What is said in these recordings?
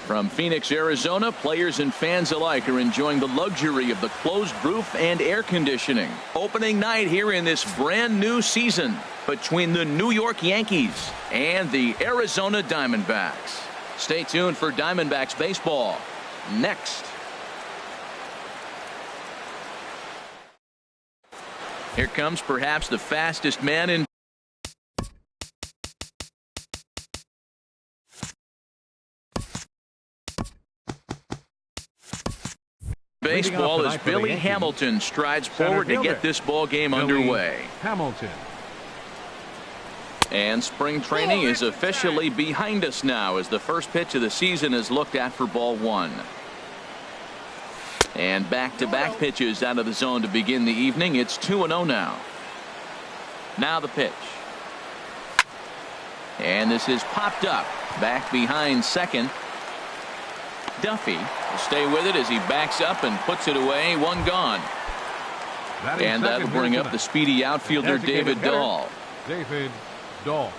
From Phoenix, Arizona, players and fans alike are enjoying the luxury of the closed roof and air conditioning. Opening night here in this brand new season between the New York Yankees and the Arizona Diamondbacks. Stay tuned for Diamondbacks baseball next. Here comes perhaps the fastest man in baseball as Billy Hamilton strides forward to get this ball game underway. Hamilton. And spring training is officially behind us now as the first pitch of the season is looked at for ball one. And back-to-back pitches out of the zone to begin the evening. It's 2-0 now. Now the pitch. And this is popped up. Back behind second. Duffy will stay with it as he backs up and puts it away. One gone. And that'll bring up the speedy outfielder David Dahl. David Dahl.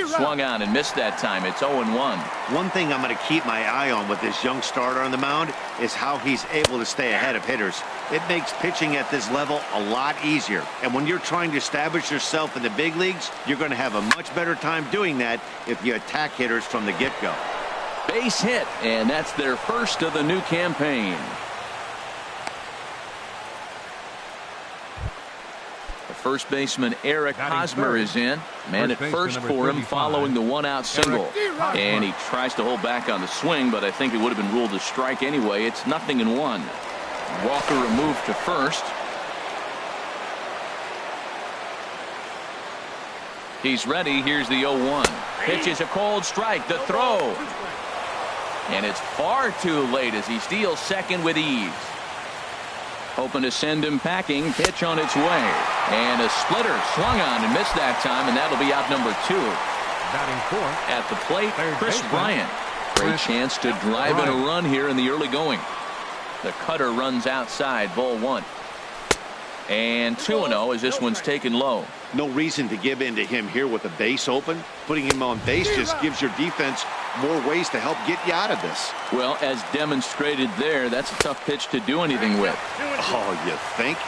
Swung on and missed that time. It's 0-1. One thing I'm going to keep my eye on with this young starter on the mound is how he's able to stay ahead of hitters. It makes pitching at this level a lot easier. And when you're trying to establish yourself in the big leagues, you're going to have a much better time doing that if you attack hitters from the get-go. Base hit, and that's their first of the new campaign. The first baseman Eric Hosmer is in. Man at first for him following the one-out single. And he tries to hold back on the swing, but I think it would have been ruled a strike anyway. It's 0-1. Walker removed to first. He's ready. Here's the 0-1. Pitch is a cold strike. The throw. And it's far too late as he steals second with ease. Hoping to send him packing. Pitch on its way. And a splitter swung on and missed that time, and that'll be out number 2. Batting fourth. At the plate, Chris Bryant. Great chance to drive in a run here in the early going. The cutter runs outside, ball 1. And 2-0 as this one's taken low. No reason to give in to him here with the base open. Putting him on base just gives your defense more ways to help get you out of this. Well, as demonstrated there, that's a tough pitch to do anything with. Oh, you think?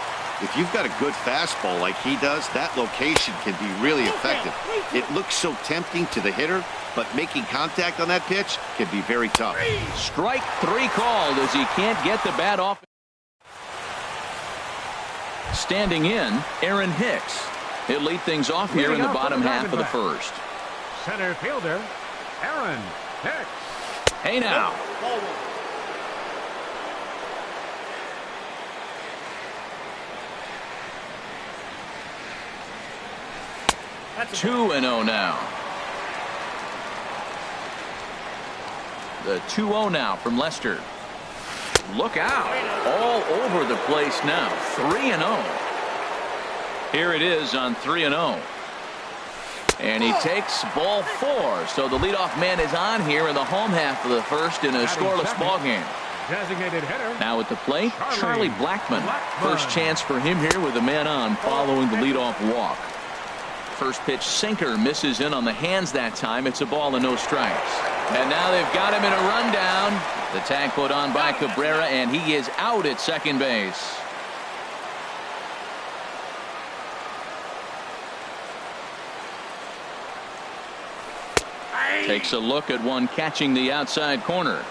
If you've got a good fastball like he does, that location can be really effective. It looks so tempting to the hitter, but making contact on that pitch can be very tough. Strike 3 called as he can't get the bat off. Standing in, Aaron Hicks. He'll lead things off here in the bottom half of the first. Center fielder, Aaron Hicks. Hey now. That's 2-0 now. The 2-0 now from Lester. Look out. All over the place now. 3-0. Here it is on 3-0. And he takes ball 4. So the leadoff man is on here in the home half of the first in a scoreless ball game. Designated hitter. Now at the plate, Charlie Blackmon. First chance for him here with a man on following the leadoff walk. First pitch sinker misses in on the hands that time. It's a ball and no strikes. And now they've got him in a rundown. The tag put on by Cabrera, and he is out at second base. Takes a look at one catching the outside corner.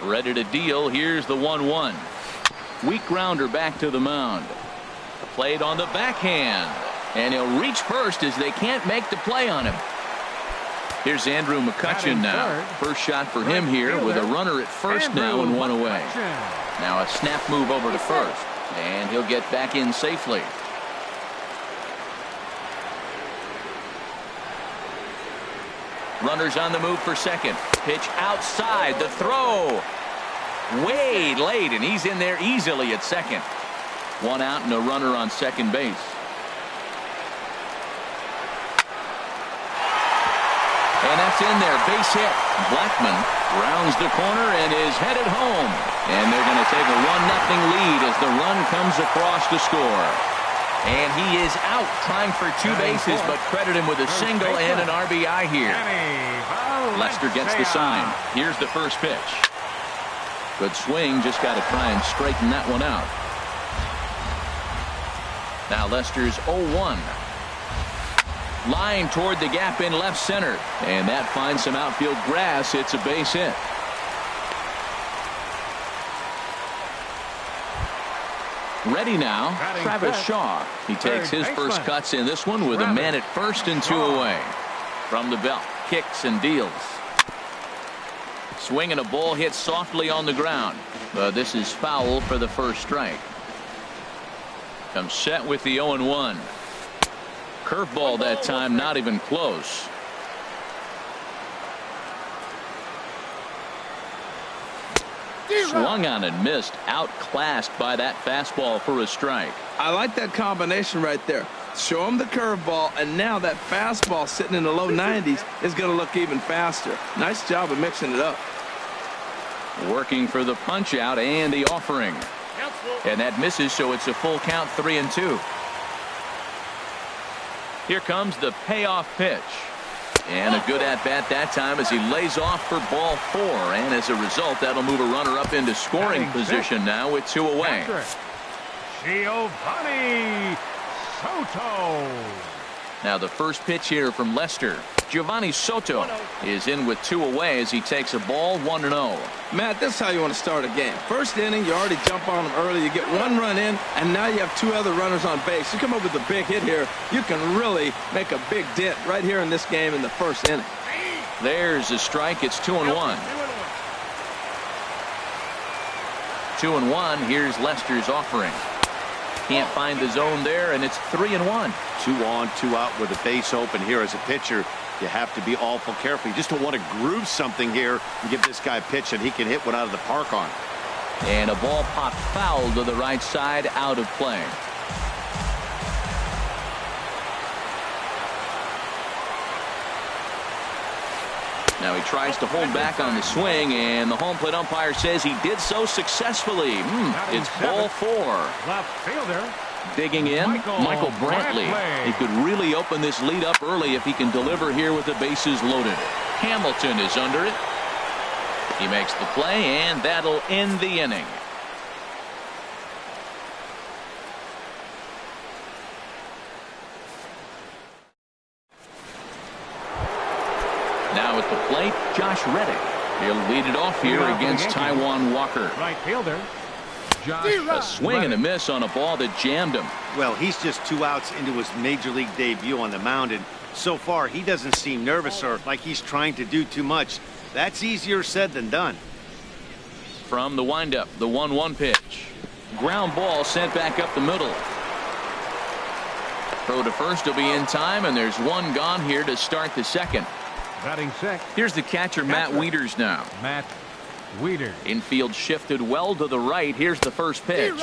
Ready to deal. Here's the 1-1. Weak grounder back to the mound. Played on the backhand. And he'll reach first as they can't make the play on him. Here's Andrew McCutchen now. First shot for him here with a runner at first now and one away. Now a snap move over to first. And he'll get back in safely. Runners on the move for second. Pitch outside. The throw. Way late, and he's in there easily at second. One out and a runner on second base. And that's Gets in there, base hit. Blackman rounds the corner and is headed home. And they're going to take a 1-0 lead as the run comes across to score. And he is out trying for 2 bases, but credit him with a single and an RBI here. Lester gets the sign. Here's the first pitch. Good swing, just got to try and straighten that one out. Now Lester's 0-1. Line toward the gap in left center. And that finds some outfield grass. It's a base hit. Ready now, Travis Shaw. He takes his first cuts in this one with a man at first and 2 away. From the belt, kicks and deals. Swinging a ball hit softly on the ground. This is foul for the first strike. Comes set with the 0-1. Curveball that time, not even close. Swung on and missed. Outclassed by that fastball for a strike. I like that combination right there. Show him the curveball, and now that fastball sitting in the low 90s is going to look even faster. Nice job of mixing it up. Working for the punch out and the offering. And that misses, so it's a full count, 3-2. Here comes the payoff pitch. And a good at-bat that time as he lays off for ball 4. And as a result, that'll move a runner up into scoring position now with 2 away. Giovanni Soto. Now the first pitch here from Lester. Giovanni Soto is in with 2 away as he takes a ball, 1-0. Matt, this is how you want to start a game. First inning, you already jump on them early. You get 1 run in, and now you have 2 other runners on base. You come up with a big hit here, you can really make a big dent right here in this game in the first inning. There's a strike. It's 2-1. 2-1. Here's Lester's offering. Can't find the zone there, and it's 3-1. 2 on, 2 out with a base open here. As a pitcher, you have to be awful careful. You just don't want to groove something here and give this guy a pitch that he can hit one out of the park on. And a ball popped foul to the right side, out of play. Now he tries to hold back on the swing, and the home plate umpire says he did so successfully. It's ball 4. Left fielder. Digging in, Michael Brantley. He could really open this lead up early if he can deliver here with the bases loaded. Hamilton is under it. He makes the play, and that'll end the inning. Now at the plate, Josh Reddick. He'll lead it off here against Taijuan Walker. Right fielder. A swing and a miss on a ball that jammed him. Well, he's just 2 outs into his major league debut on the mound, and so far he doesn't seem nervous or like he's trying to do too much. That's easier said than done. From the windup, the 1-1 pitch. Ground ball sent back up the middle. Throw to first will be in time, and there's 1 gone here to start the second. Batting sixth. Here's the catcher, Matt Wieters now. Matt Wieters. Infield shifted well to the right. Here's the first pitch.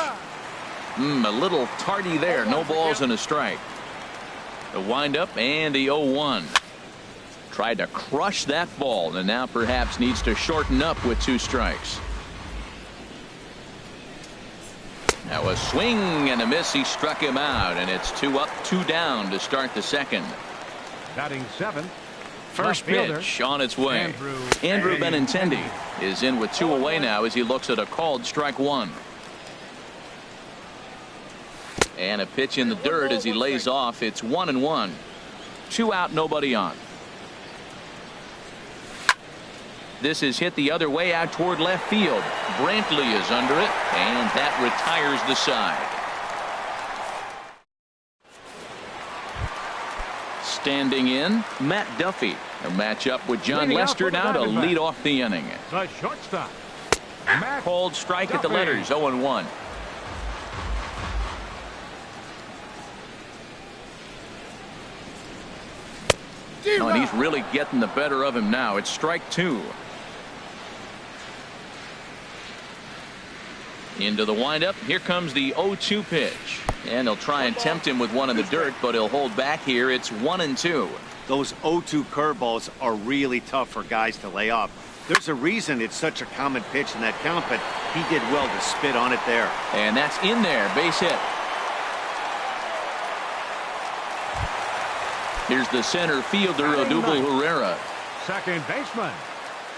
A little tardy there. No balls and a strike. The windup and the 0-1. Tried to crush that ball, and now perhaps needs to shorten up with 2 strikes. Now a swing and a miss. He struck him out, and it's 2 up, 2 down to start the second. Batting seventh. First pitch on its way. Andrew Benintendi is in with 2 away now as he looks at a called strike 1. And a pitch in the dirt as he lays off. It's 1-1. 2 out, nobody on. This is hit the other way out toward left field. Brantley is under it, and that retires the side. Standing in, Matt Duffy. A matchup with John Lester now to lead off the inning. The shortstop. Called strike at the letters, 0-1. Oh, and he's really getting the better of him now. It's strike 2. Into the windup. Here comes the 0-2 pitch. And they'll try and tempt him with one in the dirt, but he'll hold back here. It's 1-2. Those 0-2 curveballs are really tough for guys to lay off. There's a reason it's such a common pitch in that count, but he did well to spit on it there. And that's in there, base hit. Here's the center fielder, Odubel Herrera. Second baseman,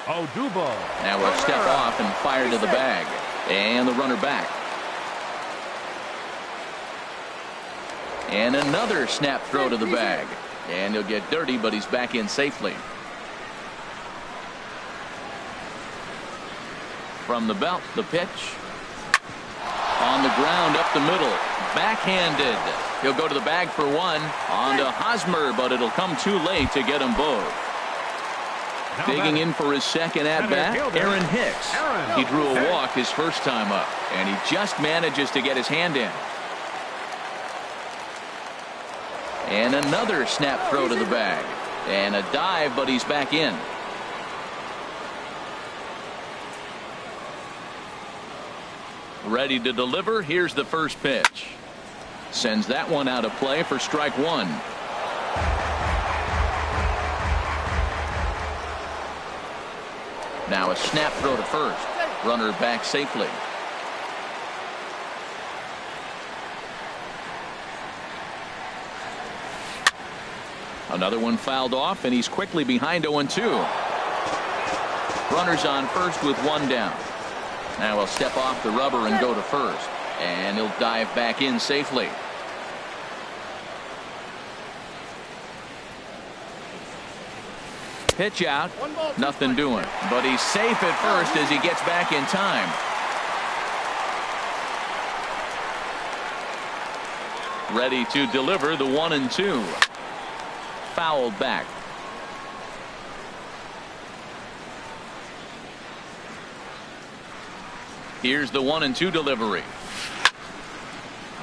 Odubel. Now we'll step off and fire to the bag. And the runner back. And another snap throw to the bag. And he'll get dirty, but he's back in safely. From the belt, the pitch. On the ground, up the middle. Backhanded. He'll go to the bag for one. On to Hosmer, but it'll come too late to get them both. Digging in for his second at-bat, Aaron Hicks. He drew a walk his first time up, and he just manages to get his hand in. And another snap throw to the bag. And a dive, but he's back in. Ready to deliver. Here's the first pitch. Sends that one out of play for strike one. Now a snap throw to first. Runner back safely. Another one fouled off, and he's quickly behind 0-2. Runners on first with one down. Now he'll step off the rubber and go to first. And he'll dive back in safely. Pitch out. Nothing doing. But he's safe at first as he gets back in time. Ready to deliver the 1-2. Fouled back. Here's the 1-2 delivery.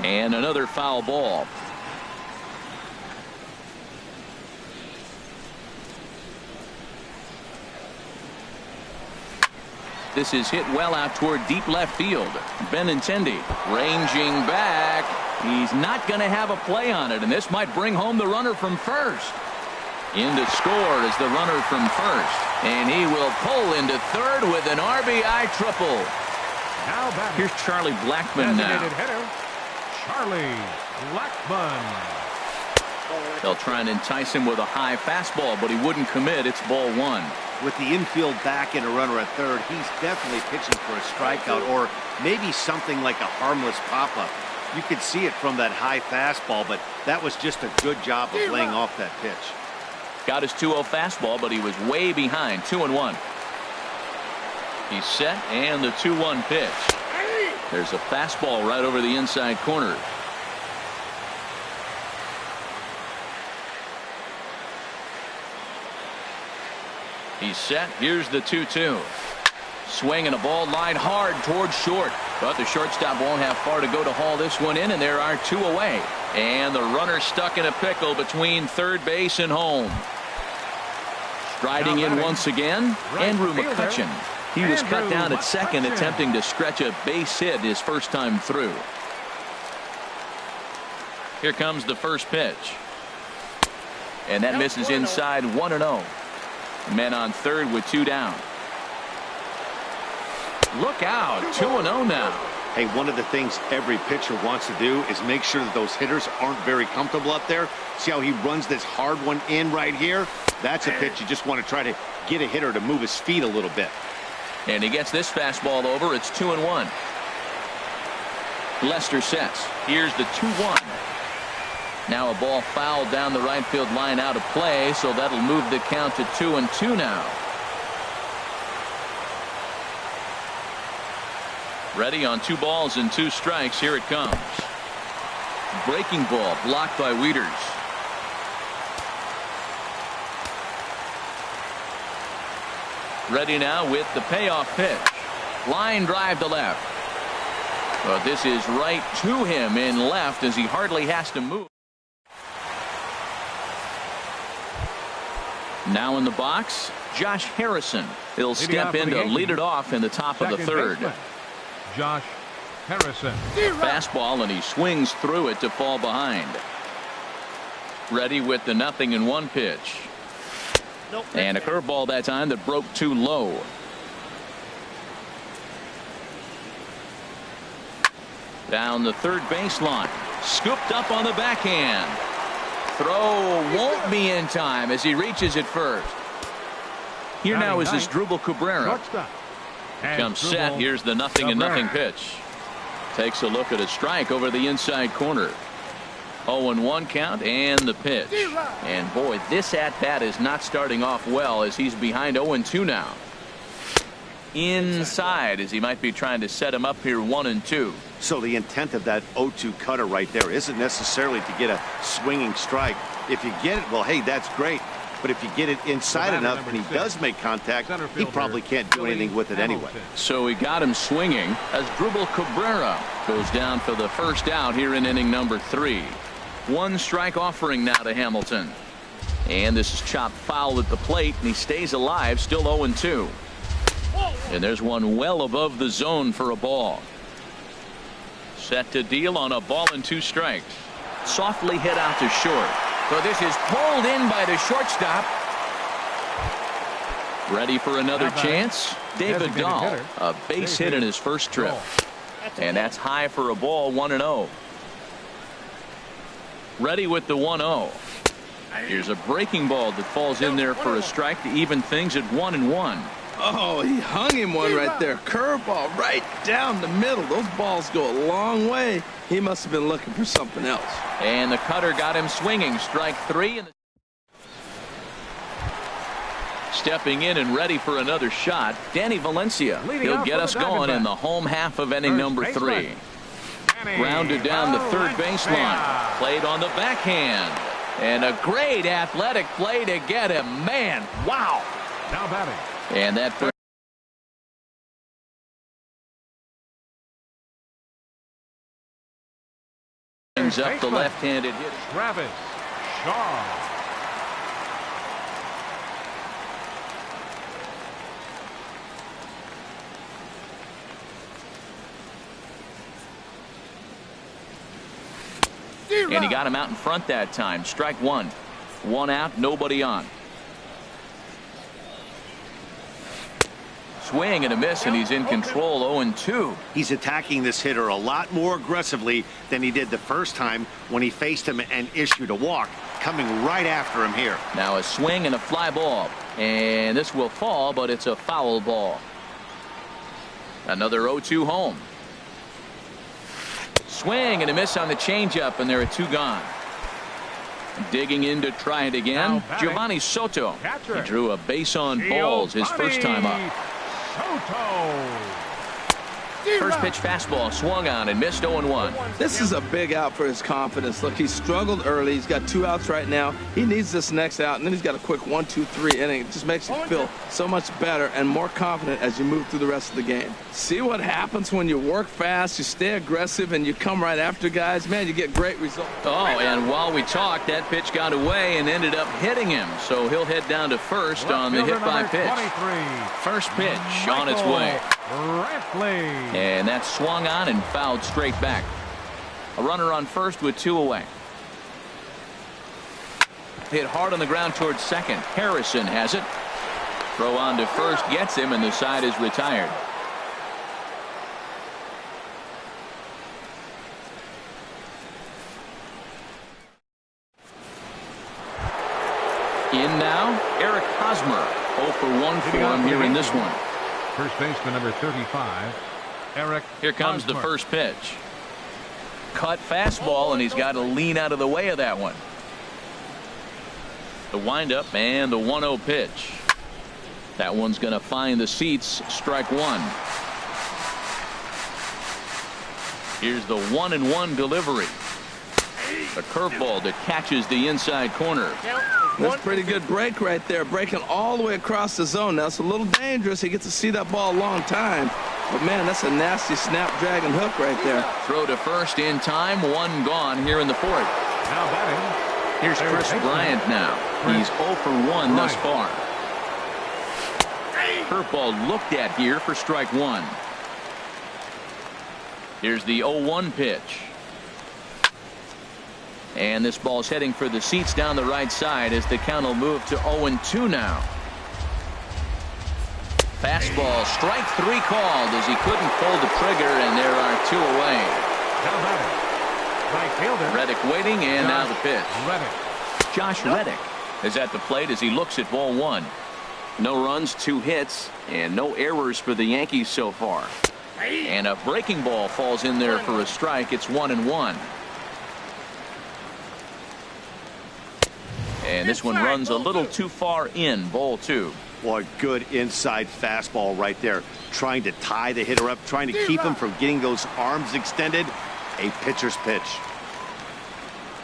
And another foul ball. This is hit well out toward deep left field. Benintendi ranging back. He's not going to have a play on it, and this might bring home the runner from first. In to score is the runner from first, and he will pull into third with an RBI triple. Now here's Charlie Blackmon now. Hitter, Charlie Blackmon. They'll try and entice him with a high fastball, but he wouldn't commit. It's ball one. With the infield back and a runner at third, he's definitely pitching for a strikeout or maybe something like a harmless pop-up. You could see it from that high fastball, but that was just a good job of laying off that pitch. Got his 2-0 fastball, but he was way behind. 2-1. He's set, and the 2-1 pitch. There's a fastball right over the inside corner. He's set. Here's the 2-2. Swing and a ball line hard towards short. But the shortstop won't have far to go to haul this one in, and there are two away. And the runner stuck in a pickle between third base and home. Striding in once again, Andrew McCutcheon. He was cut down at second, attempting to stretch a base hit his first time through. Here comes the first pitch. And that misses inside. 1-0. Men on third with two down. Look out. 2-0 now. Hey, one of the things every pitcher wants to do is make sure that those hitters aren't very comfortable up there. See how he runs this hard one in right here? That's a pitch you just want to try to get a hitter to move his feet a little bit. And he gets this fastball over. It's 2-1. Lester sets. Here's the 2-1. Now a ball fouled down the right field line out of play, so that'll move the count to 2-2 now. Ready on 2 balls and 2 strikes. Here it comes. Breaking ball blocked by Wieters. Ready now with the payoff pitch. Line drive to left. But this is right to him in left as he hardly has to move. Now in the box, Josh Harrison. He'll step in to lead it off in the top of the third. Josh Harrison. Fastball, and he swings through it to fall behind. Ready with the 0-1 pitch. And a curveball that time that broke too low. Down the third baseline. Scooped up on the backhand. Throw won't be in time as he reaches it first. Here now is this Drupal Cabrera. Comes set. Here's the 0-0 pitch. Takes a look at a strike over the inside corner. 0-1 count and the pitch. And boy, this at-bat is not starting off well as he's behind 0-2 now. Inside as he might be trying to set him up here 1-2. So the intent of that 0-2 cutter right there isn't necessarily to get a swinging strike. If you get it, well, hey, that's great. But if you get it inside enough and he does make contact, he probably can't do anything with it anyway. So he got him swinging as Drupal Cabrera goes down for the first out here in inning number 3. 1 strike offering now to Hamilton. And this is chopped foul at the plate, and he stays alive, still 0-2. And there's one well above the zone for a ball. Set to deal on a ball and 2 strikes. Softly hit out to short. So this is pulled in by the shortstop. Ready for another chance? David Dahl, a base hit in his first trip. And that's high for a ball, 1-0. Ready with the 1-0. Here's a breaking ball that falls in there for a strike to even things at 1-1. Oh, he hung him one right there. Curveball right down the middle. Those balls go a long way. He must have been looking for something else. And the cutter got him swinging. Strike 3. And stepping in and ready for another shot, Danny Valencia. He'll get us going in the home half of inning number 3. Grounded down the third baseline. Played on the backhand. And a great athletic play to get him. Man, wow. Now batting. And that brings up the left-handed hitter. Travis Shaw. And he got him out in front that time. Strike 1. 1 out, nobody on. Swing and a miss, and he's in control. 0-2. He's attacking this hitter a lot more aggressively than he did the first time when he faced him and issued a walk, coming right after him here. Now a swing and a fly ball. And this will fall, but it's a foul ball. Another 0-2 home. Swing and a miss on the changeup, and there are 2 gone. Digging in to try it again, Giovanni Soto. He drew a base on balls his first time up. First pitch fastball swung on and missed. 0-1. This is a big out for his confidence. Look, he struggled early. He's got 2 outs right now. He needs this next out, and then he's got a quick 1-2-3 inning. It just makes you feel so much better and more confident as you move through the rest of the game. See what happens when you work fast, you stay aggressive, and you come right after guys. Man, you get great results. Oh, and while we talked, that pitch got away and ended up hitting him. So he'll head down to first on the hit by pitch. First pitch on its way. And that swung on and fouled straight back. A runner on first with 2 away. Hit hard on the ground towards second. Harrison has it. Throw on to first gets him, and the side is retired. In now, Eric Hosmer. 0 for 1 for him here in this one. First baseman number 35, Eric. Here comes the first pitch. Cut fastball, and he's got to lean out of the way of that one. The windup and the 1-0 pitch. That one's going to find the seats. Strike 1. Here's the 1-1 delivery. A curveball that catches the inside corner. That's a pretty good break right there, breaking all the way across the zone. Now it's a little dangerous. He gets to see that ball a long time, but man, that's a nasty snapdragon hook right there. Throw to first in time. 1 gone here in the 4th. Now batting. Here's Chris Bryant now. He's 0 for 1 thus far. Curveball looked at here for strike 1. Here's the 0-1 pitch. And this ball's heading for the seats down the right side as the count will move to 0-2 now. Fastball, strike 3 called as he couldn't pull the trigger, and there are 2 away. Right fielder. Reddick waiting, and now the pitch. Reddick. Josh Reddick is at the plate as he looks at ball 1. No runs, 2 hits, and no errors for the Yankees so far. And a breaking ball falls in there for a strike. It's 1-1. And this one runs a little too far in, ball 2. Boy, good inside fastball right there. Trying to tie the hitter up, trying to keep him from getting those arms extended. A pitcher's pitch.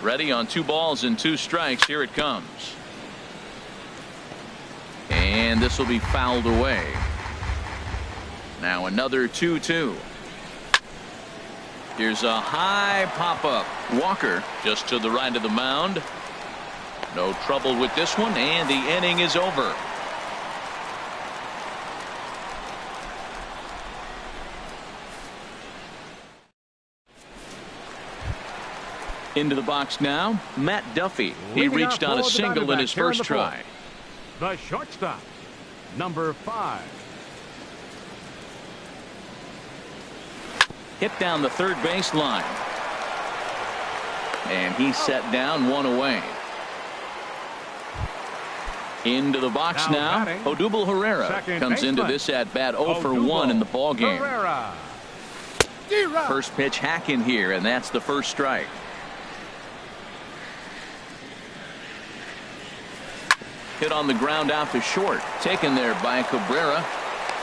Ready on 2 balls and 2 strikes. Here it comes. And this will be fouled away. Now another 2-2. Here's a high pop-up. Walker just to the right of the mound. No trouble with this one, and the inning is over. Into the box now, Matt Duffy. He reached on a single in his first try. The shortstop, number 5. Hit down the third base line. And he's set down, 1 away. Into the box now. Odubel Herrera comes into this at bat 0 for 1 in the ball game. First pitch hack in here, and that's the first strike. Hit on the ground out to short. Taken there by Cabrera.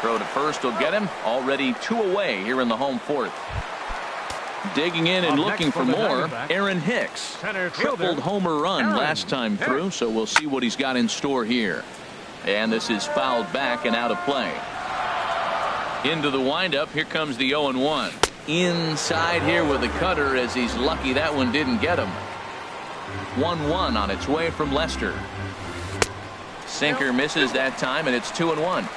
Throw to first will get him. Already 2 away here in the home 4th. Digging in and looking for more, Aaron Hicks. Tripled homer run last time through, so we'll see what he's got in store here. And this is fouled back and out of play. Into the windup. Here comes the 0-1. Inside here with a cutter, as he's lucky that one didn't get him. 1-1 on its way from Lester. Sinker misses that time, and it's 2-1.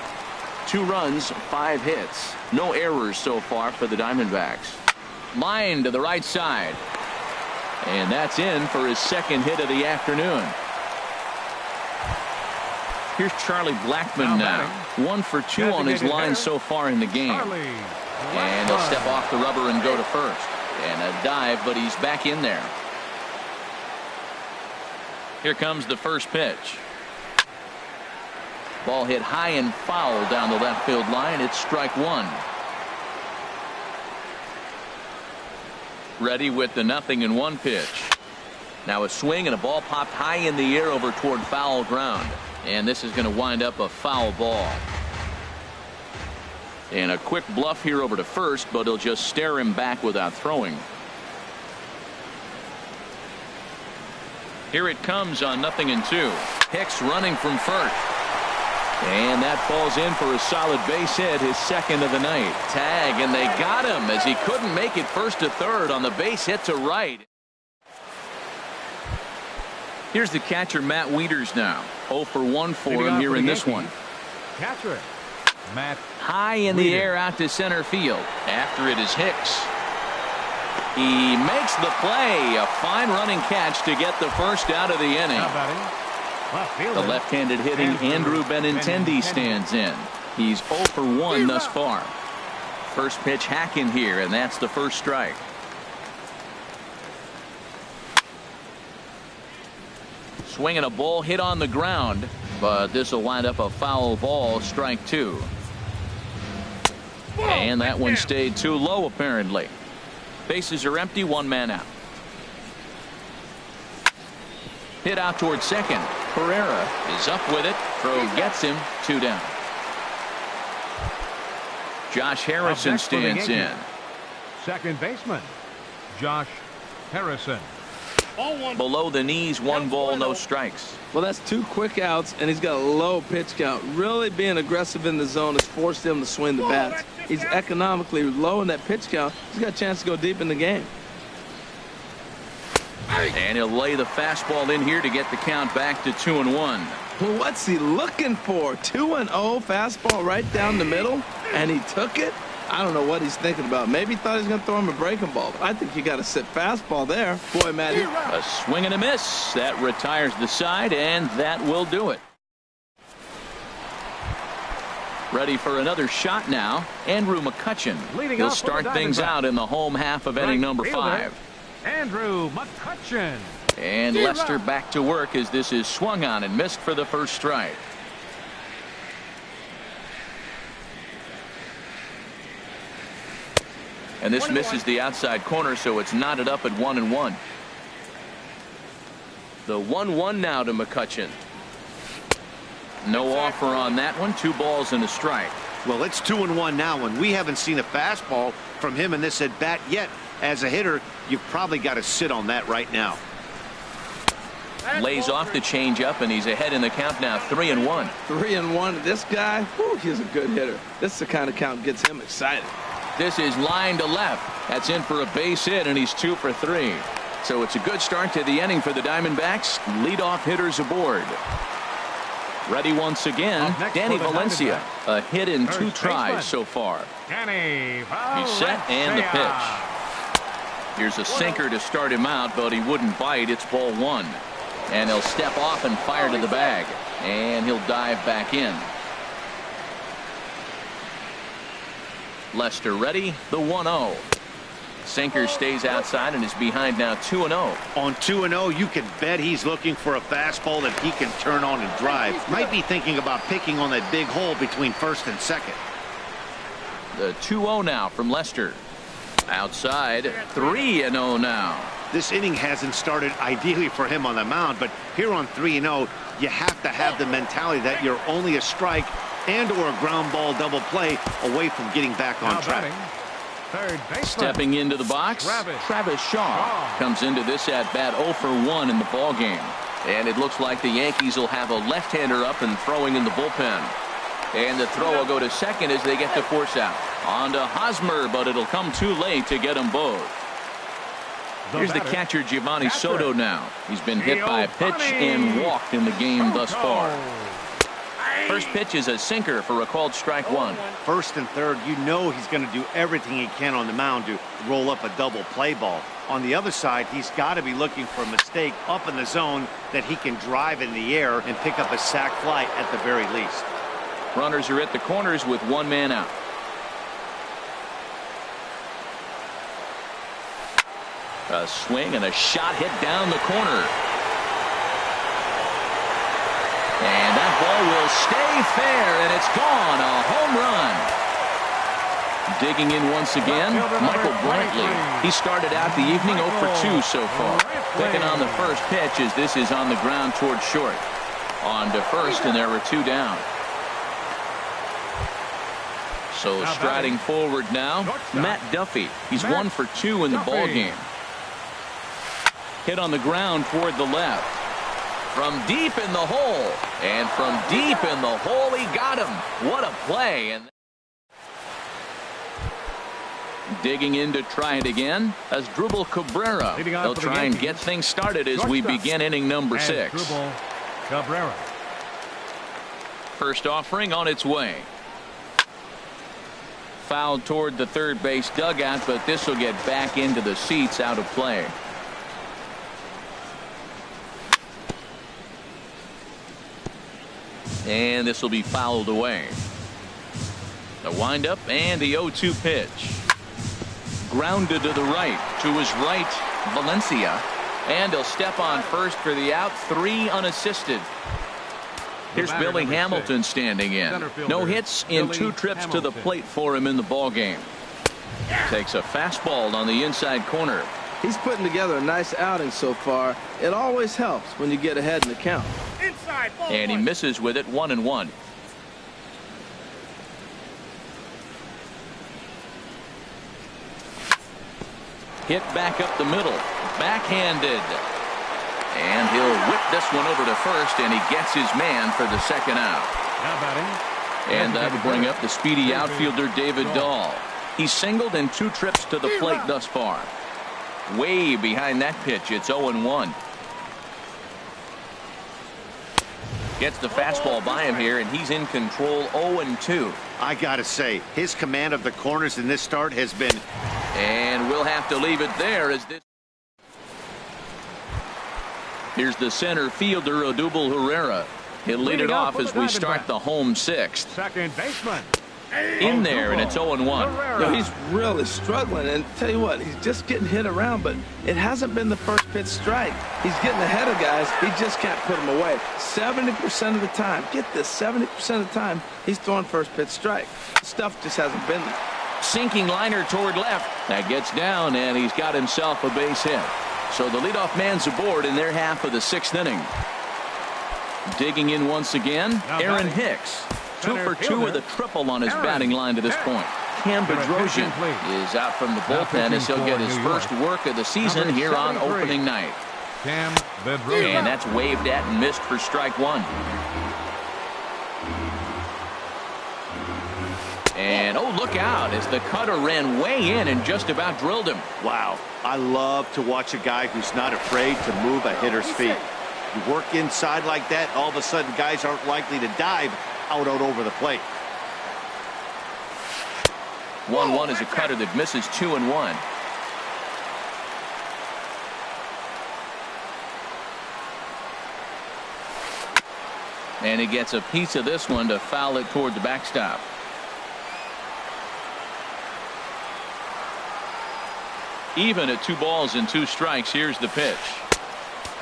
2 runs, 5 hits. No errors so far for the Diamondbacks. Line to the right side. And that's in for his second hit of the afternoon. Here's Charlie Blackmon now. 1 for 2 on his line so far in the game. And he'll step off the rubber and go to first. And a dive, but he's back in there. Here comes the first pitch. Ball hit high and foul down the left field line. It's strike 1. Ready with the 0-1 pitch. Now a swing and a ball popped high in the air over toward foul ground. And this is going to wind up a foul ball. And a quick bluff here over to first, but he'll just stare him back without throwing. Here it comes on 0-2. Hicks running from first. And that falls in for a solid base hit, his second of the night. Tag, and they got him as he couldn't make it first to third on the base hit to right. Here's the catcher, Matt Wieters now. 0 for 1 for him here in this one. Catcher, Matt. High in the air out to center field. After it is Hicks. He makes the play. A fine running catch to get the first out of the inning. The left-handed hitting Andrew Benintendi stands in. He's 0 for 1 thus far. First pitch hack in here, and that's the first strike. Swinging a ball hit on the ground, but this will wind up a foul ball, strike 2. And that one stayed too low apparently. Bases are empty, 1 man out. Hit out towards second. Pereira is up with it. Throw gets him. 2 down. Josh Harrison stands in. Second baseman, Josh Harrison. Below the knees, 1 ball, no strikes. Well, that's 2 quick outs, and he's got a low pitch count. Really being aggressive in the zone has forced him to swing the bats. He's economically low in that pitch count. He's got a chance to go deep in the game. And he'll lay the fastball in here to get the count back to 2-1. Well, what's he looking for? 2-0 fastball right down the middle, and he took it. I don't know what he's thinking about. Maybe he thought he was going to throw him a breaking ball. But I think you got to sit fastball there. Boy, Matty. A swing and a miss. That retires the side, and that will do it. Ready for another shot now. Andrew McCutchen. He'll start things out in the home half of inning number 5. Andrew McCutchen. And Lester back to work as this is swung on and missed for the first strike. And this misses the outside corner, so it's knotted up at 1-1. The 1-1 now to McCutchen. No offer on that one. 2 balls and a strike. Well, it's 2-1 now, and we haven't seen a fastball from him in this at bat yet. As a hitter, you've probably got to sit on that right now. Lays off the changeup, and he's ahead in the count now. 3-1. 3-1. This guy, whew, he's a good hitter. This is the kind of count gets him excited. This is line to left. That's in for a base hit, and he's 2 for 3. So it's a good start to the inning for the Diamondbacks. Leadoff hitters aboard. Ready once again, Danny Valencia. A hit in 2 tries so far. He's set and the pitch. Here's a sinker to start him out, but he wouldn't bite. It's ball 1. And he'll step off and fire to the bag. And he'll dive back in. Lester ready, the 1-0. Sinker stays outside and is behind now 2-0. On 2-0, you can bet he's looking for a fastball that he can turn on and drive. Might be thinking about picking on that big hole between first and second. The 2-0 now from Lester. Outside, 3-0 now. This inning hasn't started ideally for him on the mound, but here on 3-0, you have to have the mentality that you're only a strike and or a ground ball double play away from getting back on track. Stepping into the box, Travis Shaw comes into this at bat 0 for 1 in the ball game. And it looks like the Yankees will have a left-hander up and throwing in the bullpen. And the throw will go to second as they get the force out. On to Hosmer, but it'll come too late to get them both. Here's the catcher, Giovanni Soto now. He's been hit by a pitch and walked in the game thus far. First pitch is a sinker for a called strike 1. First and third, you know he's going to do everything he can on the mound to roll up a double play ball. On the other side, he's got to be looking for a mistake up in the zone that he can drive in the air and pick up a sac fly at the very least. Runners are at the corners with 1 man out. A swing and a shot hit down the corner. And that ball will stay fair, and it's gone. A home run. Digging in once again, Michael Brantley. He started out the evening 0 for 2 so far. Picking on the first pitch as this is on the ground towards short. On to first, and there were 2 down. So striding forward now, Matt Duffy. He's 1 for 2 in the ball game. Hit on the ground toward the left. From deep in the hole. And from deep in the hole, he got him. What a play. And digging in to try it again as Drupal Cabrera. They'll try and get things started as we begin inning number 6. Cabrera. First offering on its way. Fouled toward the third base dugout, but this will get back into the seats out of play. And this will be fouled away. The windup and the 0-2 pitch. Grounded to the right. To his right, Valencia. And he'll step on first for the out. 3 unassisted. Here's Billy Hamilton standing in. No hits in 2 trips to the plate for him in the ball game. Takes a fastball on the inside corner. He's putting together a nice outing so far. It always helps when you get ahead in the count. And he misses with it 1-1. Hit back up the middle. Backhanded. And he'll whip this one over to first, and he gets his man for the second out. And that'll bring up the speedy outfielder David Dahl. He's singled in 2 trips to the plate thus far. Way behind that pitch, it's 0-1. Gets the fastball by him here, and he's in control 0-2. I gotta say, his command of the corners in this start has been... And we'll have to leave it there as this... Here's the center fielder, Odubel Herrera. He'll lead it off as we start the home sixth. Second baseman. In there, and it's 0-1. No, he's really struggling, and tell you what, he's just getting hit around, but it hasn't been the first pitch strike. He's getting ahead of guys. He just can't put them away. 70% of the time, get this, 70% of the time, he's throwing first pitch strike. Stuff just hasn't been there. Sinking liner toward left. That gets down, and he's got himself a base hit. So the leadoff man's aboard in their half of the sixth inning. Digging in once again, Aaron Hicks. 2 for 2 with a triple on his batting line to this point. Cam Bedrosian is out from the bullpen as he'll get his first work of the season here on opening night. Cam Bedrosian. And that's waved at and missed for strike one. And oh, look out as the cutter ran way in and just about drilled him. Wow, I love to watch a guy who's not afraid to move a hitter's feet. You work inside like that, all of a sudden guys aren't likely to dive out over the plate. 1-1 is a cutter that misses 2-1. And he gets a piece of this one to foul it toward the backstop. Even at 2 balls and 2 strikes. Here's the pitch.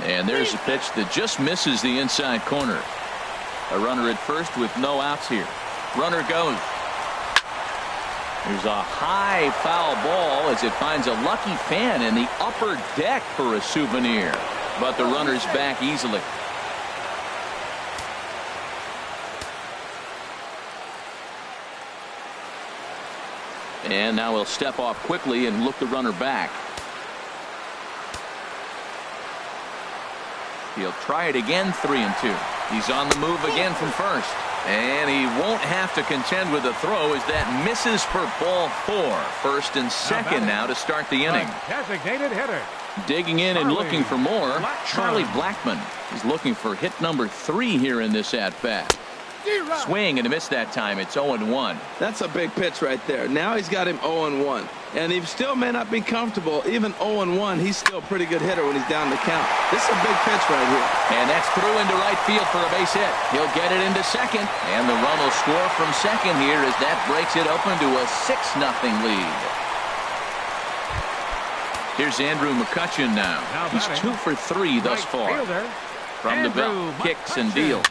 And there's a pitch that just misses the inside corner. A runner at first with no outs here. Runner goes. There's a high foul ball as it finds a lucky fan in the upper deck for a souvenir. But the runner's back easily. And now he'll step off quickly and look the runner back. He'll try it again, 3-2. He's on the move again from first. And he won't have to contend with a throw as that misses for ball 4. First and second now to start the inning. Designated hitter. Digging in and looking for more, Charlie Blackmon. He's looking for hit number 3 here in this at-bat. Swing and a miss that time. It's 0-1. That's a big pitch right there. Now he's got him 0-1. And he still may not be comfortable. Even 0-1, he's still a pretty good hitter when he's down the count. This is a big pitch right here. And that's through into right field for a base hit. He'll get it into second. And the run will score from second here as that breaks it open to a 6-0 lead. Here's Andrew McCutcheon now. He's 2 for 3 thus far. From the belt, kicks and deals.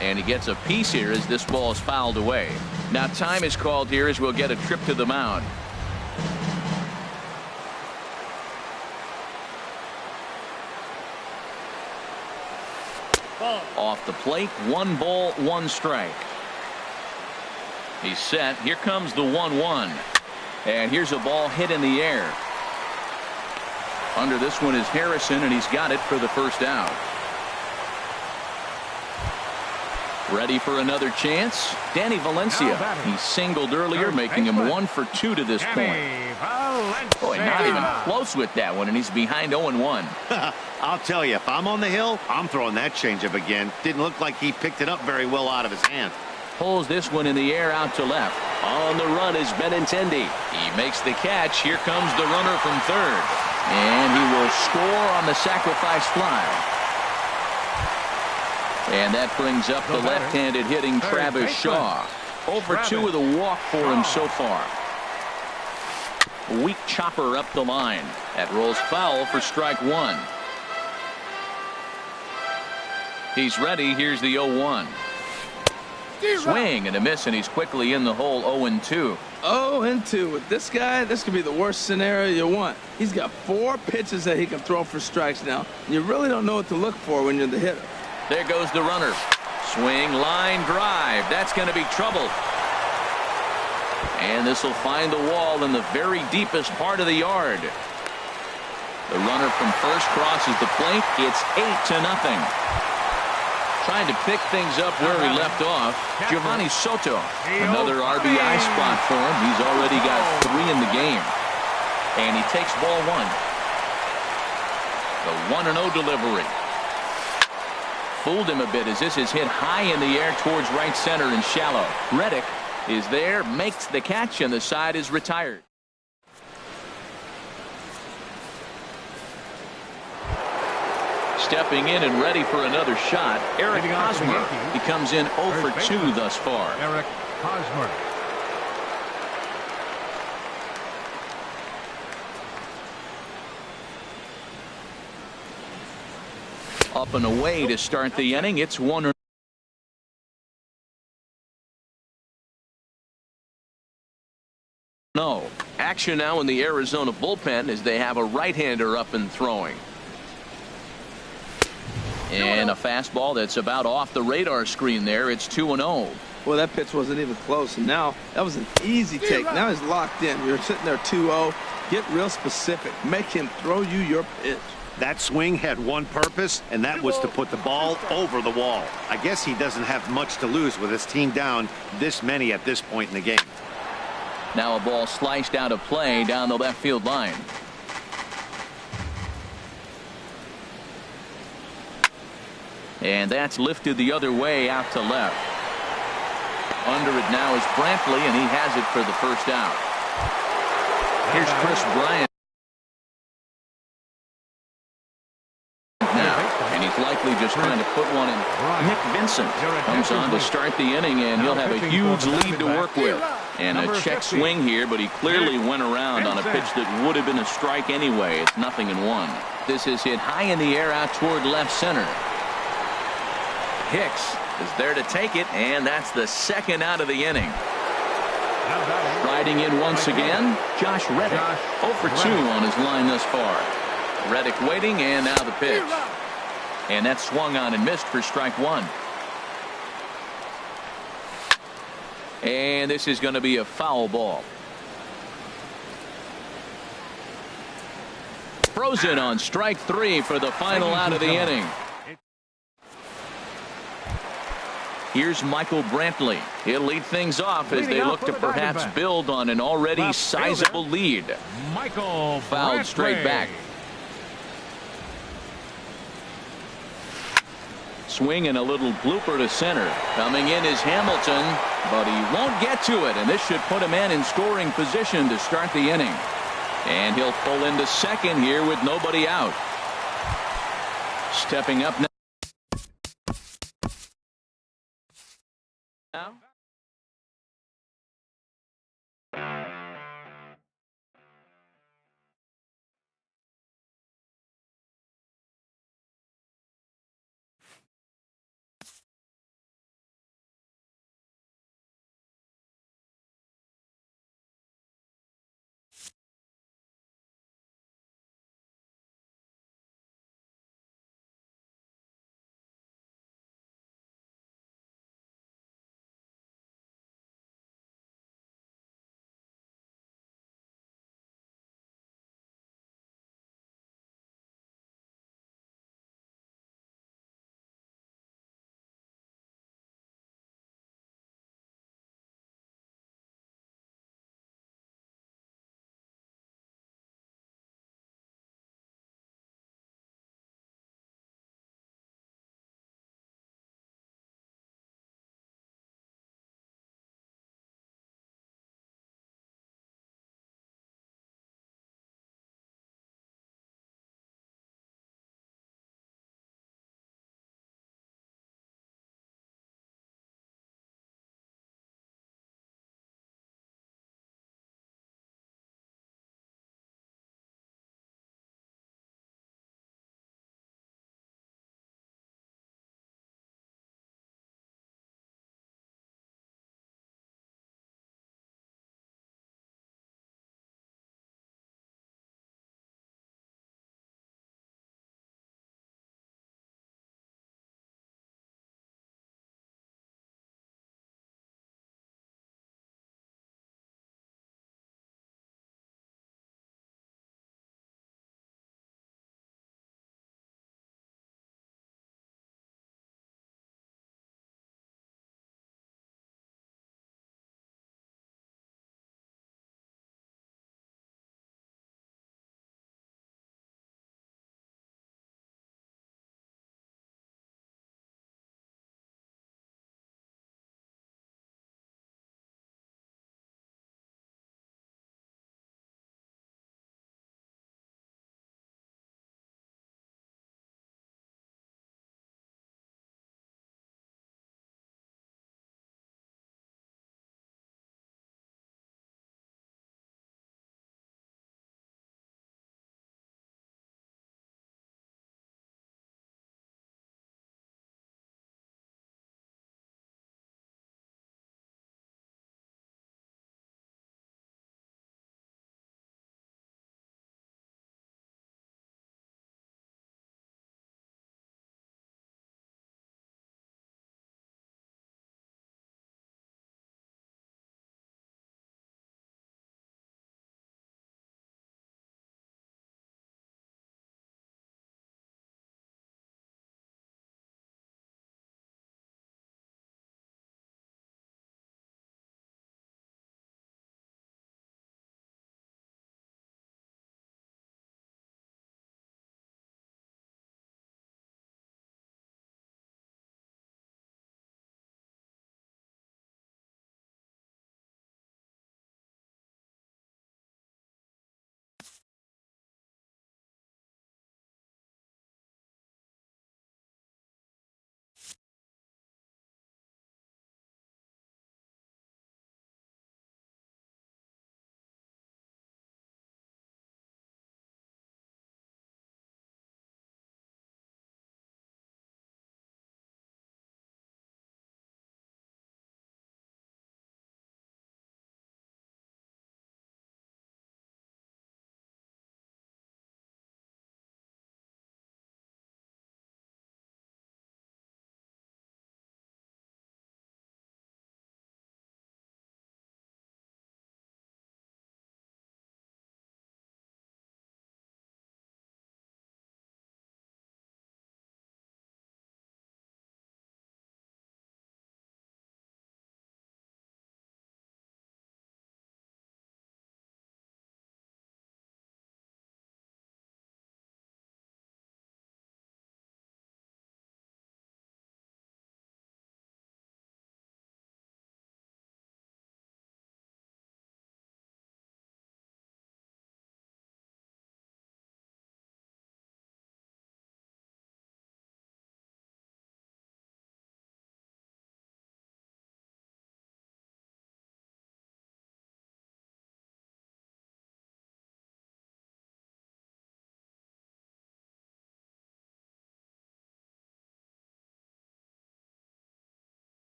And he gets a piece here as this ball is fouled away. Now time is called here as we'll get a trip to the mound. Off the plate, 1 ball, 1 strike. He's set. Here comes the 1-1. And here's a ball hit in the air. Under this one is Harrison, and he's got it for the first out. Ready for another chance? Danny Valencia. He singled earlier, making him 1 for 2 to this point. Boy, not even close with that one, and he's behind 0-1. I'll tell you, if I'm on the hill, I'm throwing that changeup again. Didn't look like he picked it up very well out of his hand. Pulls this one in the air out to left. On the run is Benintendi. He makes the catch. Here comes the runner from third. And he will score on the sacrifice fly. And that brings up the left-handed hitting Travis Shaw. 0 for 2 with a walk for him so far. A weak chopper up the line. That rolls foul for strike 1. He's ready. Here's the 0-1. Swing and a miss, and he's quickly in the hole. 0-2. 0-2 with this guy. This could be the worst scenario you want. He's got 4 pitches that he can throw for strikes now. You really don't know what to look for when you're the hitter. There goes the runner. Swing, line drive. That's going to be trouble. And this will find the wall in the very deepest part of the yard. The runner from first crosses the plate. It's 8-0. Trying to pick things up where he left off. Giovanni Soto. Another RBI spot for him. He's already got 3 in the game. And he takes ball 1. The 1-0 delivery. fooled him a bit as this is hit high in the air towards right center and shallow. Reddick is there, makes the catch, and the side is retired. Stepping in and ready for another shot, Eric Hosmer. He comes in 0 for 2 thus far. Eric Hosmer. Up and away to start the inning. It's 1-0. No. Action now in the Arizona bullpen as they have a right-hander up and throwing. And a fastball that's about off the radar screen there. It's 2-0. Well, that pitch wasn't even close, and now that was an easy take. Now he's locked in. You're sitting there 2-0. Get real specific. Make him throw you your pitch. That swing had one purpose, and that was to put the ball over the wall. I guess he doesn't have much to lose with his team down this many at this point in the game. Now a ball sliced out of play down the left field line. And that's lifted the other way out to left. Under it now is Brantley, and he has it for the first out. Here's Chris Bryant now, and he's likely just trying to put one in. Nick Vincent comes on to start the inning, and he'll have a huge lead to work with. And a check swing here, but he clearly went around on a pitch that would have been a strike anyway. It's 0-1. This is hit high in the air out toward left center. Hicks is there to take it, and that's the second out of the inning. Riding in once again, Josh Reddick. 0 for 2 on his line thus far. Reddick waiting, and now the pitch. And that swung on and missed for strike one. And this is going to be a foul ball. Frozen on strike 3 for the final out of the inning. Here's Michael Brantley. He'll lead things off as they look to perhaps build on an already sizable lead. Michael fouled straight back. Swing and a little blooper to center. Coming in is Hamilton, but he won't get to it, and this should put a man in scoring position to start the inning. And he'll pull into second here with nobody out. Stepping up now.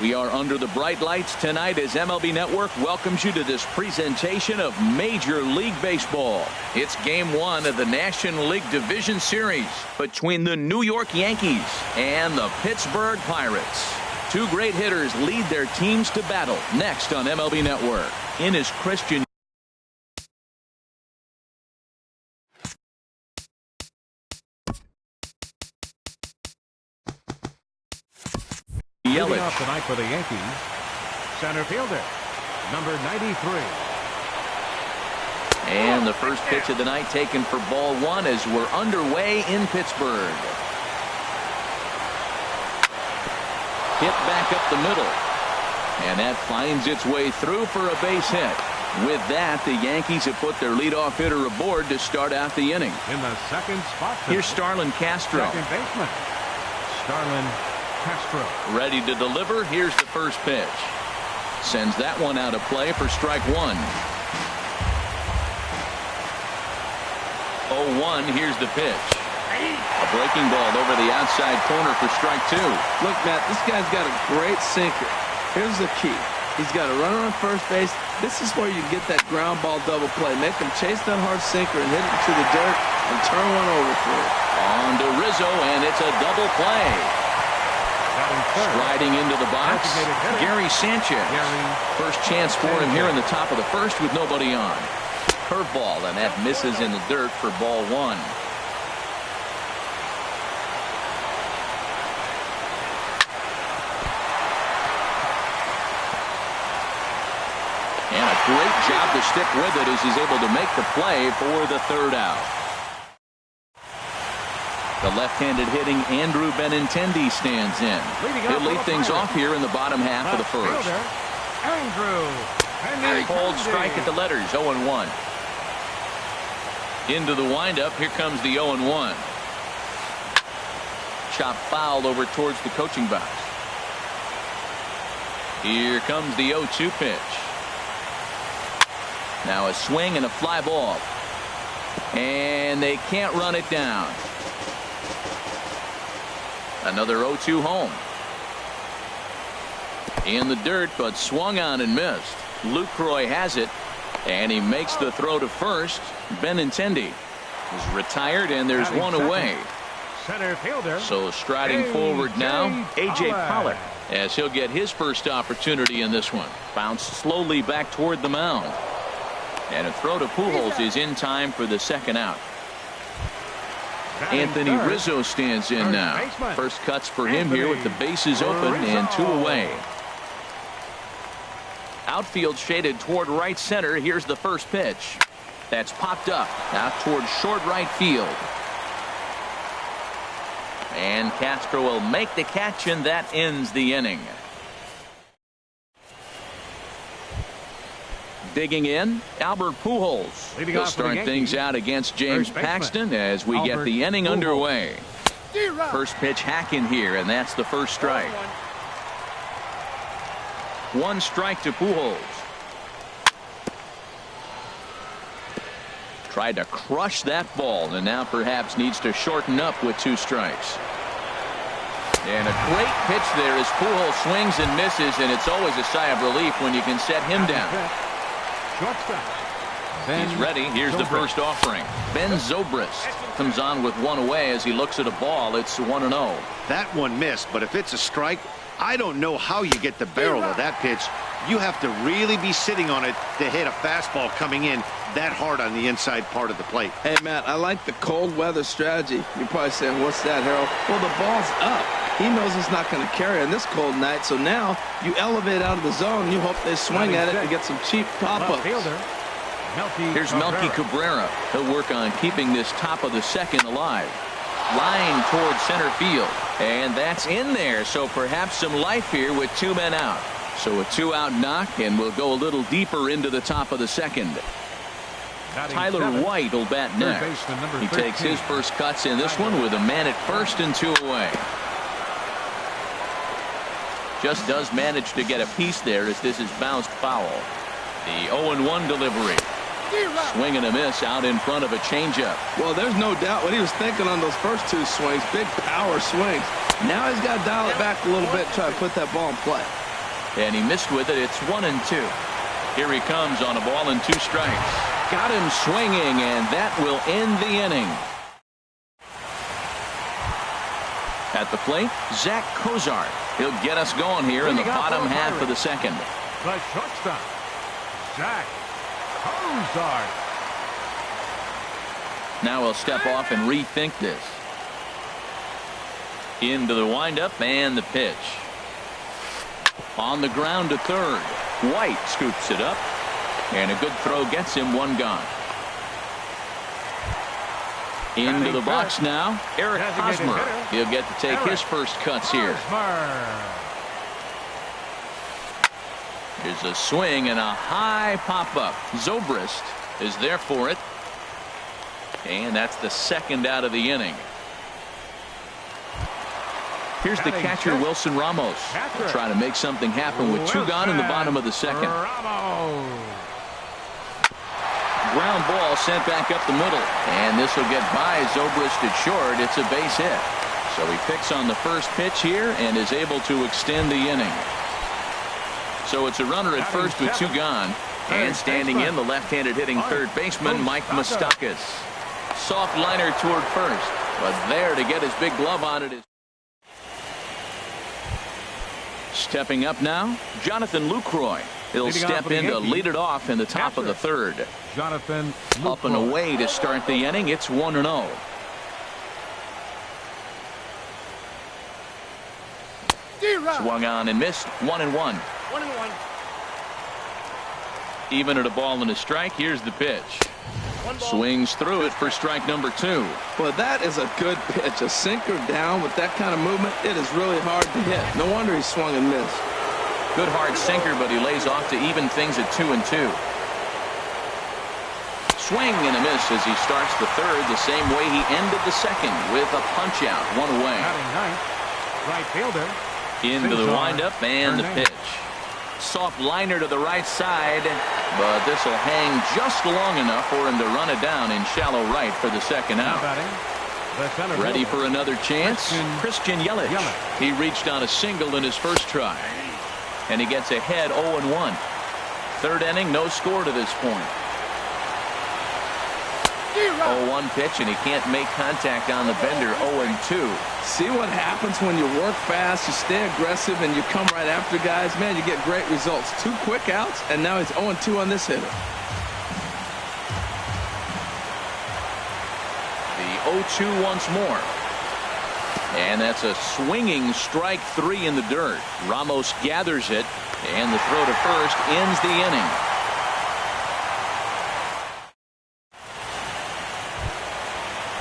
We are under the bright lights tonight as MLB Network welcomes you to this presentation of Major League Baseball. It's Game 1 of the National League Division Series between the New York Yankees and the Pittsburgh Pirates. Two great hitters lead their teams to battle. Next on MLB Network, in is Christian. Leading off tonight for the Yankees, center fielder, number 93. And the first pitch of the night taken for ball one as we're underway in Pittsburgh. Hit back up the middle. And that finds its way through for a base hit. With that, the Yankees have put their leadoff hitter aboard to start out the inning. In the second spot, here's Starlin Castro. Second baseman, Starlin Castro. Ready to deliver. Here's the first pitch. Sends that one out of play for strike one. 0-1. Here's the pitch. A breaking ball over the outside corner for strike two. Look, Matt, this guy's got a great sinker. Here's the key. He's got a runner on first base. This is where you get that ground ball double play. Make him chase that hard sinker and hit it to the dirt and turn one over for it. On to Rizzo, and it's a double play. Striding into the box, Gary Sanchez. First chance for him here in the top of the first with nobody on. Curveball, and that misses in the dirt for ball one. And a great job to stick with it as he's able to make the play for the third out. The left-handed hitting Andrew Benintendi stands in. He'll lead things off here in the bottom half of the first. Cold strike at the letters, 0-1. Into the windup, here comes the 0-1. Chop foul over towards the coaching box. Here comes the 0-2 pitch. Now a swing and a fly ball. And they can't run it down. Another 0-2 home. In the dirt, but swung on and missed. Lucroy has it, and he makes the throw to first. Benintendi is retired, and there's one away. Center fielder. So striding forward now, A.J. Pollard, as he'll get his first opportunity in this one. Bounced slowly back toward the mound. And a throw to Pujols is in time for the second out. Anthony Rizzo stands in now. First cuts for him here with the bases open and two away. Outfield shaded toward right center. Here's the first pitch. That's popped up out toward short right field. And Castro will make the catch, and that ends the inning. Digging in, Albert Pujols. He'll start things out against James Paxton as we get the inning underway. First pitch hacking here, and that's the first strike. One strike to Pujols. Tried to crush that ball, and now perhaps needs to shorten up with two strikes. And a great pitch there as Pujols swings and misses, and it's always a sigh of relief when you can set him down. He's ready. Here's the first offering. Ben Zobrist comes on with one away as he looks at a ball. It's 1-0. That one missed, but if it's a strike, I don't know how you get the barrel of that pitch. You have to really be sitting on it to hit a fastball coming in that hard on the inside part of the plate. Hey, Matt, I like the cold weather strategy. You're probably saying, what's that, Harold? Well, the ball's up. He knows it's not going to carry on this cold night, so now you elevate out of the zone. You hope they swing at it and get some cheap pop-ups. Here's Melky Cabrera. He'll work on keeping this top of the second alive. Line towards center field. And that's in there, so perhaps some life here with two men out. So a two-out knock, and we'll go a little deeper into the top of the second. Tyler White will bat next. He takes his first cuts in this one with a man at first and two away. Just does manage to get a piece there as this is bounced foul. The 0-1 delivery. Swing and a miss out in front of a changeup. Well, there's no doubt what he was thinking on those first two swings. Big power swings. Now he's got to dial it back a little bit and try to put that ball in play. And he missed with it. It's 1-2. Here he comes on a ball and 2 strikes. Got him swinging, and that will end the inning. At the plate, Zach Cozart. He'll get us going here in the bottom half of the second. The shortstop, Zach Cozart. Now he'll step off and rethink this. Into the windup and the pitch. On the ground to third. White scoops it up. And a good throw gets him 1 gone. Into the box now, Eric Hosmer. He'll get to take his first cuts here. Here's a swing and a high pop-up. Zobrist is there for it. And that's the second out of the inning. Here's the catcher, Wilson Ramos. He'll try to make something happen with 2 gone in the bottom of the second. Ground ball sent back up the middle. And this will get by Zobrist at short. It's a base hit. So he picks on the first pitch here and is able to extend the inning. So it's a runner at first with 2 gone. And standing in, the left-handed hitting third baseman, Mike Moustakas. Soft liner toward first. But there to get his big glove on it is. Stepping up now, Jonathan Lucroy. He'll step in to lead it off in the top of the third. Jonathan up and away to start the inning. It's 1-0. Swung on and missed. 1-1. Even at a ball and a strike. Here's the pitch. Swings through it for strike number 2. Well, that is a good pitch. A sinker down with that kind of movement. It is really hard to hit. No wonder he swung and missed. Good hard sinker, but he lays off to even things at 2-2. Swing and a miss as he starts the third the same way he ended the second with a punch out, 1 away. Right fielder. Into the windup and the pitch. Soft liner to the right side, but this will hang just long enough for him to run it down in shallow right for the second out. Ready for another chance? Christian Yelich. He reached on a single in his first try. And he gets ahead 0-1. Third inning, no score to this point. 0-1 pitch, and he can't make contact on the bender. 0-2. See what happens when you work fast, you stay aggressive, and you come right after guys. Man, you get great results. 2 quick outs, and now he's 0-2 on this hitter. The 0-2 once more. And that's a swinging strike 3 in the dirt. Ramos gathers it, and the throw to first ends the inning.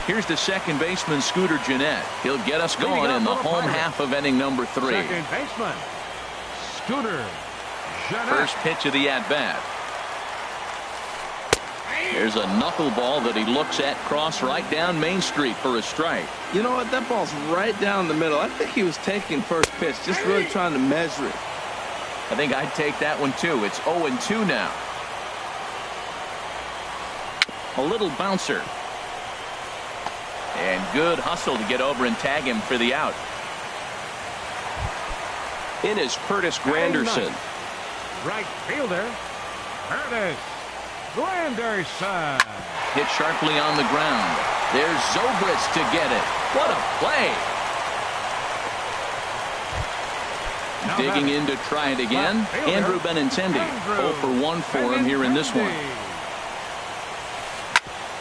Here's the second baseman, Scooter Gennett. He'll get us going in the home half of inning number 3. Second baseman, Scooter Gennett. First pitch of the at-bat. There's a knuckleball that he looks at cross right down Main Street for a strike. You know what? That ball's right down the middle. I think he was taking first pitch, just really trying to measure it. I think I'd take that one too. It's 0-2 now. A little bouncer. And good hustle to get over and tag him for the out. In is Curtis Granderson. Right fielder, Curtis Granderson. Hit sharply on the ground. There's Zobrist to get it. What a play. Digging in to try it again. Andrew Benintendi. 0 for 1 for him here in this one.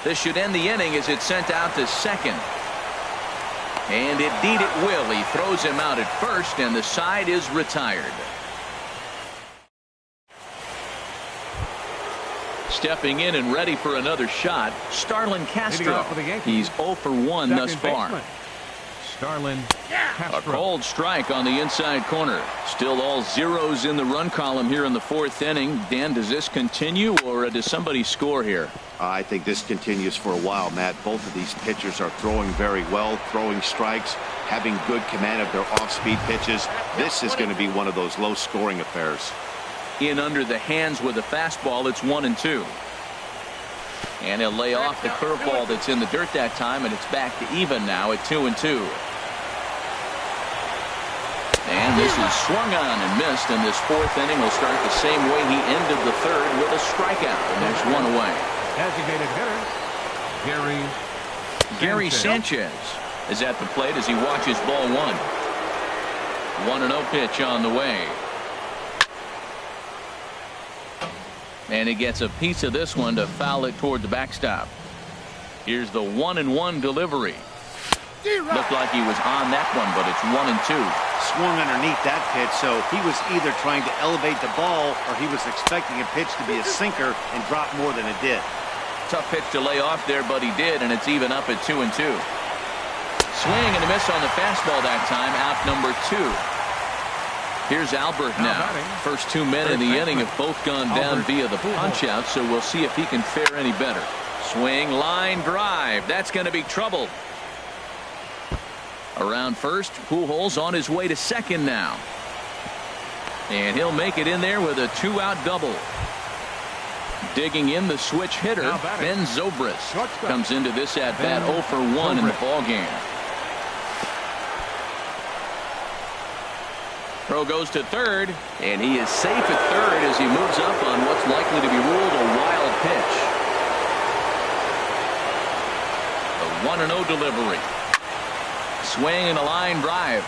This should end the inning as it's sent out to second. And indeed it will. He throws him out at first, and the side is retired. Stepping in and ready for another shot, Starlin Castro. He's 0 for 1 thus far. Starlin Castro. A cold strike on the inside corner. Still all zeros in the run column here in the 4th inning. Dan, does this continue, or does somebody score here? I think this continues for a while, Matt. Both of these pitchers are throwing very well, throwing strikes, having good command of their off-speed pitches. This is going to be one of those low-scoring affairs. In under the hands with a fastball, it's 1-2. And he'll lay off the curveball that's in the dirt that time, and it's back to even now at 2-2. And this is swung on and missed, and this fourth inning will start the same way he ended the third, with a strikeout. And there's one away. Designated hitter, Gary Sanchez is at the plate as he watches ball one. 1-0 pitch on the way. And he gets a piece of this one to foul it toward the backstop. Here's the 1-1 delivery. Looked like he was on that one, but it's 1-2. Swung underneath that pitch, so he was either trying to elevate the ball or he was expecting a pitch to be a sinker and drop more than it did. Tough pitch to lay off there, but he did, and it's even up at 2-2. Swing and a miss on the fastball that time, out number 2. Here's Albert now. First 2 men in the inning have both gone down via the punch-out, so we'll see if he can fare any better. Swing, line drive. That's going to be trouble. Around first, Pujols on his way to second now. And he'll make it in there with a 2-out double. Digging in the switch hitter, Ben Zobrist comes into this at-bat 0 for 1 in the ballgame. Throw goes to third, and he is safe at third as he moves up on what's likely to be ruled a wild pitch. The 1-0 delivery. Swing and a line drive,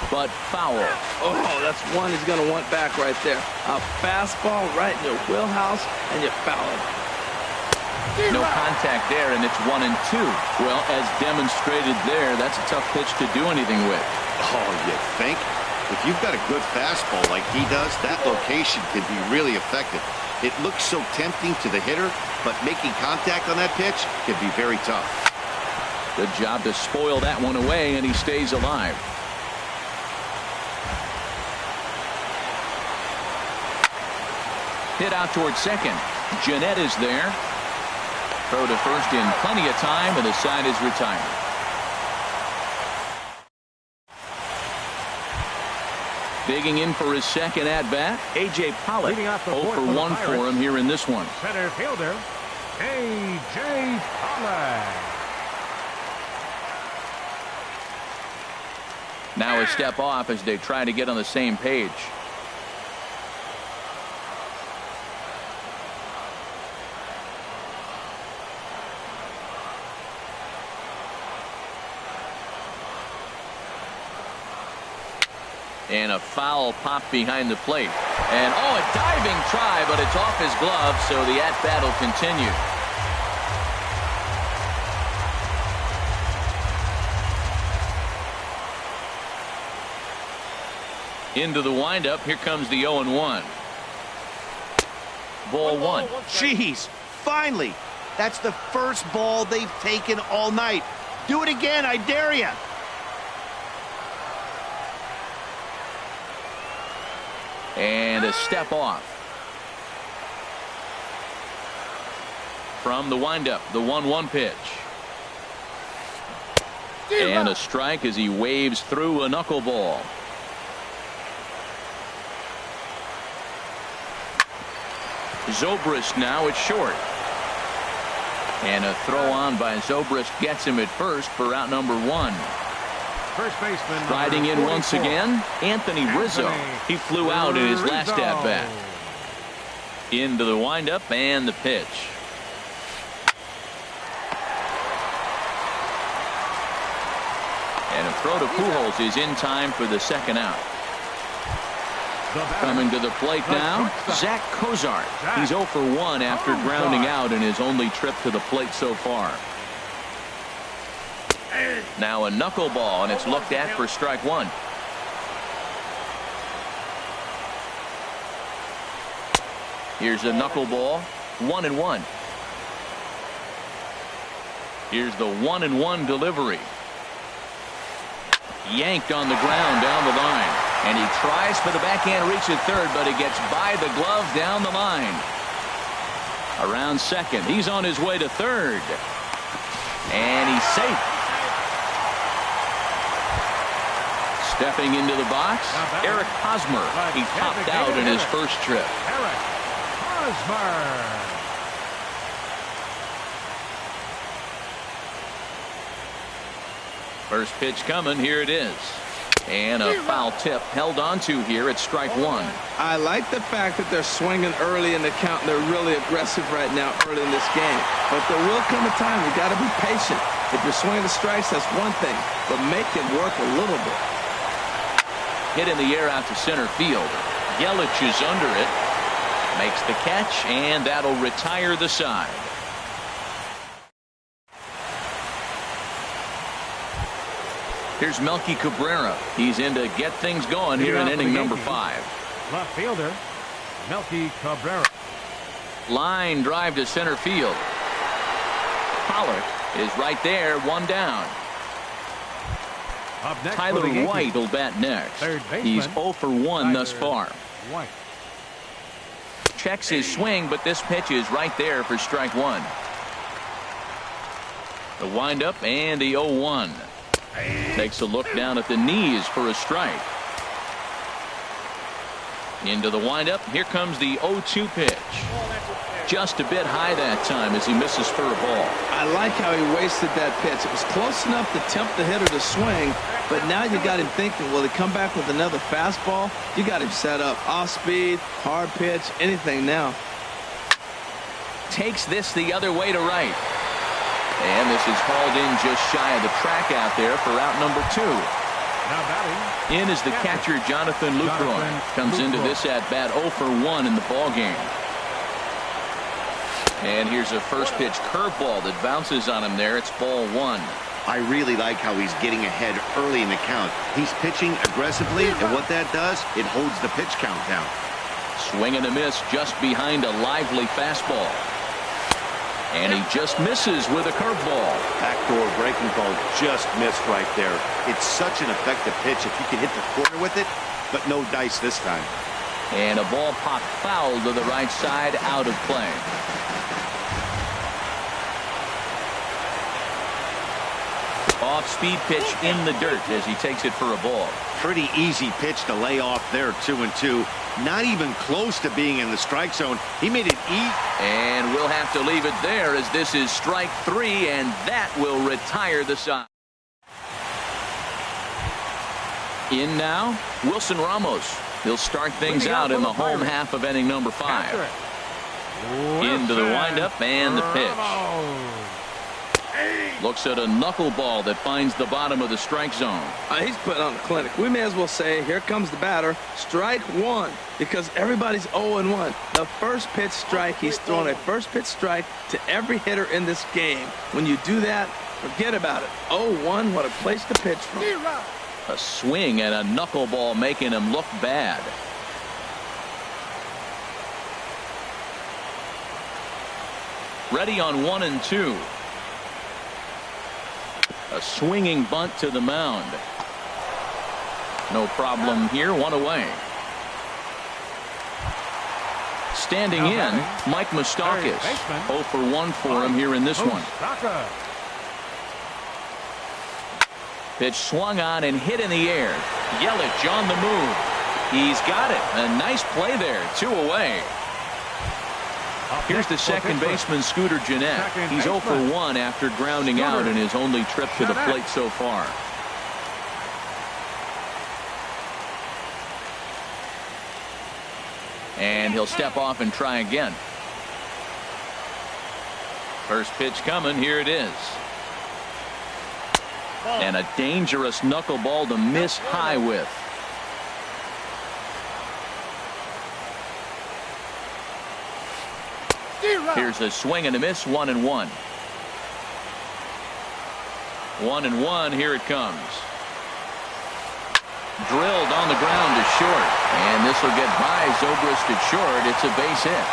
but foul. Oh, that's one he's going to want back right there. A fastball right in your wheelhouse, and you foul it. No contact there, and it's 1-2. Well, as demonstrated there, that's a tough pitch to do anything with. Oh, you think? If you've got a good fastball like he does, that location can be really effective. It looks so tempting to the hitter, but making contact on that pitch can be very tough. Good job to spoil that one away, and he stays alive. Hit out towards second. Jeanette is there. Throw to first in plenty of time, and the side is retired. Digging in for his second at-bat, A.J. Pollock. 0 for 1 for him here in this one. Center fielder, A.J. Pollock. Now a step off as they try to get on the same page. And a foul pop behind the plate. And, oh, a diving try, but it's off his glove, so the at-bat will continue. Into the windup. Here comes the 0-1. Ball one. Jeez, finally. That's the first ball they've taken all night. Do it again, I dare you. And a step off. From the windup, the 1-1 pitch. And a strike as he waves through a knuckleball. Zobrist now at short. And a throw on by Zobrist gets him at first for out number 1. First baseman Riding in once again, Anthony Rizzo. He flew out in his last at-bat. Into the windup and the pitch. And a throw to Pujols is in time for the second out. Coming to the plate now, Zach Cozart. He's 0 for 1 after grounding out in his only trip to the plate so far. Now a knuckleball, and it's looked at for strike 1. Here's a knuckleball, 1-1. Here's the 1-1 delivery. Yanked on the ground down the line. And he tries for the backhand reach at third, but he gets by the glove down the line. Around second. He's on his way to third. And he's safe. Stepping into the box, Eric Hosmer. He popped out in his first trip. Eric Hosmer. First pitch coming. Here it is. And a foul tip held onto here at strike one. I like the fact that they're swinging early in the count, and they're really aggressive right now early in this game. But there will come a time you got to be patient. If you're swinging the strikes, that's one thing, but make it work a little bit. Hit in the air out to center field. Yelich is under it. Makes the catch, and that'll retire the side. Here's Melky Cabrera. He's in to get things going here in inning number 5. Left fielder, Melky Cabrera. Line drive to center field. Pollock is right there, one down. Up next Tyler for the White will bat next. Third baseman, He's 0 for 1 thus far. White. Checks his swing, but this pitch is right there for strike one. The windup and the 0-1. Takes a look down at the knees for a strike. Into the windup. Here comes the 0-2 pitch. Just a bit high that time as he misses for a ball. I like how he wasted that pitch. It was close enough to tempt the hitter to swing, but now you got him thinking, will he come back with another fastball? You got him set up. Off speed, hard pitch, anything now. Takes this the other way to right. And this is hauled in just shy of the track out there for out number 2. Now batting. In is the catcher, Jonathan Lucroy. Comes into this at-bat 0 for 1 in the ballgame. And here's a first pitch curveball that bounces on him there. It's ball 1. I really like how he's getting ahead early in the count. He's pitching aggressively, and what that does, it holds the pitch count down. Swing and a miss just behind a lively fastball. And he just misses with a curveball. Backdoor breaking ball just missed right there. It's such an effective pitch if you can hit the corner with it, but no dice this time. And a ball popped foul to the right side, out of play. Off-speed pitch in the dirt as he takes it for a ball. Pretty easy pitch to lay off there, 2-2. Not even close to being in the strike zone. He made it eat. And we'll have to leave it there as this is strike 3, and that will retire the side. In now, Wilson Ramos. He'll start things out in the home half of inning number 5. Into the windup and the pitch. Looks at a knuckleball that finds the bottom of the strike zone. He's putting on a clinic. We may as well say, here comes the batter. Strike 1, because everybody's 0-1. The first pitch strike, he's throwing a first pitch strike to every hitter in this game. When you do that, forget about it. 0-1, what a place to pitch from. A swing and a knuckleball making him look bad. Ready on 1 and 2. A swinging bunt to the mound. No problem here, 1 away. Standing in, Mike Moustakas. 0 for 1 for him here in this one. Pitch swung on and hit in the air. Yelich on the move. He's got it. A nice play there. 2 away. Here's the second baseman, Scooter Gennett. He's 0 for 1 after grounding out in his only trip to the plate so far. And he'll step off and try again. First pitch coming. Here it is. And a dangerous knuckleball to miss high with. Here's a swing and a miss, 1-1. 1-1, here it comes. Drilled on the ground to short. And this will get by Zobrist at short. It's a base hit.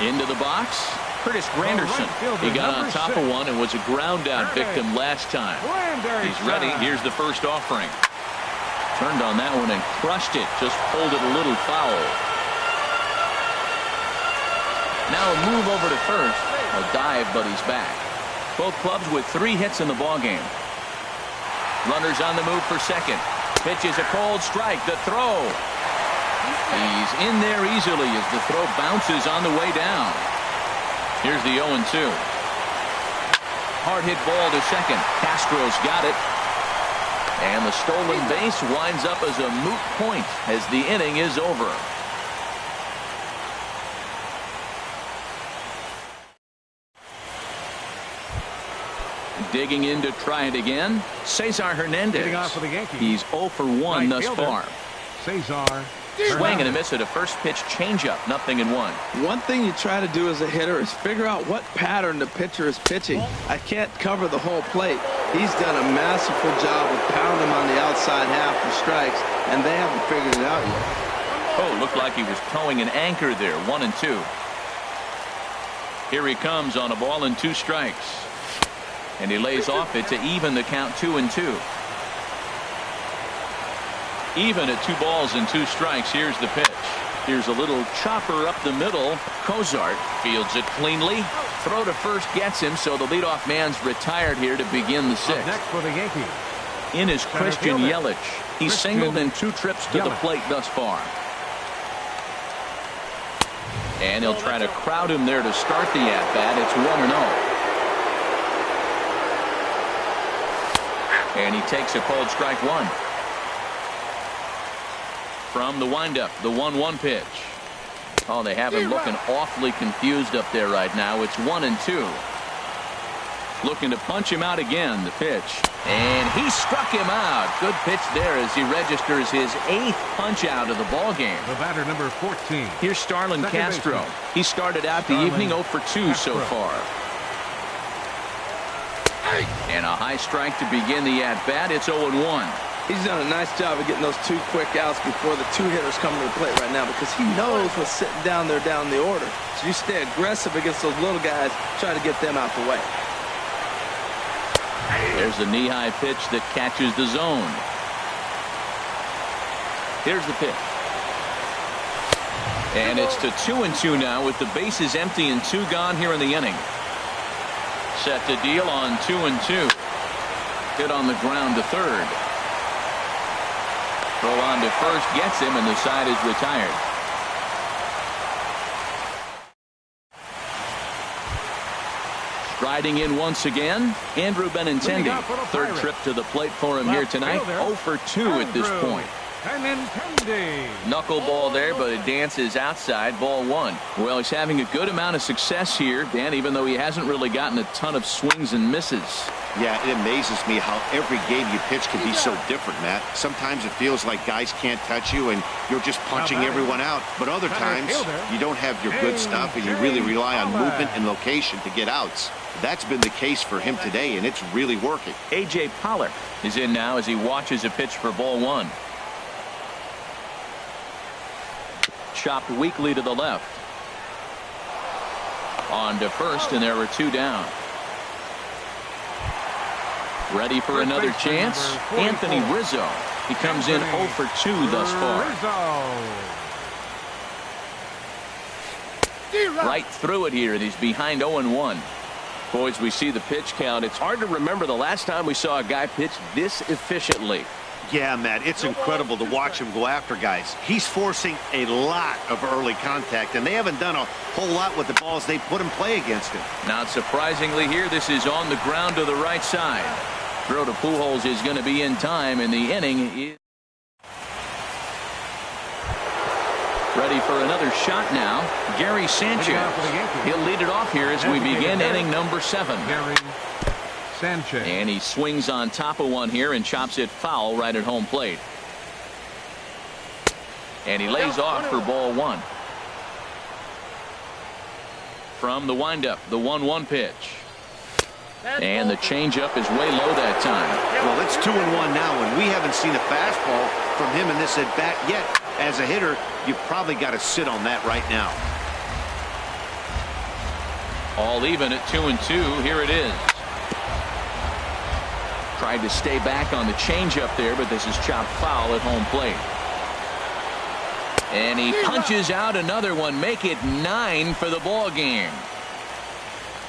Into the box, Curtis Granderson. He got on top of one and was a ground out victim last time. He's ready. Here's the first offering. Turned on that one and crushed it. Just pulled it a little foul. Now a move over to first. A dive, but he's back. Both clubs with 3 hits in the ballgame. Runners on the move for second. Pitch is a cold strike. The throw. He's in there easily as the throw bounces on the way down. Here's the 0-2. Hard hit ball to second. Castro's got it. And the stolen base winds up as a moot point as the inning is over. Digging in to try it again, Cesar Hernandez. For the Yankees. He's 0 for 1 thus far. Cesar. Swing and a miss at a first pitch changeup, 0-1. One thing you try to do as a hitter is figure out what pattern the pitcher is pitching. I can't cover the whole plate. He's done a masterful job of pounding him on the outside half for strikes, and they haven't figured it out yet. Oh, looked like he was towing an anchor there, 1-2. Here he comes on a ball and 2 strikes. And he lays off it to even the count 2-2. Even at 2 balls and 2 strikes. Here's the pitch. Here's a little chopper up the middle. Cozart fields it cleanly. Throw to first gets him, so the leadoff man's retired here to begin the 6th. Next for the Yankees. In is Christian Yelich. He's singled in 2 trips to the plate thus far. And he'll try to crowd him there to start the at-bat. It's 1-0. And he takes a called strike 1. From the windup, the 1-1 pitch. Oh, they have him looking awfully confused up there right now. It's 1-2. Looking to punch him out again, the pitch. And he struck him out. Good pitch there as he registers his 8th punch out of the ball game. The batter, number 14. Here's Starlin Castro. He started out the evening 0 for 2 so far. And a high strike to begin the at-bat. It's 0-1. He's done a nice job of getting those 2 quick outs before the 2 hitters come to the plate right now, because he knows what's sitting down there down the order. So you stay aggressive against those little guys, try to get them out the way. There's a knee-high pitch that catches the zone. Here's the pitch. And it's to 2-2 now with the bases empty and 2 gone here in the inning. Set to deal on 2-2. Hit on the ground to third. Throw on to first gets him, and the side is retired. Striding in once again, Andrew Benintendi. 3rd trip to the plate for him here tonight. 0 for 2 at this point. Knuckleball there, but it dances outside. Ball 1. Well, he's having a good amount of success here, Dan, even though he hasn't really gotten a ton of swings and misses. Yeah, it amazes me how every game you pitch can be so different, Matt. Sometimes it feels like guys can't touch you and you're just punching everyone out. But other times you don't have your good stuff and you really rely on movement and location to get outs. That's been the case for him today, and it's really working. A.J. Pollock is in now as he watches a pitch for ball 1. Chopped weakly to the left. On to first, and there are 2 down. Ready for another chance? Anthony Rizzo. He comes in 0 for 2 thus far. Right through it here, and he's behind 0-1. Boys, we see the pitch count. It's hard to remember the last time we saw a guy pitch this efficiently. Yeah, Matt, it's incredible to watch him go after guys. He's forcing a lot of early contact, and they haven't done a whole lot with the balls they put in play against him. Not surprisingly here, this is on the ground to the right side. Throw to Pujols is going to be in time, and the inning is ready for another shot now. Gary Sanchez. He'll lead it off here as we begin inning number 7. Sanchez. And he swings on top of one here and chops it foul right at home plate. And he lays off for ball 1. From the windup, the 1-1 pitch. And the changeup is way low that time. Well, it's 2-1 now, and we haven't seen a fastball from him in this at bat yet. As a hitter, you've probably got to sit on that right now. All even at 2-2. Here it is. Tried to stay back on the changeup there, but this is chopped foul at home plate. And he punches out another one. Make it 9 for the ball game.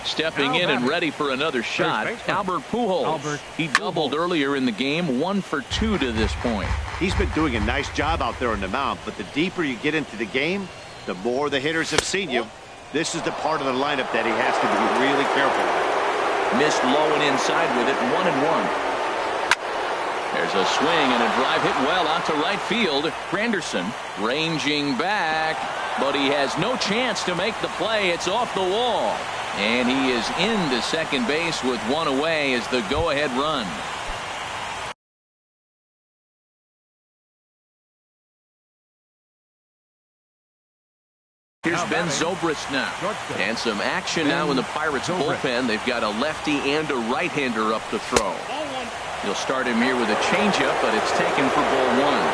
Stepping in and ready for another shot, Albert Pujols. He doubled earlier in the game, 1 for 2 to this point. He's been doing a nice job out there on the mound, but the deeper you get into the game, the more the hitters have seen you. This is the part of the lineup that he has to be really careful with. Missed low and inside with it, 1-1. There's a swing and a drive hit well out to right field. Granderson ranging back, but he has no chance to make the play. It's off the wall. And he is into second base with one away as the go-ahead run. Here's Ben Zobrist now. And some action now in the Pirates bullpen. They've got a lefty and a right-hander up to throw. You'll start him here with a changeup, but it's taken for ball one.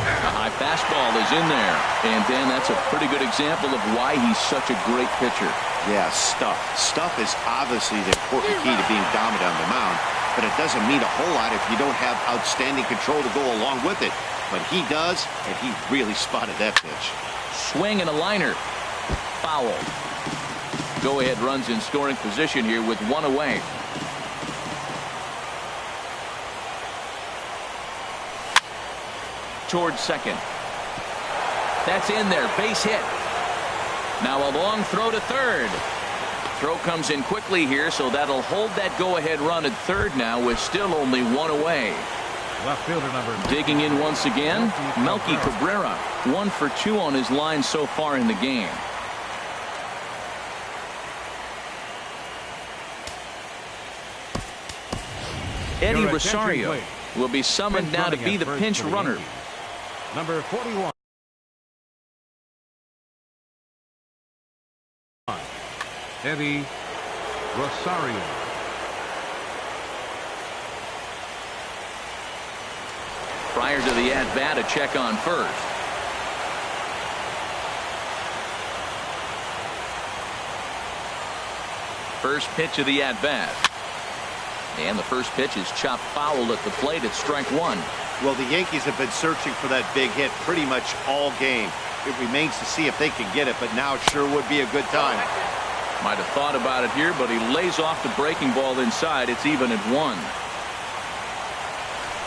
A high fastball is in there. And Dan, that's a pretty good example of why he's such a great pitcher. Yeah, stuff. Stuff is obviously the important key to being dominant on the mound, but it doesn't mean a whole lot if you don't have outstanding control to go along with it. But he does, and he really spotted that pitch. Swing and a liner. Foul. Go-ahead runs in scoring position here with one away. Towards second. That's in there. Base hit. Now a long throw to third. Throw comes in quickly here, so that'll hold that go-ahead run at third now with still only one away. Left fielder number. Digging in once again, Melky Cabrera. 1 for 2 on his line so far in the game. Eddie Rosario will be summoned now to be the pinch runner. Number 41. Eddie Rosario. Prior to the at-bat, a check on first. First pitch of the at-bat. And the first pitch is chopped foul at the plate at strike one. Well, the Yankees have been searching for that big hit pretty much all game. It remains to see if they can get it, but now it sure would be a good time. Might have thought about it here, but he lays off the breaking ball inside. It's even at 1.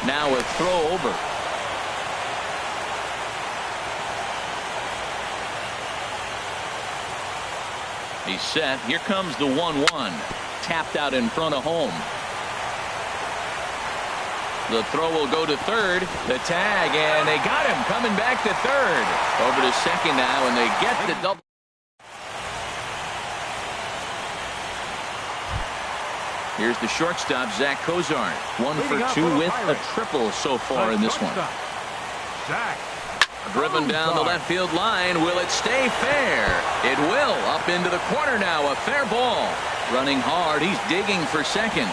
Now a throw over. He's set. Here comes the 1-1. Tapped out in front of home. The throw will go to third. The tag, and they got him coming back to third. Over to second now, and they get the double. Here's the shortstop, Zach Cozart. 1 for 2 with a triple so far in this one. Driven down the left field line. Will it stay fair? It will. Up into the corner now. A fair ball. Running hard. He's digging for second.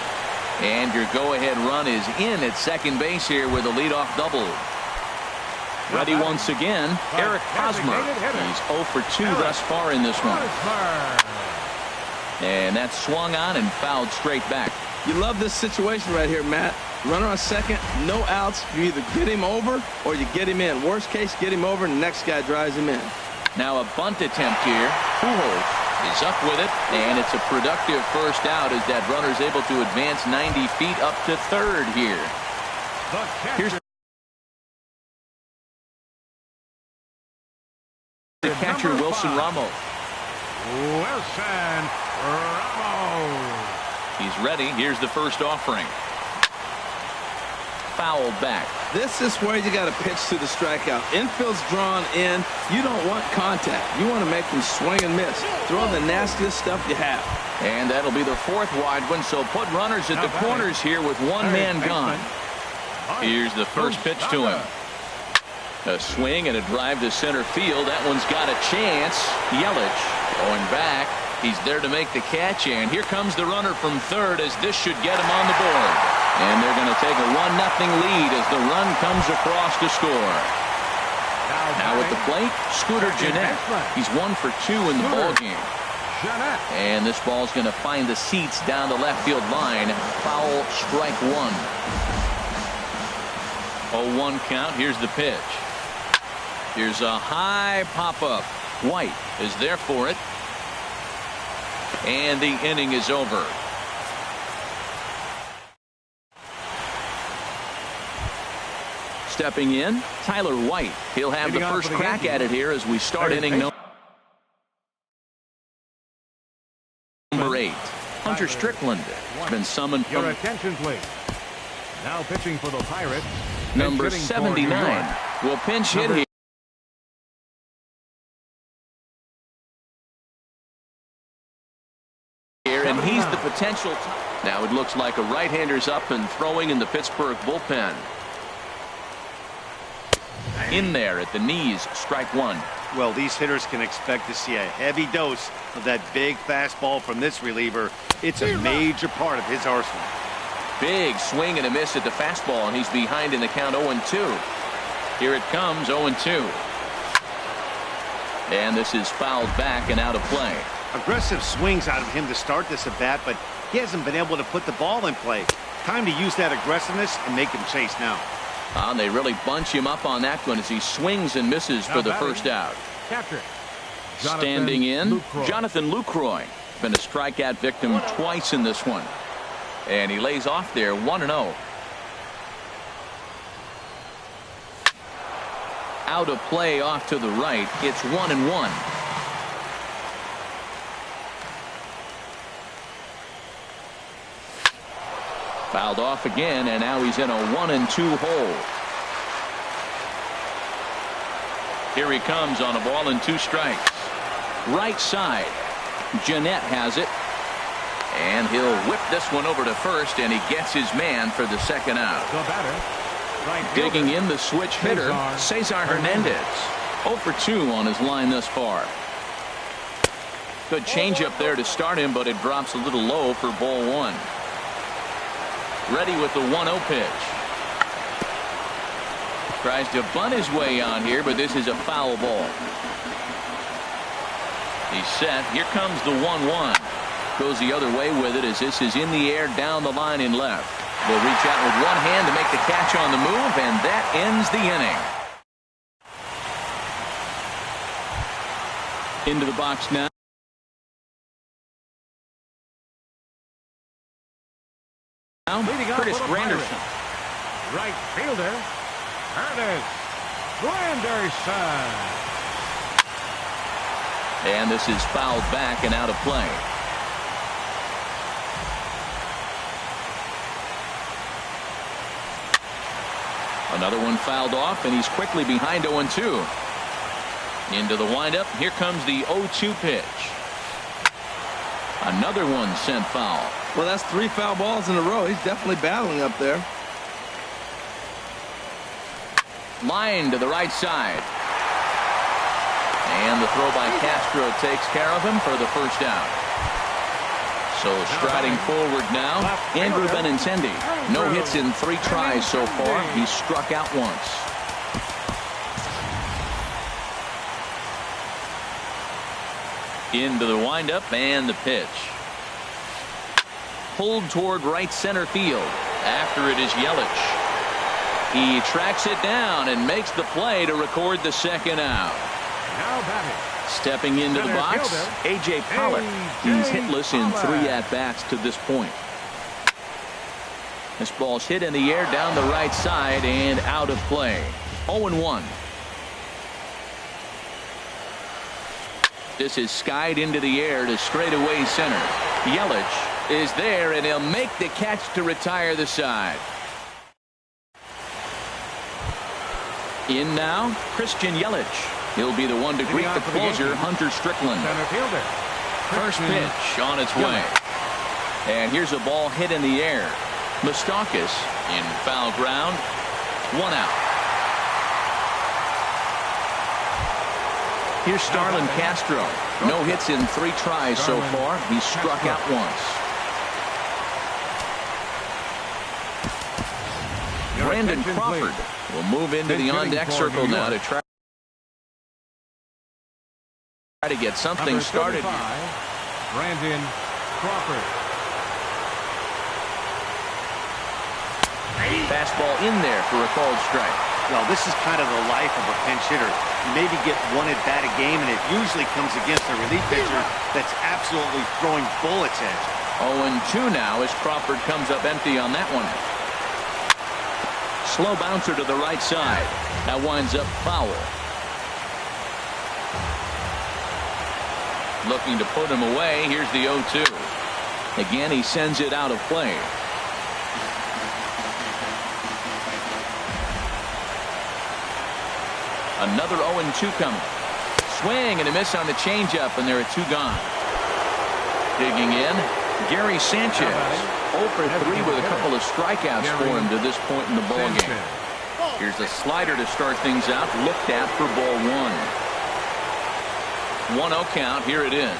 And your go-ahead run is in at second base here with a leadoff double. Ready once again, Eric Hosmer. He's 0 for 2 thus far in this one. And that's swung on and fouled straight back. You love this situation right here, Matt. Runner on second, no outs. You either get him over or you get him in. Worst case, get him over and the next guy drives him in. Now a bunt attempt here. Pujols is up with it, and it's a productive first out as that runner's able to advance 90 feet up to third here. Here's the catcher, Wilson Ramos. Wilson Ramos. He's ready. Here's the first offering. Fouled back. This is where you got to pitch to the strikeout. Infield's drawn in. You don't want contact. You want to make them swing and miss. Throw the nastiest stuff you have. And that'll be the 4th wide one, so put runners at the corners here with one man gone. Here's the first pitch to him. A swing and a drive to center field. That one's got a chance. Yelich going back. He's there to make the catch, and here comes the runner from third as this should get him on the board. And they're going to take a 1-0 lead as the run comes across to score. Now at the plate, Scooter Gennett. He's 1 for 2 in the ballgame. And this ball's going to find the seats down the left field line. Foul, strike one. 0-1 count. Here's the pitch. Here's a high pop-up. White is there for it. And the inning is over. Stepping in, Tyler White. He'll have the first crack at it here as we start inning number Hunter Strickland has been summoned Your from attention, please. Now pitching for the Pirates. number Pitch hitting for New 79. York. Will pinch hit Number here, and he's the potential. Now it looks like a right-hander's up and throwing in the Pittsburgh bullpen. In there at the knees, strike one. Well, these hitters can expect to see a heavy dose of that big fastball from this reliever. It's a major part of his arsenal. Big swing and a miss at the fastball, and he's behind in the count 0-2. Here it comes, 0-2. And this is fouled back and out of play. Aggressive swings out of him to start this at bat, but he hasn't been able to put the ball in play. Time to use that aggressiveness and make him chase now. And they really bunch him up on that one as he swings and misses for the first out. Catcher. Standing in, Lucroy. Jonathan Lucroy. Been a strikeout victim twice in this one. And he lays off there 1-0. Out of play off to the right. It's 1-1. Fouled off again, and now he's in a 1-2 hole. Here he comes on a ball and 2 strikes. Right side. Jeanette has it. And he'll whip this one over to first, and he gets his man for the second out. The batter. Right Digging fielder. in the switch hitter, Cesar Hernandez. 0 for 2 on his line thus far. Good changeup there to start him, but it drops a little low for ball 1. Ready with the 1-0 pitch. Tries to bunt his way on here, but this is a foul ball. He's set. Here comes the 1-1. Goes the other way with it as this is in the air down the line in left. Will reach out with one hand to make the catch on the move, and that ends the inning. Into the box now. Curtis Granderson. Right fielder. Curtis Granderson. And this is fouled back and out of play. Another one fouled off, and he's quickly behind 0-2. Into the windup. Here comes the 0-2 pitch. Another one sent foul. Well, that's 3 foul balls in a row. He's definitely battling up there. Line to the right side. And the throw by Castro takes care of him for the first out. So striding forward now, Andrew Benintendi. No hits in 3 tries so far. He's struck out once. Into the windup and the pitch. Pulled toward right center field. After it is Yelich. He tracks it down and makes the play to record the second out. Now batting. Stepping into the box, A.J. Pollock. He's hitless in 3 at-bats to this point. This ball's hit in the air down the right side and out of play. 0-1. This is skied into the air to straightaway center. Yelich is there, and he'll make the catch to retire the side. In now, Christian Yelich. He'll be the one to greet the closer, Hunter Strickland. Center fielder. First pitch on its way. And here's a ball hit in the air. Moustakas in foul ground. 1 out. Here's Starlin Castro. No hits in 3 tries so far. He's struck out once. Brandon Crawford will move into the on-deck circle now to try to get something started. Brandon Crawford. Fastball in there for a called strike. Well, this is kind of the life of a pinch hitter. You maybe get 1 at bat a game, and it usually comes against a relief pitcher that's absolutely throwing bullets at you. 0-2 now as Crawford comes up empty on that one. Slow bouncer to the right side. That winds up foul. Looking to put him away. Here's the 0-2. Again, he sends it out of play. Another 0-2 coming. Swing and a miss on the changeup, and there are 2 gone. Digging in, Gary Sanchez. 0 for 3 with a couple of strikeouts for him to this point in the ballgame. Here's a slider to start things out, looked at for ball 1. 1-0 count, here it is.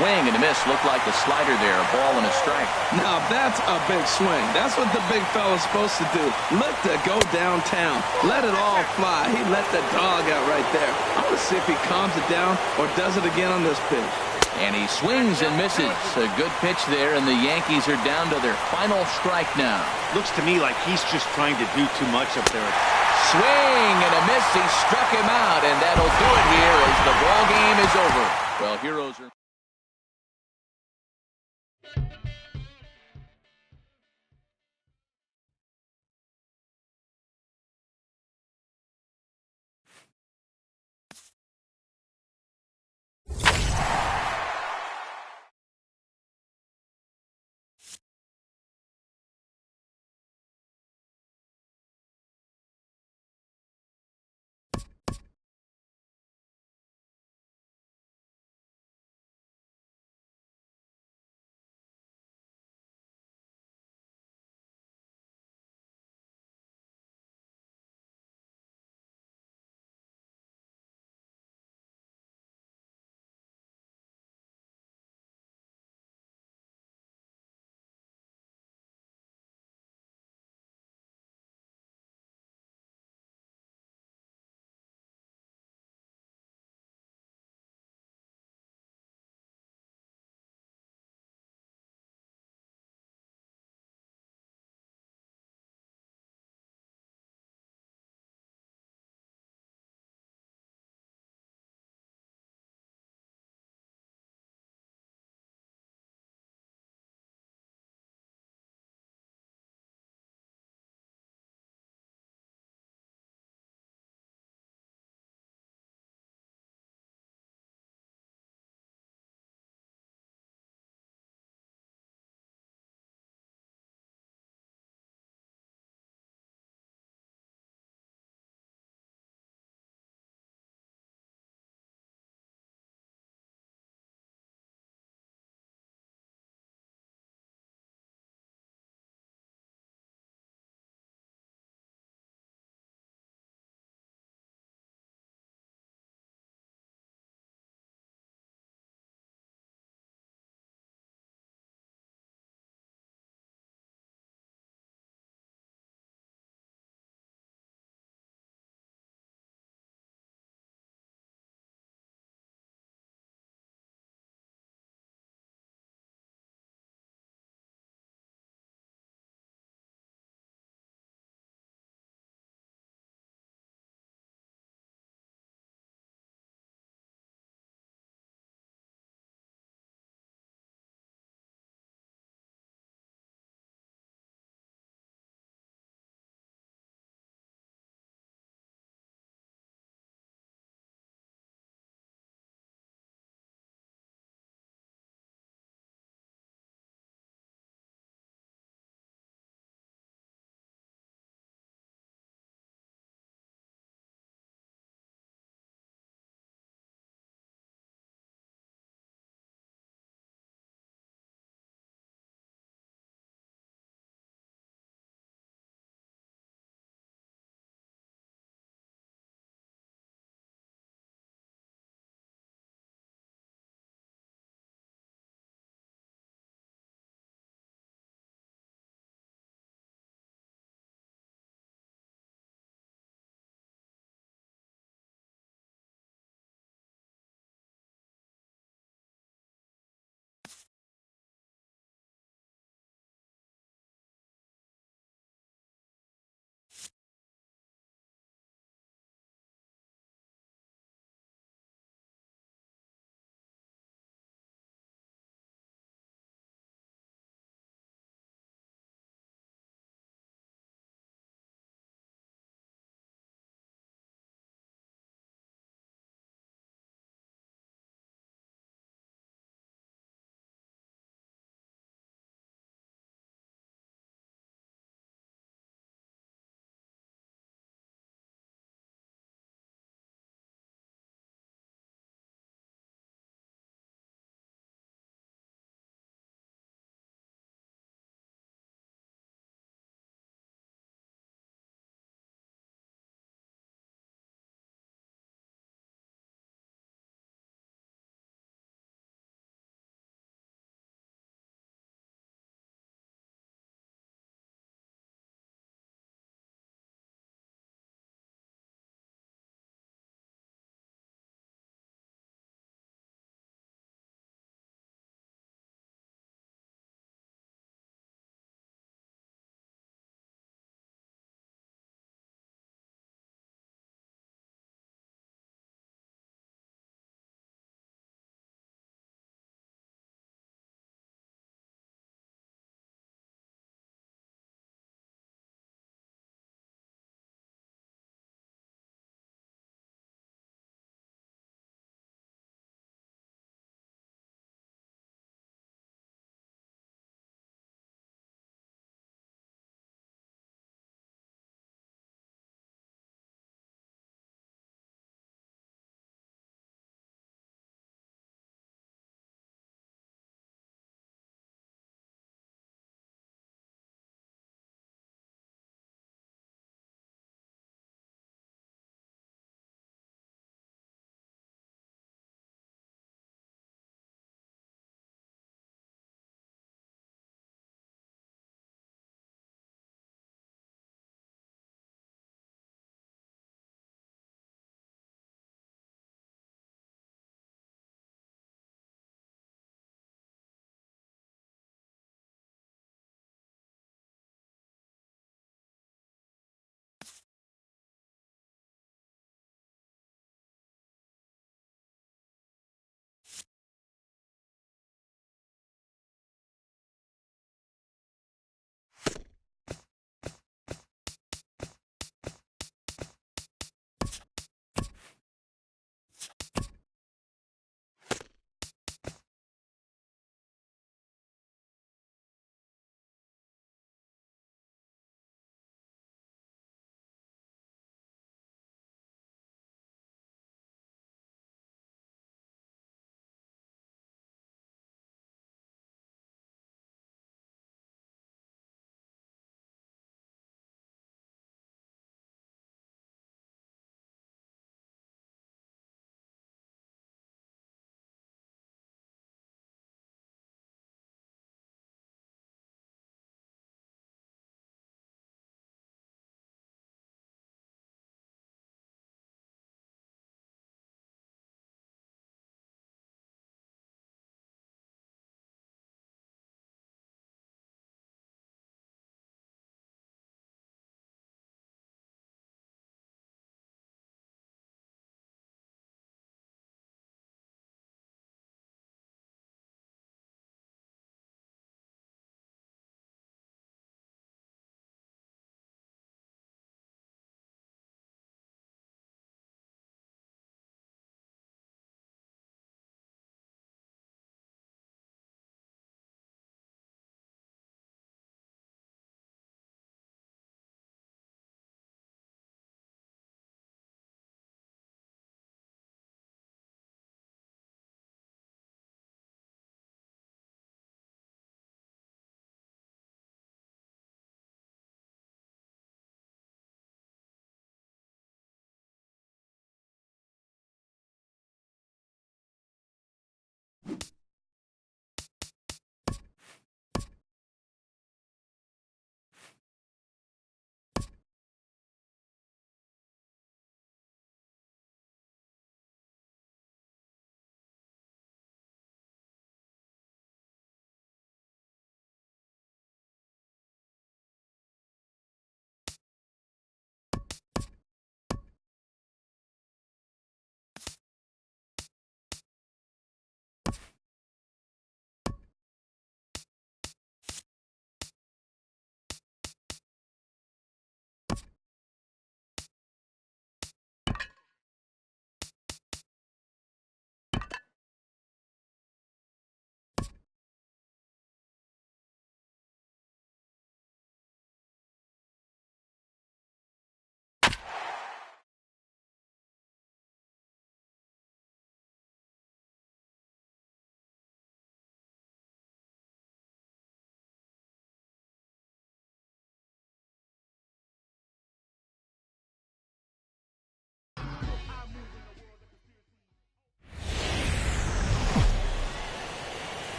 Swing and a miss, looked like a slider there, a ball and a strike. Now that's a big swing. That's what the big fella's supposed to do. Look to go downtown. Let it all fly. He let the dog out right there. I'm going to see if he calms it down or does it again on this pitch. And he swings and misses. A good pitch there, and the Yankees are down to their final strike now. Looks to me like he's just trying to do too much up there. Swing and a miss. He struck him out, and that'll do it here as the ball game is over. Well, heroes are...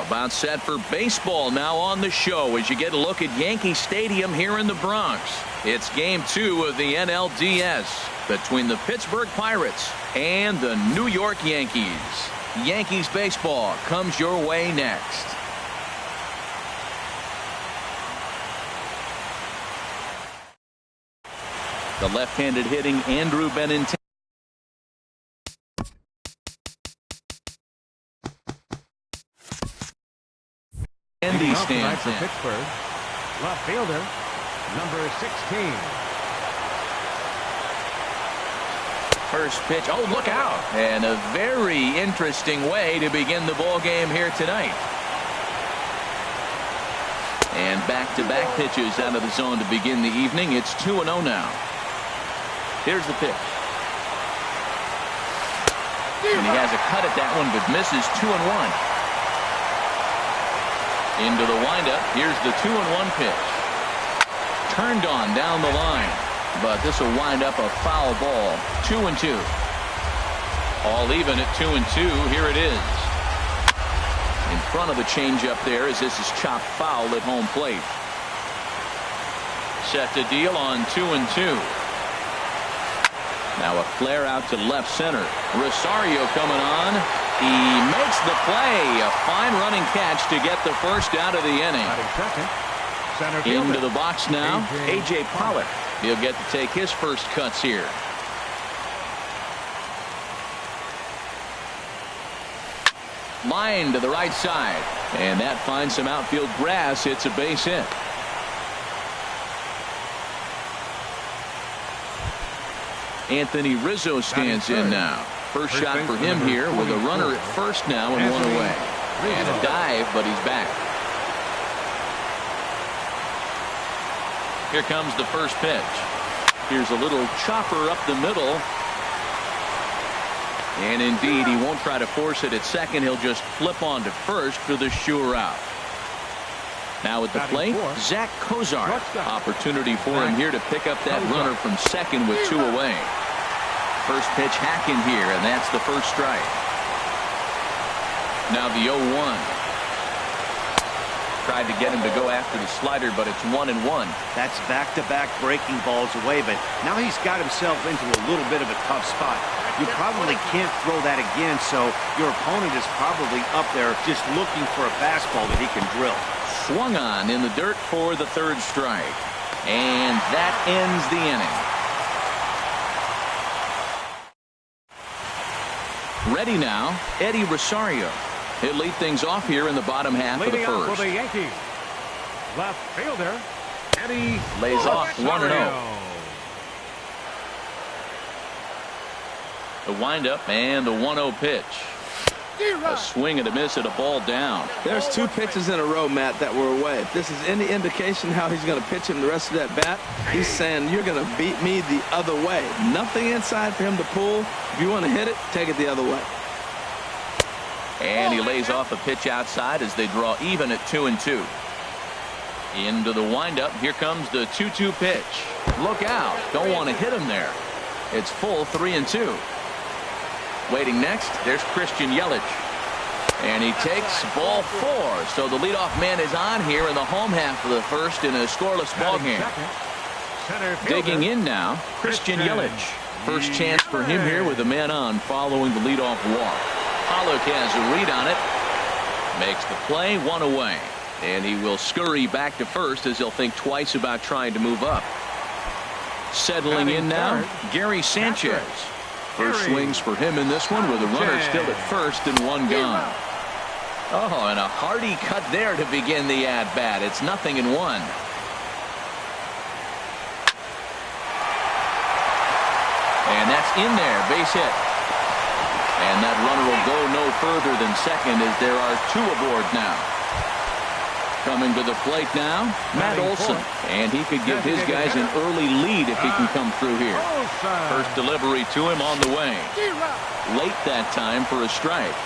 About set for baseball now on the show as you get a look at Yankee Stadium here in the Bronx. It's game 2 of the NLDS between the Pittsburgh Pirates and the New York Yankees. Yankees baseball comes your way next. The left-handed hitting Andrew Benintendi. Stands for Pittsburgh. Left fielder, number 16. First pitch. Oh, look out. And a very interesting way to begin the ball game here tonight. And back-to-back pitches out of the zone to begin the evening. It's 2-0 now. Here's the pitch. And he has a cut at that one, but misses. 2-1. Into the windup. Here's the 2-1 pitch. Turned on down the line, but this will wind up a foul ball. 2-2. All even at 2-2. Here it is. In front of the changeup there as this is chopped foul at home plate. Set to deal on 2-2. Now a flare out to left center. Rosario coming on. He makes the play. A fine running catch to get the first out of the inning. Into the box now, A.J. Pollock. He'll get to take his first cuts here. Line to the right side. And that finds some outfield grass. It's a base hit. Anthony Rizzo stands in now. First shot for him here with a runner at first now and one away. And a dive, but he's back. Here comes the first pitch. Here's a little chopper up the middle. And indeed, he won't try to force it at second. He'll just flip on to first for the sure out. Now at the plate, Zach Kozar. Opportunity for him here to pick up that runner from second with 2 away. First pitch hack in here, and that's the first strike. Now the 0-1. Tried to get him to go after the slider, but it's 1-1. That's back-to-back breaking balls away, but now he's got himself into a little bit of a tough spot. You probably can't throw that again, so your opponent is probably up there just looking for a fastball that he can drill. Swung on in the dirt for the third strike. And that ends the inning. Ready now, Eddie Rosario. He'll lead things off here in the bottom half of the first. For the Yankees, left fielder, Eddie lays off 1-0. The windup and the 1-0 pitch. A swing and a miss at a ball down. There's 2 pitches in a row, Matt, that were away. If this is any indication how he's going to pitch him the rest of that bat, he's saying you're going to beat me the other way. Nothing inside for him to pull. If you want to hit it, take it the other way. And he lays off a pitch outside as they draw even at 2-2. Into the windup. Here comes the 2-2 pitch. Look out. Don't want to hit him there. It's full 3-2. Waiting next, there's Christian Yelich. And he takes ball 4. So the leadoff man is on here in the home half of the first in a scoreless ball game. Digging in now, Christian Yelich. First chance for him here with a man on following the leadoff walk. Pollock has a read on it. Makes the play, 1 away. And he will scurry back to first as he'll think twice about trying to move up. Settling in now, Gary Sanchez. First swings for him in this one with a runner still at first and 1 gone. Oh, and a hearty cut there to begin the at-bat. It's 0-1. And that's in there, base hit. And that runner will go no further than second as there are 2 aboard now. Coming to the plate now, Matt Olson. And he could give his guys an early lead if he can come through here. First delivery to him on the way. Late that time for a strike.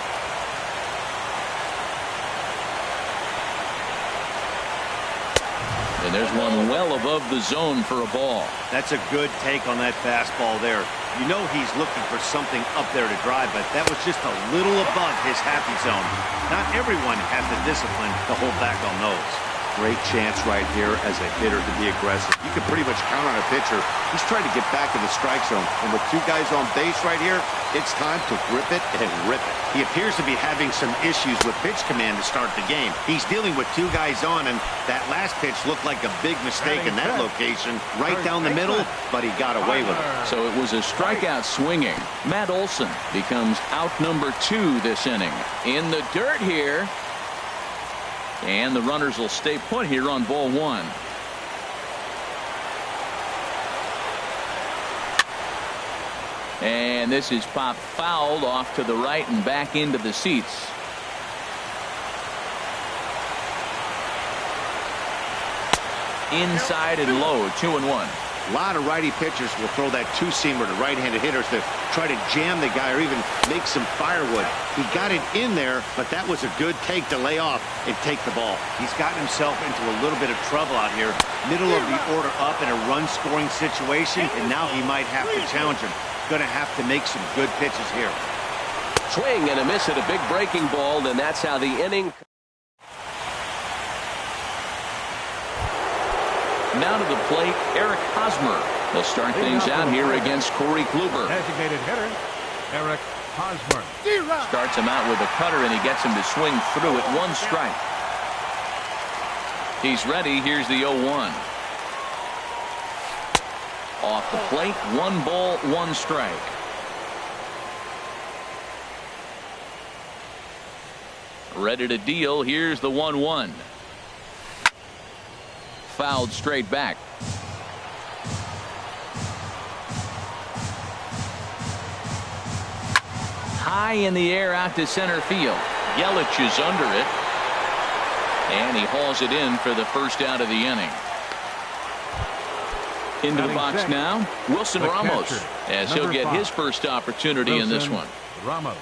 And there's one well above the zone for a ball. That's a good take on that fastball there. You know he's looking for something up there to drive, but that was just a little above his happy zone. Not everyone has the discipline to hold back on those. Great chance right here as a hitter to be aggressive. You can pretty much count on a pitcher. He's trying to get back in the strike zone. And with two guys on base right here, it's time to grip it and rip it. He appears to be having some issues with pitch command to start the game. He's dealing with two guys on, and that last pitch looked like a big mistake in that location. Right down the middle, but he got away with it. So it was a strikeout swinging. Matt Olson becomes out number 2 this inning. In the dirt here. And the runners will stay put here on ball 1. And this is popped fouled off to the right and back into the seats. Inside and low, 2-1. A lot of righty pitchers will throw that two-seamer to right-handed hitters to try to jam the guy or even make some firewood. He got it in there, but that was a good take to lay off and take the ball. He's gotten himself into a little bit of trouble out here. Middle of the order up in a run-scoring situation, and now he might have to challenge him. Going to have to make some good pitches here. Swing and a miss at a big breaking ball, and that's how the inning. Now to the plate, Eric Hosmer will start things out here against Corey Kluber. Designated hitter, Eric Hosmer. Starts him out with a cutter, and he gets him to swing through it. 1 strike. He's ready. Here's the 0-1. Off the plate, 1 ball, 1 strike. Ready to deal. Here's the 1-1. Fouled straight back. High in the air out to center field. Yelich is under it. And he hauls it in for the first out of the inning. Into the box now, Wilson Ramos, as he'll get his first opportunity in this one. Ramos.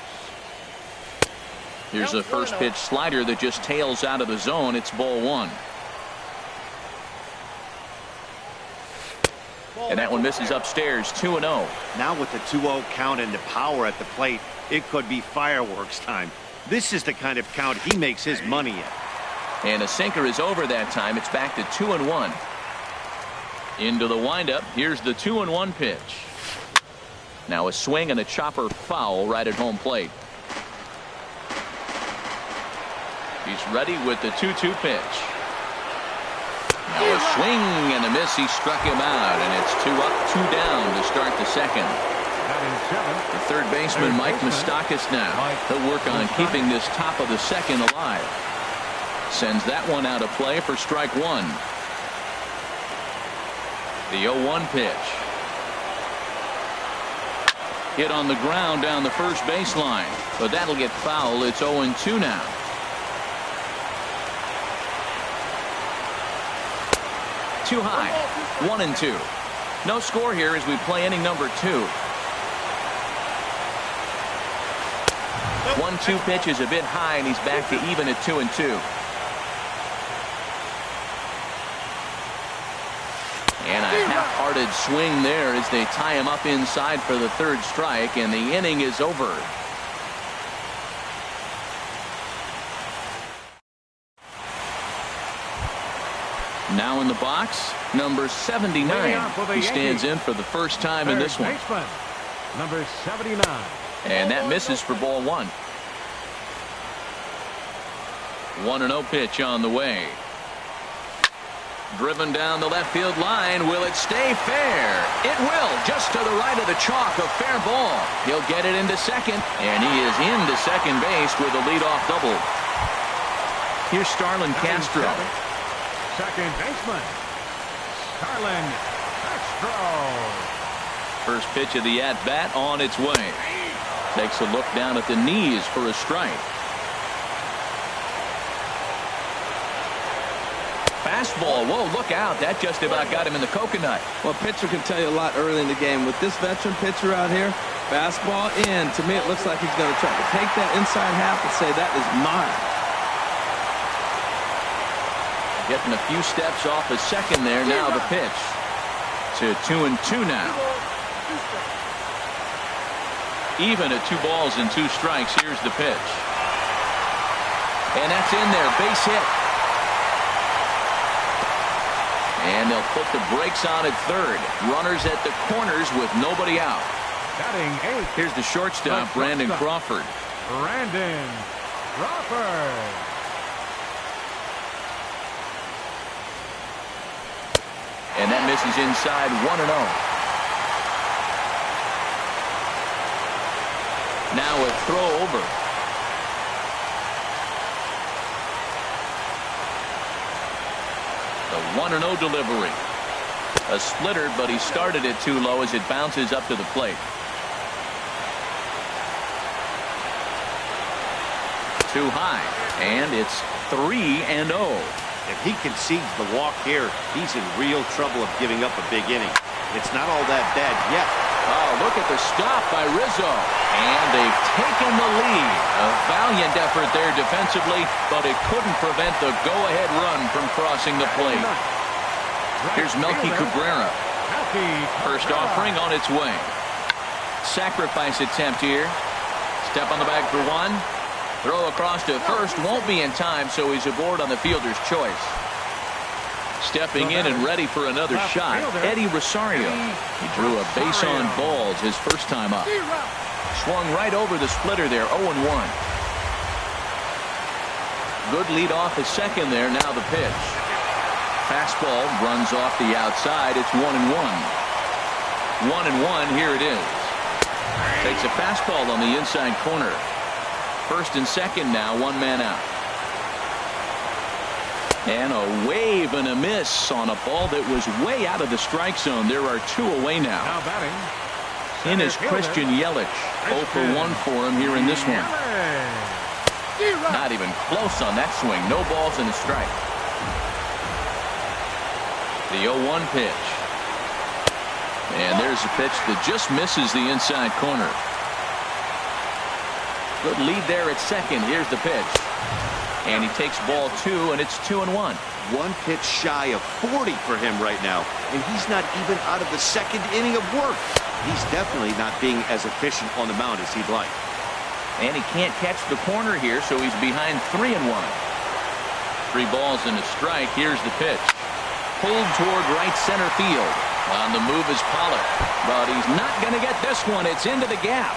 Here's a first pitch slider that just tails out of the zone. It's ball 1. And that one misses upstairs, 2-0. Now with the 2-0 count and the power at the plate, it could be fireworks time. This is the kind of count he makes his money in. And a sinker is over that time. It's back to 2-1. Into the windup. Here's the 2-1 pitch. Now a swing and a chopper foul right at home plate. He's ready with the 2-2 pitch. Now a swing and a miss. He struck him out, and it's 2 up, 2 down to start the second. The third baseman, Mike Moustakas, now. He'll work on keeping this top of the second alive. Sends that one out of play for strike 1. The 0-1 pitch. Hit on the ground down the first baseline, but that'll get foul. It's 0-2 now. Too high. 1-2. No score here as we play inning number 2. 1-2 pitch is a bit high, and he's back to even at 2-2. And a half-hearted swing there as they tie him up inside for the third strike, and the inning is over. Now in the box, number 79. He stands in for the first time in this one. Number 79. And that misses for ball 1. 1-0 pitch on the way. Driven down the left field line. Will it stay fair? It will. Just to the right of the chalk. A fair ball. He'll get it into second. And he is into second base with a leadoff double. Here's Starlin Castro. Second baseman, Starlin Castro. First pitch of the at-bat on its way. Takes a look down at the knees for a strike. Fastball. Whoa, look out. That just about got him in the coconut. Well, a pitcher can tell you a lot early in the game. With this veteran pitcher out here, fastball in. To me, it looks like he's going to try to take that inside half and say, that is mine. Getting a few steps off a second there. Now the pitch to 2-2 now. Even at 2 balls and 2 strikes. Here's the pitch. And that's in there. Base hit. And they'll put the brakes on at third. Runners at the corners with nobody out. Batting 8th. Here's the shortstop, Brandon Crawford. Brandon Crawford. And that misses inside 1-0. Now a throw over. The 1-0 delivery. A splitter, but he started it too low as it bounces up to the plate. Too high, and it's 3-0. If he concedes the walk here, he's in real trouble of giving up a big inning. It's not all that bad yet. Oh, look at the stop by Rizzo. And they've taken the lead. A valiant effort there defensively, but it couldn't prevent the go-ahead run from crossing the plate. Here's Melky Cabrera. First offering on its way. Sacrifice attempt here. Step on the bag for 1. Throw across to first. Won't be in time, so he's aboard on the fielder's choice. Stepping in and ready for another shot, Eddie Rosario. He drew a base on balls his first time up. Swung right over the splitter there, 0-1. Good lead off a second there. Now the pitch. Fastball runs off the outside. It's 1-1. 1-1. Here it is. Takes a fastball on the inside corner. First and second now, 1 man out. And a wave and a miss on a ball that was way out of the strike zone. There are 2 away now. Now batting. In is Christian Yelich. 0 for 1 for him here in this one. Not even close on that swing. No balls and a strike. The 0-1 pitch. And there's a pitch that just misses the inside corner. Good lead there at second. Here's the pitch. And he takes ball 2, and it's 2-1. 1 pitch shy of 40 for him right now, and he's not even out of the second inning of work. He's definitely not being as efficient on the mound as he'd like. And he can't catch the corner here, so he's behind 3-1. 3 balls and a strike. Here's the pitch. Pulled toward right center field. On the move is Pollock, but he's not going to get this one. It's into the gap.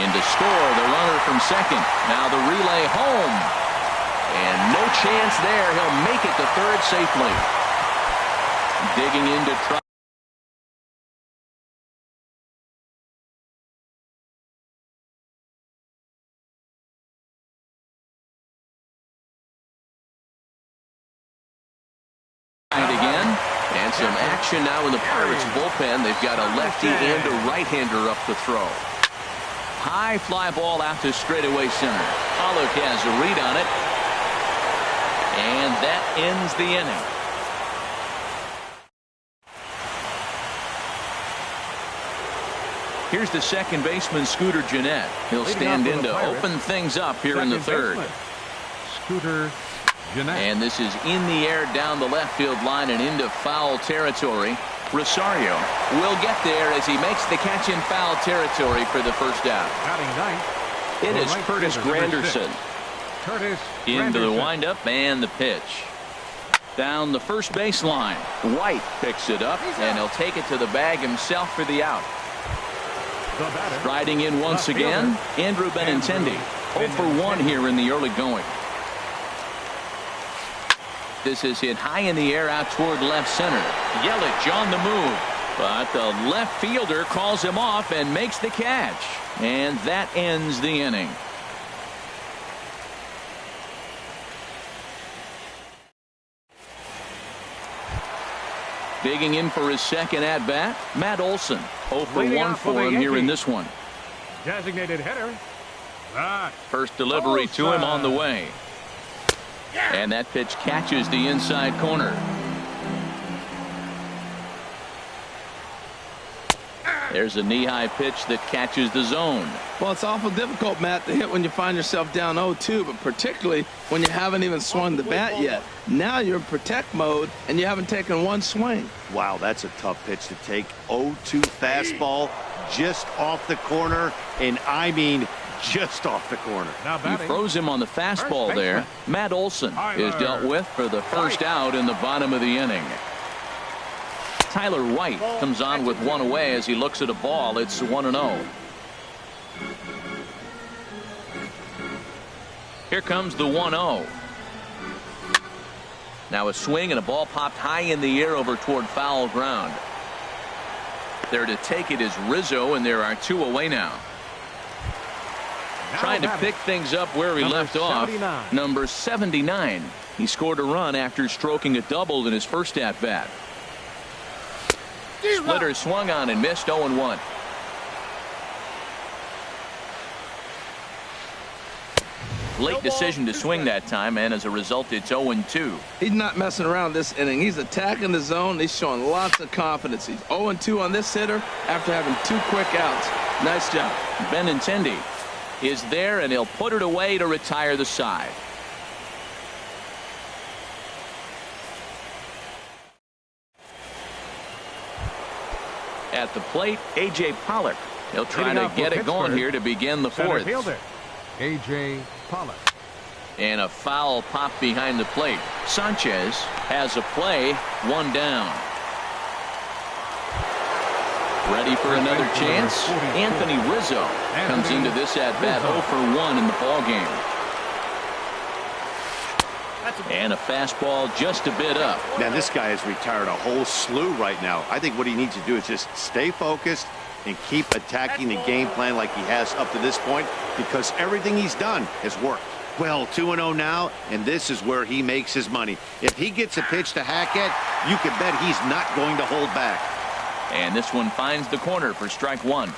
In to score, the runner from second. Now the relay home. And no chance there. He'll make it to third safely. Digging in to try. Again. And some action now in the Pirates bullpen. They've got a lefty and a right-hander up to throw. High fly ball out to straightaway center. Pollock has a read on it. And that ends the inning. Here's the second baseman, Scooter Gennett. He'll stand in to open things up here in the third. Scooter Gennett. And this is in the air down the left field line and into foul territory. Rosario will get there as he makes the catch in foul territory for the first out. It is Curtis Granderson. Into the windup and the pitch. Down the first baseline. White picks it up, and he'll take it to the bag himself for the out. Riding in once again, Andrew Benintendi. 0 for 1 here in the early going. This is hit high in the air out toward left center. Yelich on the move, but the left fielder calls him off and makes the catch. And that ends the inning. Digging in for his second at-bat, Matt Olson. 0 for 1 for him here in this one. Designated hitter. First delivery to him on the way. And that pitch catches the inside corner. There's a knee-high pitch that catches the zone. Well, it's awful difficult, Matt, to hit when you find yourself down 0-2, but particularly when you haven't even swung the bat yet. Now you're in protect mode, and you haven't taken one swing. Wow, that's a tough pitch to take. 0-2 fastball just off the corner, and I mean just off the corner. He froze him on the fastball there. Matt Olson is dealt with for the first out in the bottom of the inning. Tyler White comes on with one away as he looks at a ball. It's 1-0. Here comes the 1-0. Now a swing and a ball popped high in the air over toward foul ground. There to take it is Rizzo, and there are two away now. Trying to pick things up where he left off. Number 79. He scored a run after stroking a double in his first at-bat. Splitter swung on and missed. 0-1. Late decision to swing that time, and as a result, it's 0-2. He's not messing around this inning. He's attacking the zone. He's showing lots of confidence. He's 0-2 on this hitter after having two quick outs. Nice job. Benintendi is there, and he'll put it away to retire the side. At the plate, A.J. Pollock. He'll try to get it going here to begin the fourth. A.J. Pollock. And a foul pop behind the plate. Sanchez has a play, one down. Ready for another chance? Anthony Rizzo comes into this at-bat 0 for 1 in the ballgame. And a fastball just a bit up. Now this guy has retired a whole slew right now. I think what he needs to do is just stay focused and keep attacking the game plan like he has up to this point, because everything he's done has worked. Well, 2-0 now, and this is where he makes his money. If he gets a pitch to hack at, you can bet he's not going to hold back. And this one finds the corner for strike one.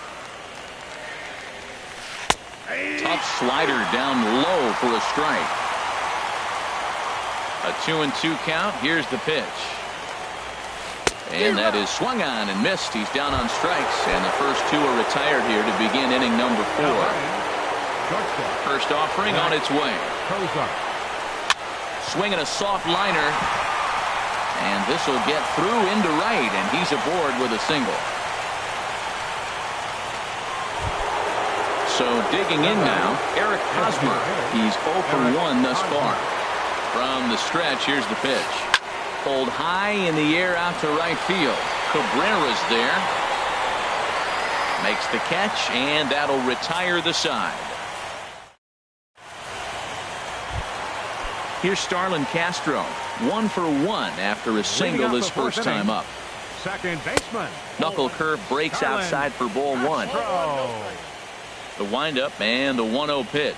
Tough slider down low for a strike. A 2-2 count. Here's the pitch. And that is swung on and missed. He's down on strikes, and the first two are retired here to begin inning number 4. First offering on its way. Swinging a soft liner, and this will get through into right, and he's aboard with a single. So digging in now, Eric Hosmer. He's 0 for 1 thus far. From the stretch, here's the pitch. Pulled high in the air out to right field. Cabrera's there. Makes the catch, and that'll retire the side. Here's Starlin Castro. 1 for 1 after a single his first time up. Second baseman. Knuckle curve breaks outside for ball 1. The windup and the 1-0 pitch.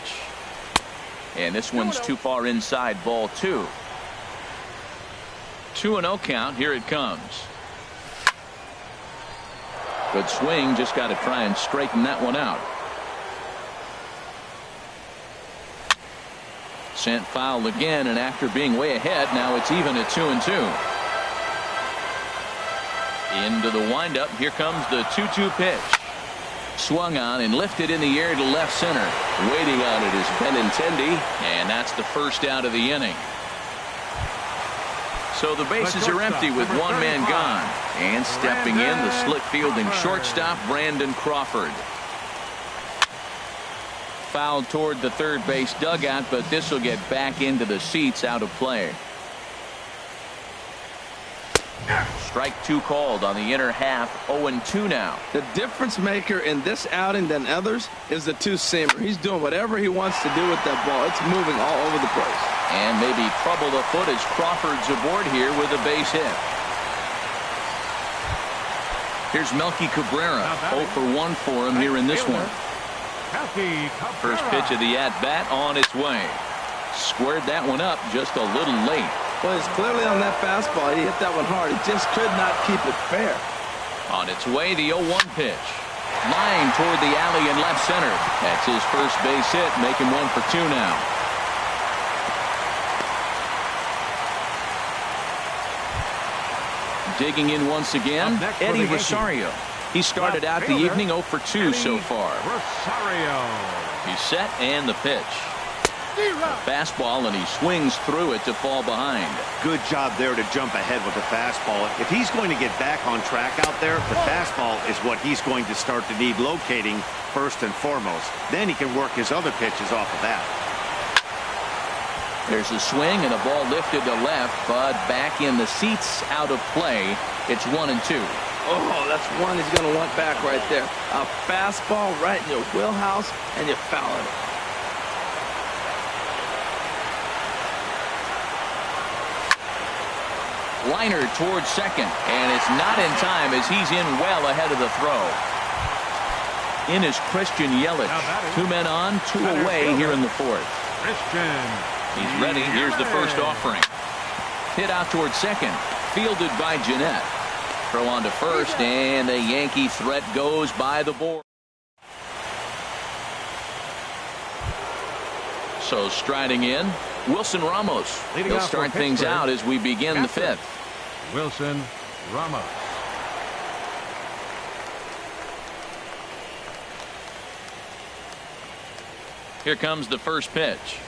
And this one's too far inside, ball 2. 2-0 count. Here it comes. Good swing. Just got to try and straighten that one out. Sent foul again, and after being way ahead, now it's even at 2-2. Into the windup. Here comes the 2-2 pitch. Swung on and lifted in the air to left center. Waiting on it is Benintendi, and that's the first out of the inning. So the bases are empty with one man gone. And stepping in, the slick fielding shortstop, Brandon Crawford. Fouled toward the third base dugout, but this will get back into the seats, out of play. Strike 2 called on the inner half. 0-2 now. The difference maker in this outing than others is the two-seamer. He's doing whatever he wants to do with that ball. It's moving all over the place. And maybe trouble afoot as Crawford's aboard here with a base hit. Here's Melky Cabrera. 0 for 1 for him here in this one. First pitch of the at-bat on its way. Squared that one up just a little late. Well, he's clearly on that fastball. He hit that one hard. He just could not keep it fair. On its way, the 0-1 pitch. Line toward the alley in left center. That's his first base hit, making 1 for 2 now. Digging in once again, Eddie Rosario. He started out the evening 0 for 2 so far. Rosario. He's set and the pitch. A fastball, and he swings through it to fall behind. Good job there to jump ahead with the fastball. If he's going to get back on track out there, the fastball is what he's going to start to need locating first and foremost. Then he can work his other pitches off of that. There's a swing and a ball lifted to left, but back in the seats, out of play. It's 1-2. Oh, that's one he's going to want back right there. A fastball right in your wheelhouse, and you foul it. Liner towards second, and it's not in time as he's in well ahead of the throw. In is Christian Yelich. 2 men on, 2 away here in the fourth. Christian. He's ready. Here's the first offering. Hit out towards second. Fielded by Jeanette. Throw on to first, and the Yankee threat goes by the board. So striding in, Wilson Ramos. He'll start things out as we begin the fifth. Wilson Ramos. Here comes the first pitch.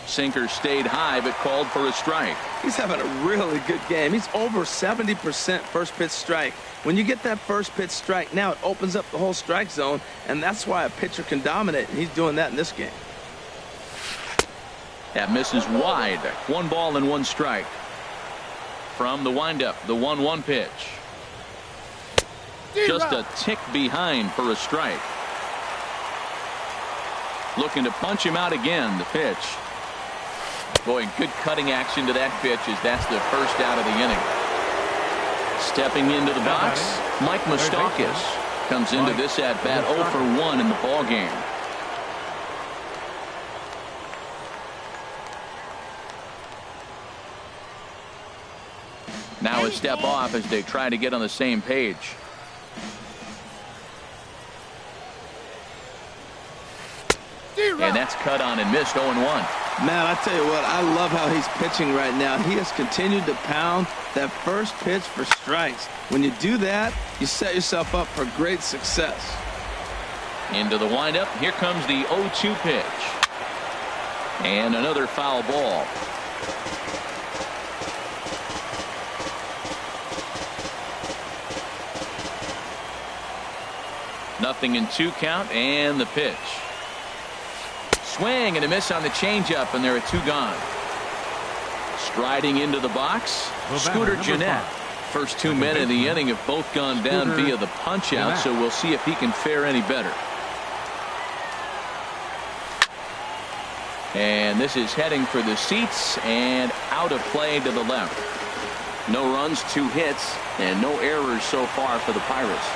Sinker stayed high but called for a strike. He's having a really good game. He's over 70% first pitch strike. When you get that first pitch strike, now it opens up the whole strike zone, and that's why a pitcher can dominate, and he's doing that in this game. That misses wide. 1 ball and 1 strike. From the windup, the 1-1 pitch. Just a tick behind for a strike. Looking to punch him out again, the pitch. Boy, good cutting action to that pitch as that's the first out of the inning. Stepping into the box, Mike Moustakas comes into this at-bat 0 for 1 in the ballgame. Now a step off as they try to get on the same page. And that's cut on and missed 0-1. Man, I tell you what, I love how he's pitching right now. He has continued to pound that first pitch for strikes. When you do that, you set yourself up for great success. Into the windup. Here comes the 0-2 pitch. And another foul ball. Nothing in 2 count, and the pitch. Swing and a miss on the changeup, and there are 2 gone. Striding into the box, Scooter Jeanette. First 2 men in the inning have both gone down via the punch out, so we'll see if he can fare any better. And this is heading for the seats and out of play to the left. No runs, 2 hits, and no errors so far for the Pirates.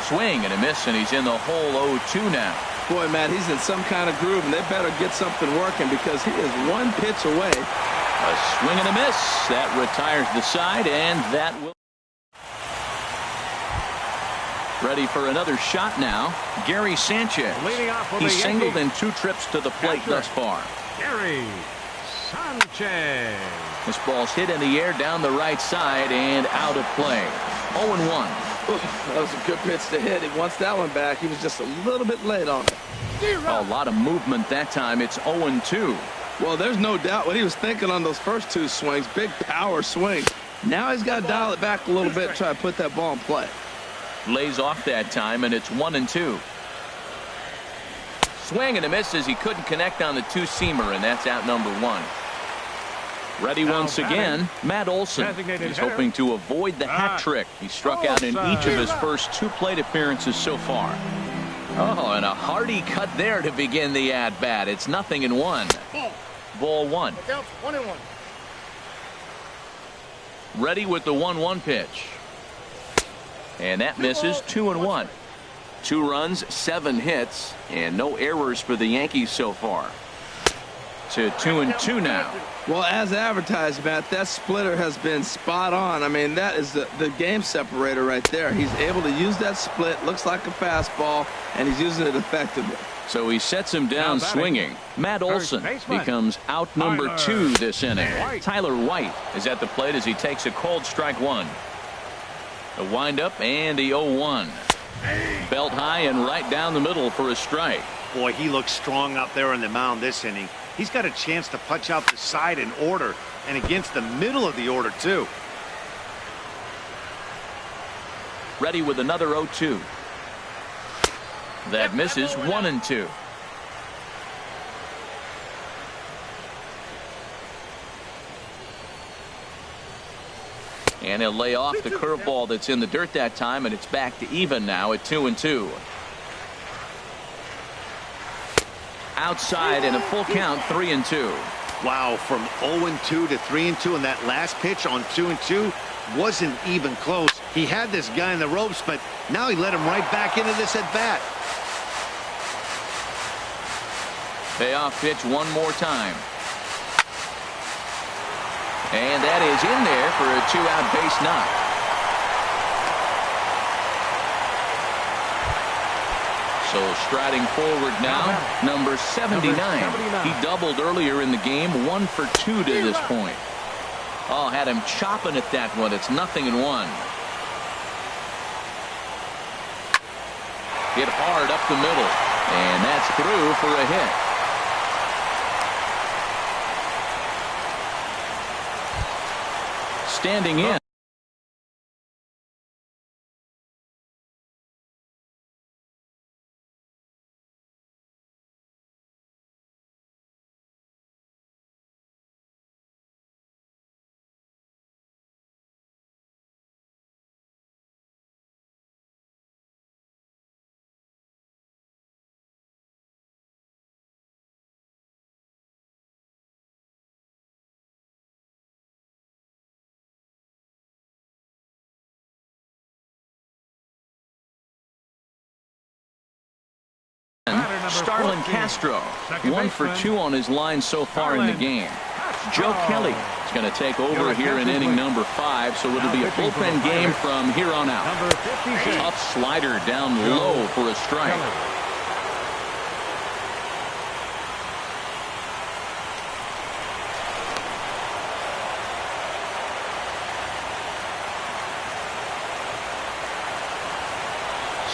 Swing and a miss, and he's in the hole 0-2 now. Boy, Matt, he's in some kind of groove, and they better get something working because he is 1 pitch away. A swing and a miss. That retires the side, and that will. Ready for another shot now. Gary Sanchez. He's singled in 2 trips to the plate thus far. Gary Sanchez. This ball's hit in the air down the right side and out of play. 0-1. That was a good pitch to hit. He wants that one back. He was just a little bit late on it. A lot of movement that time. It's 0-2. Well, there's no doubt what he was thinking on those first 2 swings. Big power swing. Now he's got to dial it back a little bit and try to put that ball in play. Lays off that time, and it's 1-2. Swing and a miss as he couldn't connect on the 2-seamer, and that's out number 1. Ready once again, Matt Olson. He's hoping to avoid the hat trick. He struck out in each of his first 2 plate appearances so far. Oh, and a hearty cut there to begin the at-bat. It's 0-1. Ball 1. Ready with the 1-1 pitch. And that misses. 2-1. 2 runs, 7 hits, and no errors for the Yankees so far. To 2-2 now. Well, as advertised, Matt, that splitter has been spot on. I mean, that is the game separator right there. He's able to use that split. Looks like a fastball, and he's using it effectively. So he sets him down swinging. Matt Olson becomes out number 2 this inning. Tyler White is at the plate as he takes a called strike 1. The windup and the 0-1. Belt high and right down the middle for a strike. Boy, he looks strong out there on the mound this inning. He's got a chance to punch out the side in order and against the middle of the order too. Ready with another 0-2. That misses 1-2. And he'll lay off the curveball that's in the dirt that time, and it's back to even now at 2-2. Outside and a full count, 3-2. Wow, from 0-2 to 3-2, and that last pitch on 2-2 wasn't even close. He had this guy in the ropes, but now he let him right back into this at bat. Payoff pitch one more time. And that is in there for a 2-out base knock. So striding forward now, number 79. He doubled earlier in the game, 1 for 2 to this point. Oh, had him chopping at that one. It's 0-1. Hit hard up the middle, and that's through for a hit. Standing in. Starlin Castro, 1 for 2 on his line so far in the game. Joe Kelly is going to take over here in inning number 5, so it'll be a bullpen game from here on out. Tough slider down low for a strike.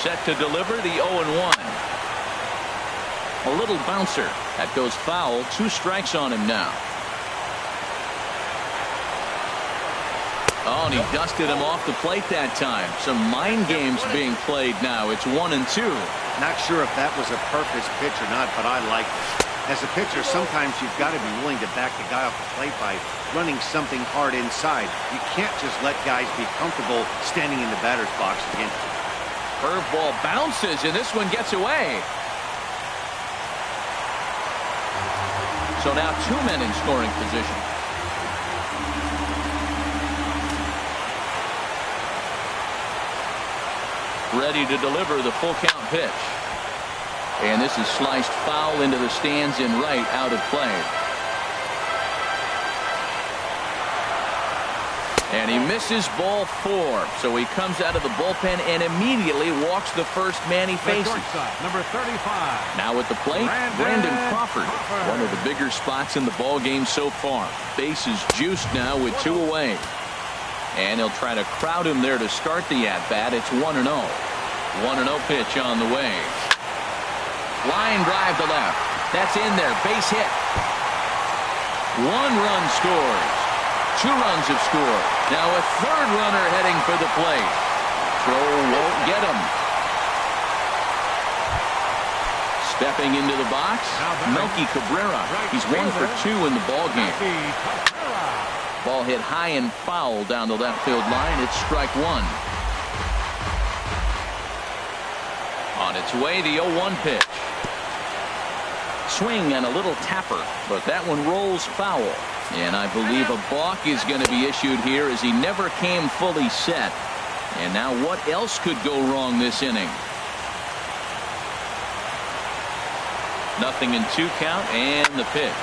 Set to deliver the 0-1. A little bouncer. That goes foul. 2 strikes on him now. Oh, and he dusted him off the plate that time. Some mind games being played now. It's 1-2. Not sure if that was a purpose pitch or not, but I like it. As a pitcher, sometimes you've got to be willing to back the guy off the plate by running something hard inside. You can't just let guys be comfortable standing in the batter's box again. Curveball bounces, and this one gets away. So now 2 men in scoring position. Ready to deliver the full count pitch. And this is sliced foul into the stands in right, out of play. And he misses ball 4. So he comes out of the bullpen and immediately walks the first man he faces. Number 35. Now at the plate, Brandon Crawford. One of the bigger spots in the ball game so far. Bases juiced now with 2 away. And he'll try to crowd him there to start the at-bat. It's 1-0. 1-0 pitch on the way. Line drive to left. That's in there. Base hit. 1 run scores. 2 runs have scored. Now a 3rd runner heading for the plate. Throw won't get him. Stepping into the box, Melky Cabrera. He's 1 for 2 in the ball game. Ball hit high and foul down the left field line. It's strike 1. On its way, the 0-1 pitch. Swing and a little tapper, but that one rolls foul. And I believe a balk is going to be issued here as he never came fully set. And now what else could go wrong this inning? 0-2 count and the pitch.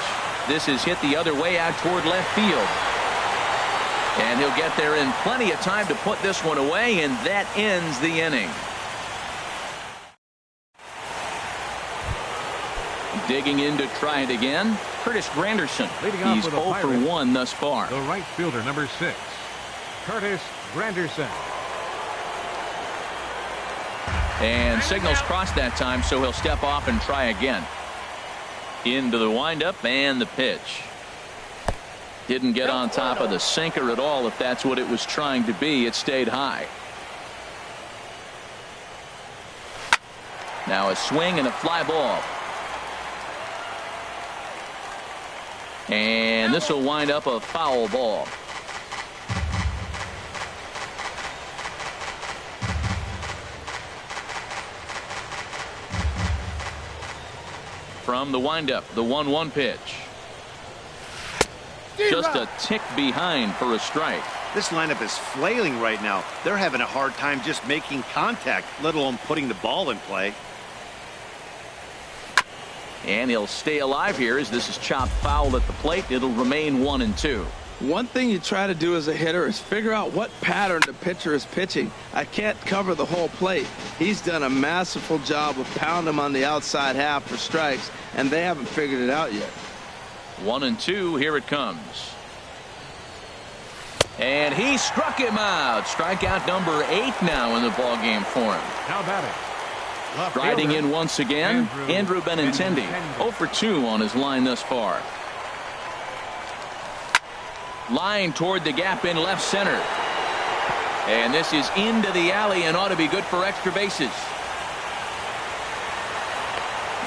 This is hit the other way out toward left field. And he'll get there in plenty of time to put this one away, and that ends the inning. Digging in to try it again, Curtis Granderson. Leading off He's with a 0 for Pirate. 1 thus far. The right fielder, number 6, Curtis Granderson. And signals crossed that time, so he'll step off and try again. Into the windup and the pitch. Didn't get on top of the sinker at all. If that's what it was trying to be, it stayed high. Now a swing and a fly ball. And this will wind up a foul ball. From the windup, the 1-1 pitch. Just a tick behind for a strike. This lineup is flailing right now. They're having a hard time just making contact, let alone putting the ball in play. And he'll stay alive here as this is chopped foul at the plate. It'll remain 1-2. One thing you try to do as a hitter is figure out what pattern the pitcher is pitching. I can't cover the whole plate. He's done a masterful job of pounding him on the outside half for strikes, and they haven't figured it out yet. 1-2. Here it comes. And he struck him out. Strikeout number 8 now in the ball game for him. Now batting. Left Riding fielder, in once again, Andrew Benintendi. 0 for 2 on his line thus far. Line toward the gap in left center. And this is into the alley and ought to be good for extra bases.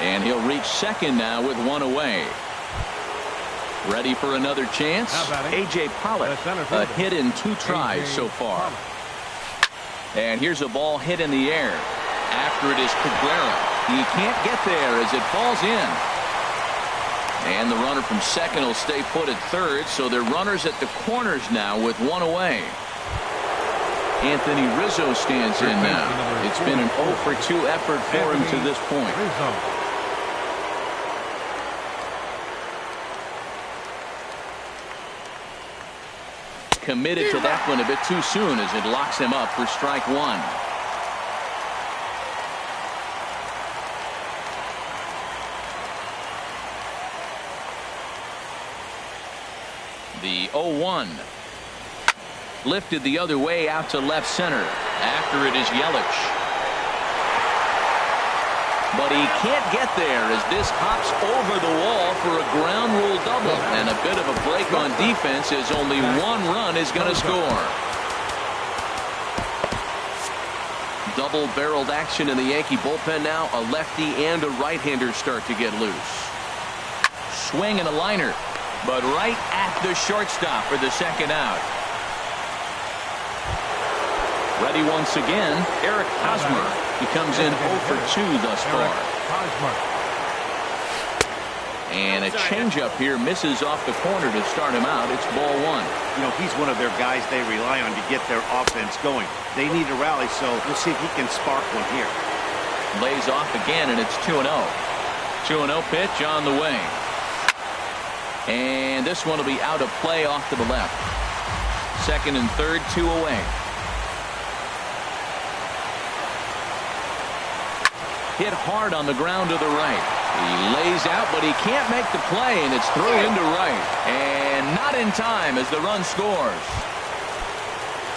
And he'll reach second now with 1 away. Ready for another chance. A.J. Pollock, a hit in 2 tries so far. And here's a ball hit in the air. After it is Cabrera. He can't get there as it falls in. And the runner from second will stay put at third, so they're runners at the corners now with 1 away. Anthony Rizzo stands in now. It's been an 0 for 2 effort for him to this point. Committed to that one a bit too soon as it locks him up for strike 1. The 0-1 lifted the other way out to left center. After it is Yelich. But he can't get there as this hops over the wall for a ground rule double. And a bit of a break on defense as only 1 run is going to score. Double-barreled action in the Yankee bullpen now. A lefty and a right-hander start to get loose. Swing and a liner. But right at the shortstop for the second out. Ready once again, Eric Hosmer. He comes in 0 for 2 thus far. And a changeup here misses off the corner to start him out. It's ball 1. You know, he's one of their guys they rely on to get their offense going. They need a rally, so we'll see if he can spark one here. Lays off again, and it's 2-0. 2-0 pitch on the way. And this one will be out of play off to the left. Second and third, 2 away. Hit hard on the ground to the right. He lays out, but he can't make the play, and it's thrown into right. And not in time as the run scores.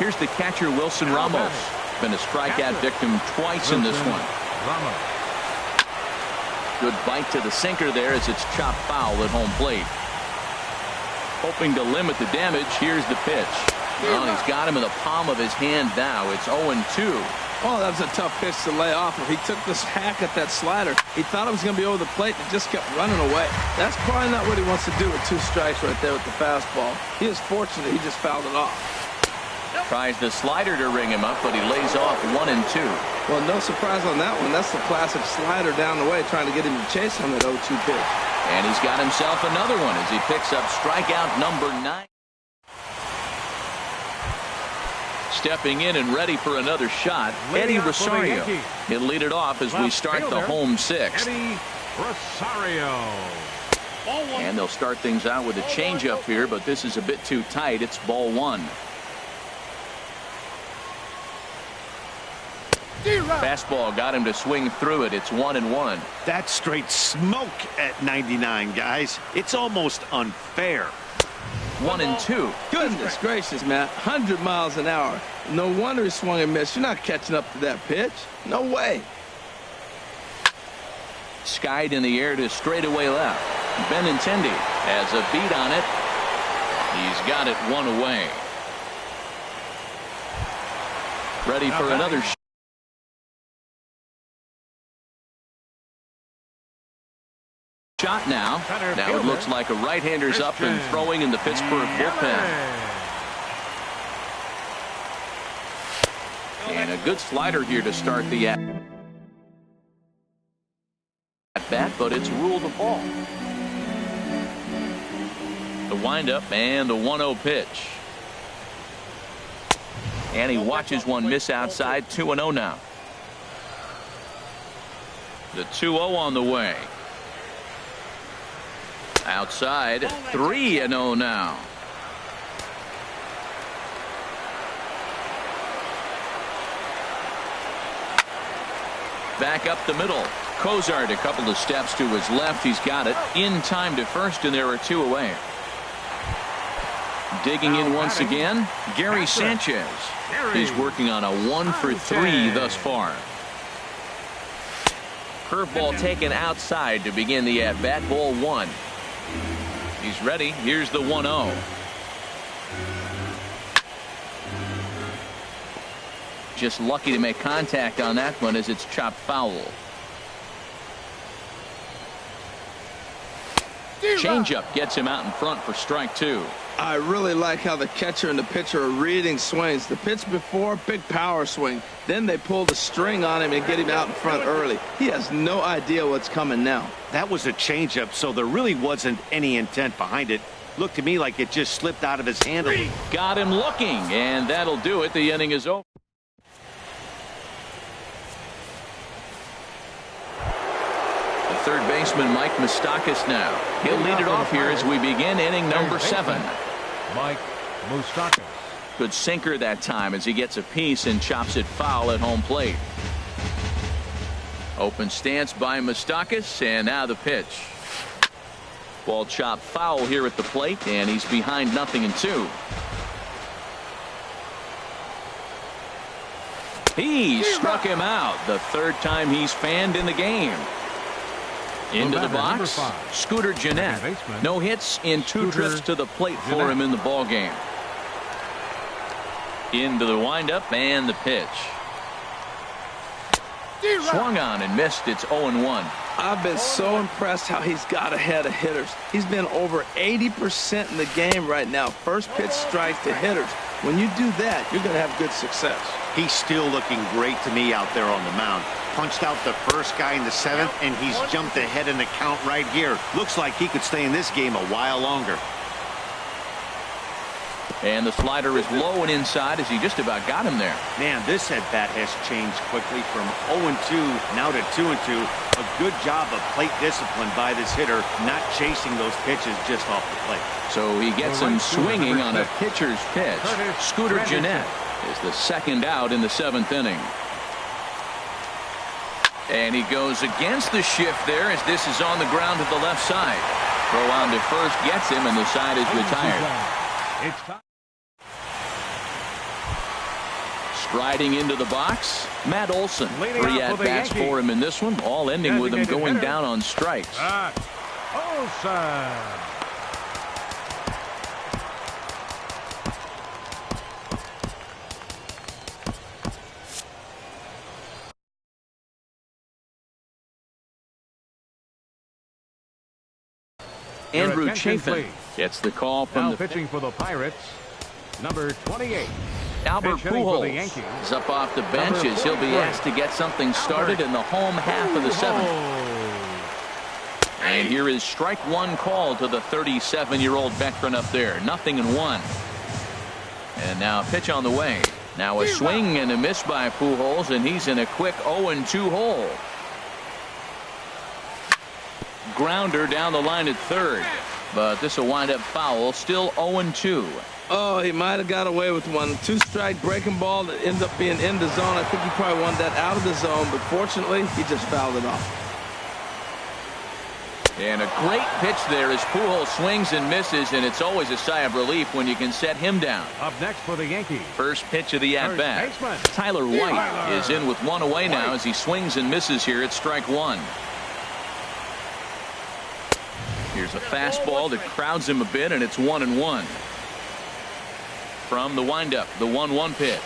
Here's the catcher, Wilson Ramos. Been a strikeout victim twice in this one. Good bite to the sinker there as it's chopped foul at home plate. Hoping to limit the damage. Here's the pitch. Well, he's got him in the palm of his hand now. It's 0-2. Oh, that was a tough pitch to lay off. He took this hack at that slider. He thought it was going to be over the plate and just kept running away. That's probably not what he wants to do with 2 strikes right there with the fastball. He is fortunate he just fouled it off. Tries the slider to ring him up, but he lays off 1 and 2. Well, no surprise on that one. That's the classic slider down the way, trying to get him to chase on that 0-2 pitch. And he's got himself another one as he picks up strikeout number 9. Stepping in and ready for another shot, Eddie Rosario. He'll lead it off as we start the home 6th. Eddie Rosario. And they'll start things out with a changeup here, but this is a bit too tight. It's ball 1. Fastball got him to swing through it. It's 1-1. That's straight smoke at 99, guys. It's almost unfair. 1-2. Goodness gracious, man. 100 miles an hour. No wonder he swung and missed. You're not catching up to that pitch. No way. Skied in the air to straightaway left. Benintendi has a beat on it. He's got it one away. Ready for another shot now. Now it looks like a right-hander's up and throwing in the Pittsburgh bullpen. And a good slider here to start the at-bat, but it's ruled a ball. The windup and the 1-0 pitch. And he watches one miss outside. 2-0 now. The 2-0 on the way. Outside. 3-0 now. Back up the middle. Cozart a couple of steps to his left. He's got it in time to first, and there are two away. Digging in once again, Gary Sanchez. He's working on a 1-for-3 thus far. Curveball taken outside to begin the at-bat. Ball 1. He's ready. Here's the 1-0. Just lucky to make contact on that one as it's chopped foul. Changeup gets him out in front for strike 2. I really like how the catcher and the pitcher are reading swings. The pitch before, big power swing. Then they pull the string on him and get him out in front early. He has no idea what's coming now. That was a changeup, so there really wasn't any intent behind it. Looked to me like it just slipped out of his handle. Got him looking, and that'll do it. The inning is over. The third baseman, Mike Moustakas, now. He'll lead it off here as we begin inning number 7. Mike Moustakas. Good sinker that time as he gets a piece and chops it foul at home plate. Open stance by Moustakas, and now the pitch. Ball chopped foul here at the plate, and he's behind 0-2. He struck him out. The third time he's fanned in the game. Into the box, Scooter Gennett. No hits in 2 trips to the plate for him in the ball game. Into the windup and the pitch. Swung on and missed. It's 0-1. I've been so impressed how he's got ahead of hitters. He's been over 80% in the game right now. First pitch strike to hitters. When you do that, you're going to have good success. He's still looking great to me out there on the mound. Punched out the first guy in the 7th, and he's jumped ahead in the count right here. Looks like he could stay in this game a while longer. And the slider is low and inside as he just about got him there. Man, this at-bat has changed quickly from 0-2 now to 2-2. A good job of plate discipline by this hitter, not chasing those pitches just off the plate. So he gets him swinging on a pitcher's pitch. Scooter Gennett is the second out in the 7th inning. And he goes against the shift there as this is on the ground to the left side. Throw on to first gets him, and the side is retired. Striding into the box, Matt Olson. 3 at-bats for him in this one, all ending with him going down on strikes. Olson. Andrew Chafin gets the call from the pitching for the Pirates, number 28. Albert Pujols is up off the bench as he'll be asked to get something started in the home half of the 7th. And here is strike 1 call to the 37-year-old veteran up there. 0-1. And now a pitch on the way. Now a swing and a miss by Pujols, and he's in a quick 0-2 hole. Grounder down the line at third, but this will wind up foul. Still 0-2. Oh, he might have got away with one. Two-strike breaking ball that ends up being in the zone. I think he probably wanted that out of the zone, but fortunately, he just fouled it off. And a great pitch there as Pujols swings and misses, and it's always a sigh of relief when you can set him down. Up next for the Yankees. First pitch of the at-bat. Baseman. Tyler White is in with one away now as he swings and misses here at strike one. Here's a fastball that crowds him a bit, and it's 1-1. From the windup, the 1-1 pitch.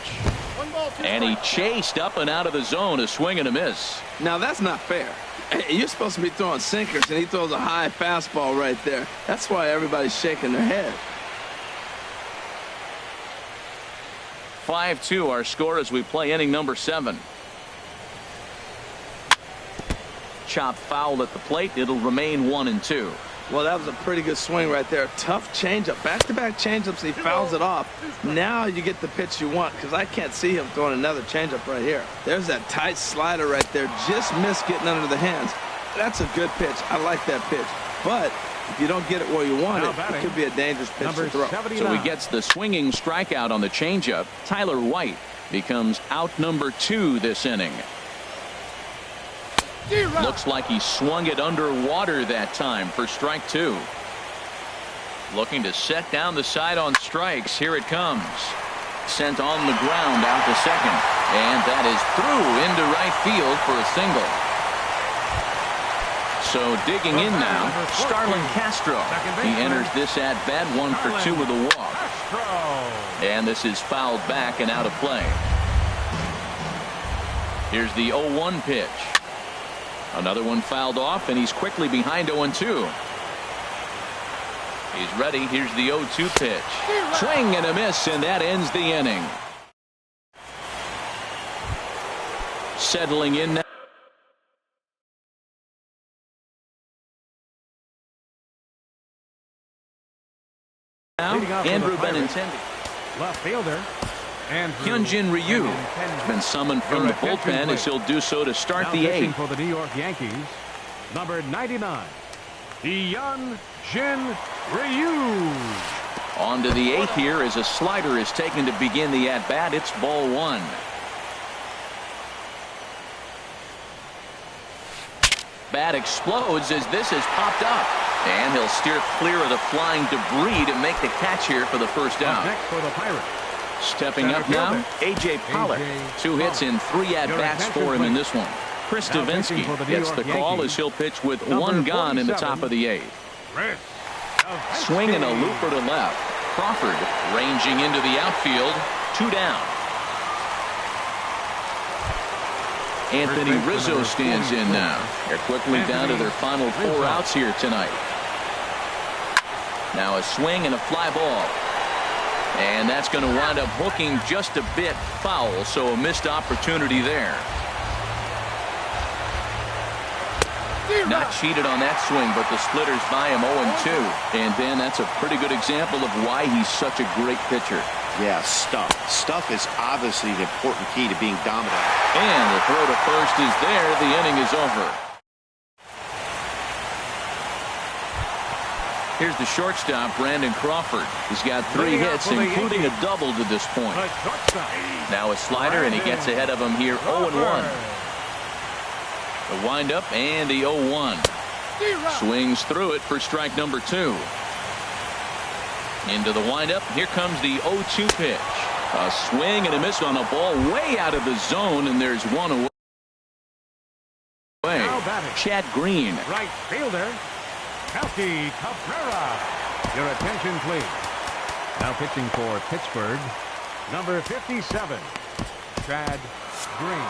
And he chased up and out of the zone, a swing and a miss. Now, that's not fair. You're supposed to be throwing sinkers, and he throws a high fastball right there. That's why everybody's shaking their head. 5-2 our score as we play inning number 7. Chop foul at the plate. It'll remain 1-2. Well, that was a pretty good swing right there. Tough changeup. Back-to-back changeups. He fouls it off. Now you get the pitch you want, because I can't see him throwing another changeup right here. There's that tight slider right there. Just missed getting under the hands. That's a good pitch. I like that pitch. But if you don't get it where you want it, it could be a dangerous pitch to throw. So he gets the swinging strikeout on the changeup. Tyler White becomes out number 2 this inning. Looks like he swung it underwater that time for strike 2. Looking to set down the side on strikes. Here it comes. Sent on the ground out to second. And that is through into right field for a single. So digging in now, Starlin Castro. He enters this at bat 1 for 2 with a walk. And this is fouled back and out of play. Here's the 0-1 pitch. Another one fouled off, and he's quickly behind 0-2. He's ready. Here's the 0-2 pitch. Swing and a miss, and that ends the inning. Settling in now. Andrew Benintendi. Left fielder. Hyunjin Ryu has been summoned from the bullpen as he'll do so to start now the 8th. For the New York Yankees, number 99, Hyunjin Ryu. On to the 8th here as a slider is taken to begin the at-bat. It's ball 1. Bat explodes as this has popped up. And he'll steer clear of the flying debris to make the catch here for the first down. Next for the Pirates. Stepping up now, A.J. Pollard. 2 hits in 3 at-bats for him in this one. Chris Davinsky gets the call as he'll pitch with 1 gone in the top of the 8th. Swinging a looper to left. Crawford ranging into the outfield. 2 down. Anthony Rizzo stands in now. They're quickly down to their final 4 outs here tonight. Now a swing and a fly ball. And that's going to wind up hooking just a bit foul, so a missed opportunity there. Not cheated on that swing, but the splitters by him 0-2. And then that's a pretty good example of why he's such a great pitcher. Yeah, stuff. Stuff is obviously the important key to being dominant. And the throw to first is there. The inning is over. Here's the shortstop, Brandon Crawford. He's got 3 hits, including a double to this point. Now a slider, and he gets ahead of him here 0-1. The windup and the 0-1. Swings through it for strike number 2. Into the windup. Here comes the 0-2 pitch. A swing and a miss on a ball way out of the zone, and there's 1 away. Chad Green. Right fielder, Melky Cabrera. Your attention, please. Now pitching for Pittsburgh, number 57, Chad Green.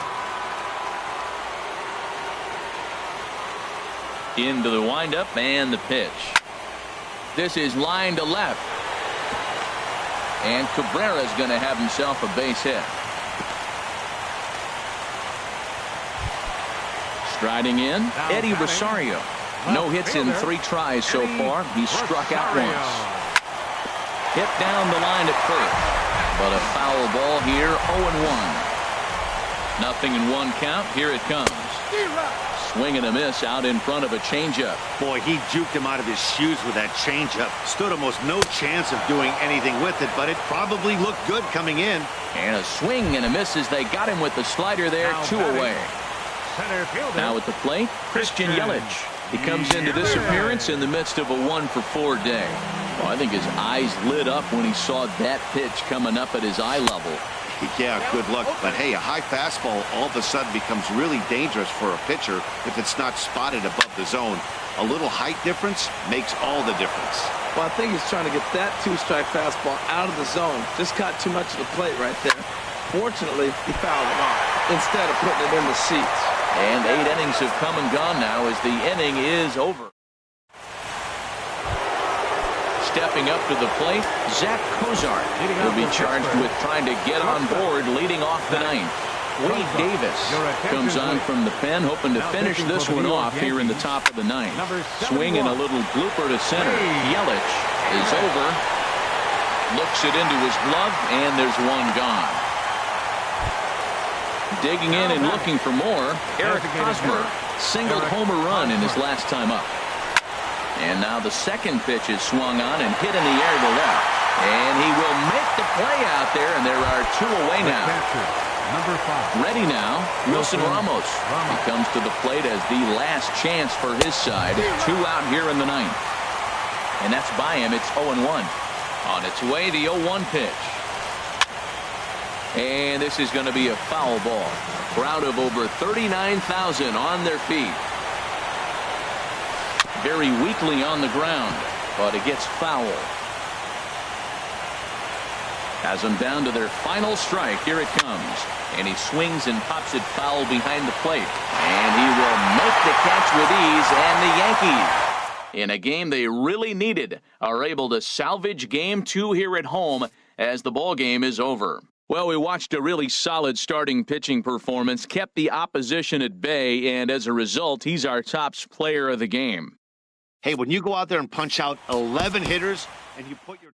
Into the windup and the pitch. This is line to left. And Cabrera's going to have himself a base hit. Striding in, Eddie Rosario. No hits in 3 tries so far. He's struck out once. Hit down the line at first. But a foul ball here, 0-1. Nothing in 1 count. Here it comes. Swing and a miss out in front of a changeup. Boy, he juked him out of his shoes with that changeup. Stood almost no chance of doing anything with it, but it probably looked good coming in. And a swing and a miss as they got him with the slider there. Now 2 batting, away. Center fielder. Now at the plate, Christian Yelich. He comes into this appearance in the midst of a 1-for-4 day. Well, I think his eyes lit up when he saw that pitch coming up at his eye level. Yeah, good luck. But hey, a high fastball all of a sudden becomes really dangerous for a pitcher if it's not spotted above the zone. A little height difference makes all the difference. Well, I think he's trying to get that 2-strike fastball out of the zone. Just caught too much of the plate right there. Fortunately, he fouled it off instead of putting it in the seats. And 8 innings have come and gone now as the inning is over. Stepping up to the plate, Zach Kozar will be charged with trying to get on board leading off the ninth. Wade Davis comes on from the pen, hoping to finish this one off here in the top of the ninth. Swing and a little blooper to center. Yelich is over. Looks it into his glove, and there's one gone. Digging in and looking for more, Eric Hosmer singled homer run in his last time up. And now the second pitch is swung on and hit in the air to left. And he will make the play out there, and there are 2 away now. Number 5. Ready now, Wilson Ramos. He comes to the plate as the last chance for his side. 2 out here in the ninth. And that's by him. It's 0-1. On its way, the 0-1 pitch. And this is going to be a foul ball. Crowd of over 39,000 on their feet. Very weakly on the ground, but it gets foul. Has them down to their final strike. Here it comes. And he swings and pops it foul behind the plate. And he will make the catch with ease, and the Yankees, in a game they really needed, are able to salvage game 2 here at home as the ball game is over. Well, we watched a really solid starting pitching performance, kept the opposition at bay, and as a result, he's our top player of the game. Hey, when you go out there and punch out 11 hitters and you put your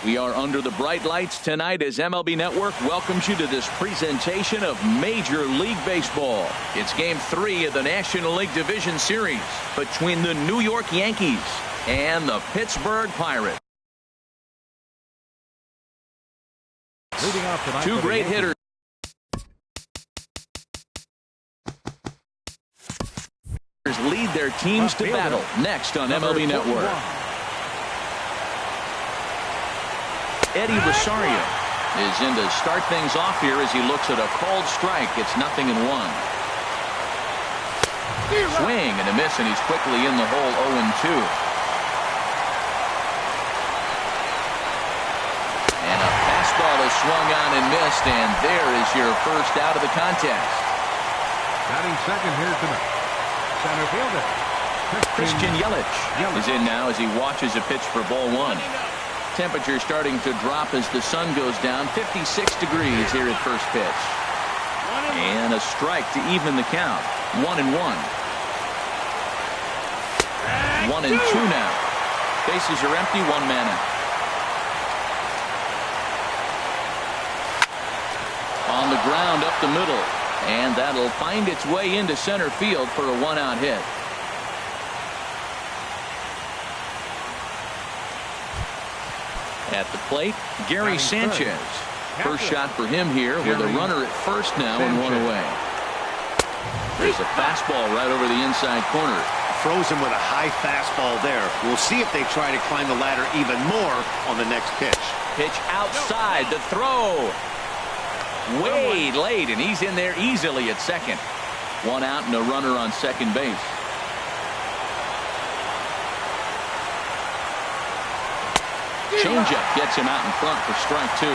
We are under the bright lights tonight as MLB Network welcomes you to this presentation of Major League Baseball. It's Game 3 of the National League Division Series between the New York Yankees and the Pittsburgh Pirates. Leading off tonight, two great hitters. Lead their teams to battle next on MLB Network. Eddie Rosario is in to start things off here as he looks at a called strike. It's 0-1. Swing and a miss, and he's quickly in the hole. 0-2. And a fastball is swung on and missed, and there is your first out of the contest. Batting second here tonight, center fielder Christian Yelich is in now as he watches a pitch for ball 1. Temperature starting to drop as the sun goes down. 56 degrees here at first pitch. And a strike to even the count. 1-1. 1-2 now. Bases are empty. 1 man out. On the ground up the middle. And that'll find its way into center field for a 1-out hit. At the plate, Gary Sanchez. First shot for him here with a runner at first now and 1 away. There's a fastball right over the inside corner. Throws him with a high fastball there. We'll see if they try to climb the ladder even more on the next pitch. Pitch outside, the throw. Way late, and he's in there easily at second. 1 out and a runner on second base. Changeup gets him out in front for strike 2.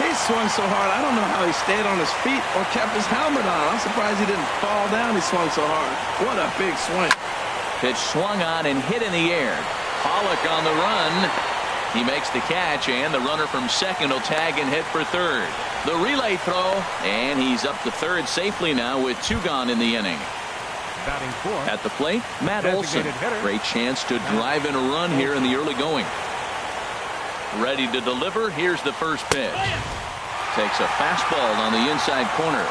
He swung so hard, I don't know how he stayed on his feet or kept his helmet on. I'm surprised he didn't fall down. He swung so hard. What a big swing. Pitch swung on and hit in the air. Pollock on the run. He makes the catch, and the runner from second will tag and hit for third. The relay throw, and he's up to third safely now with 2 gone in the inning. batting fourth, At the plate, Matt Olson. Great chance to drive in a run here in the early going. Ready to deliver. Here's the first pitch. Takes a fastball on the inside corner.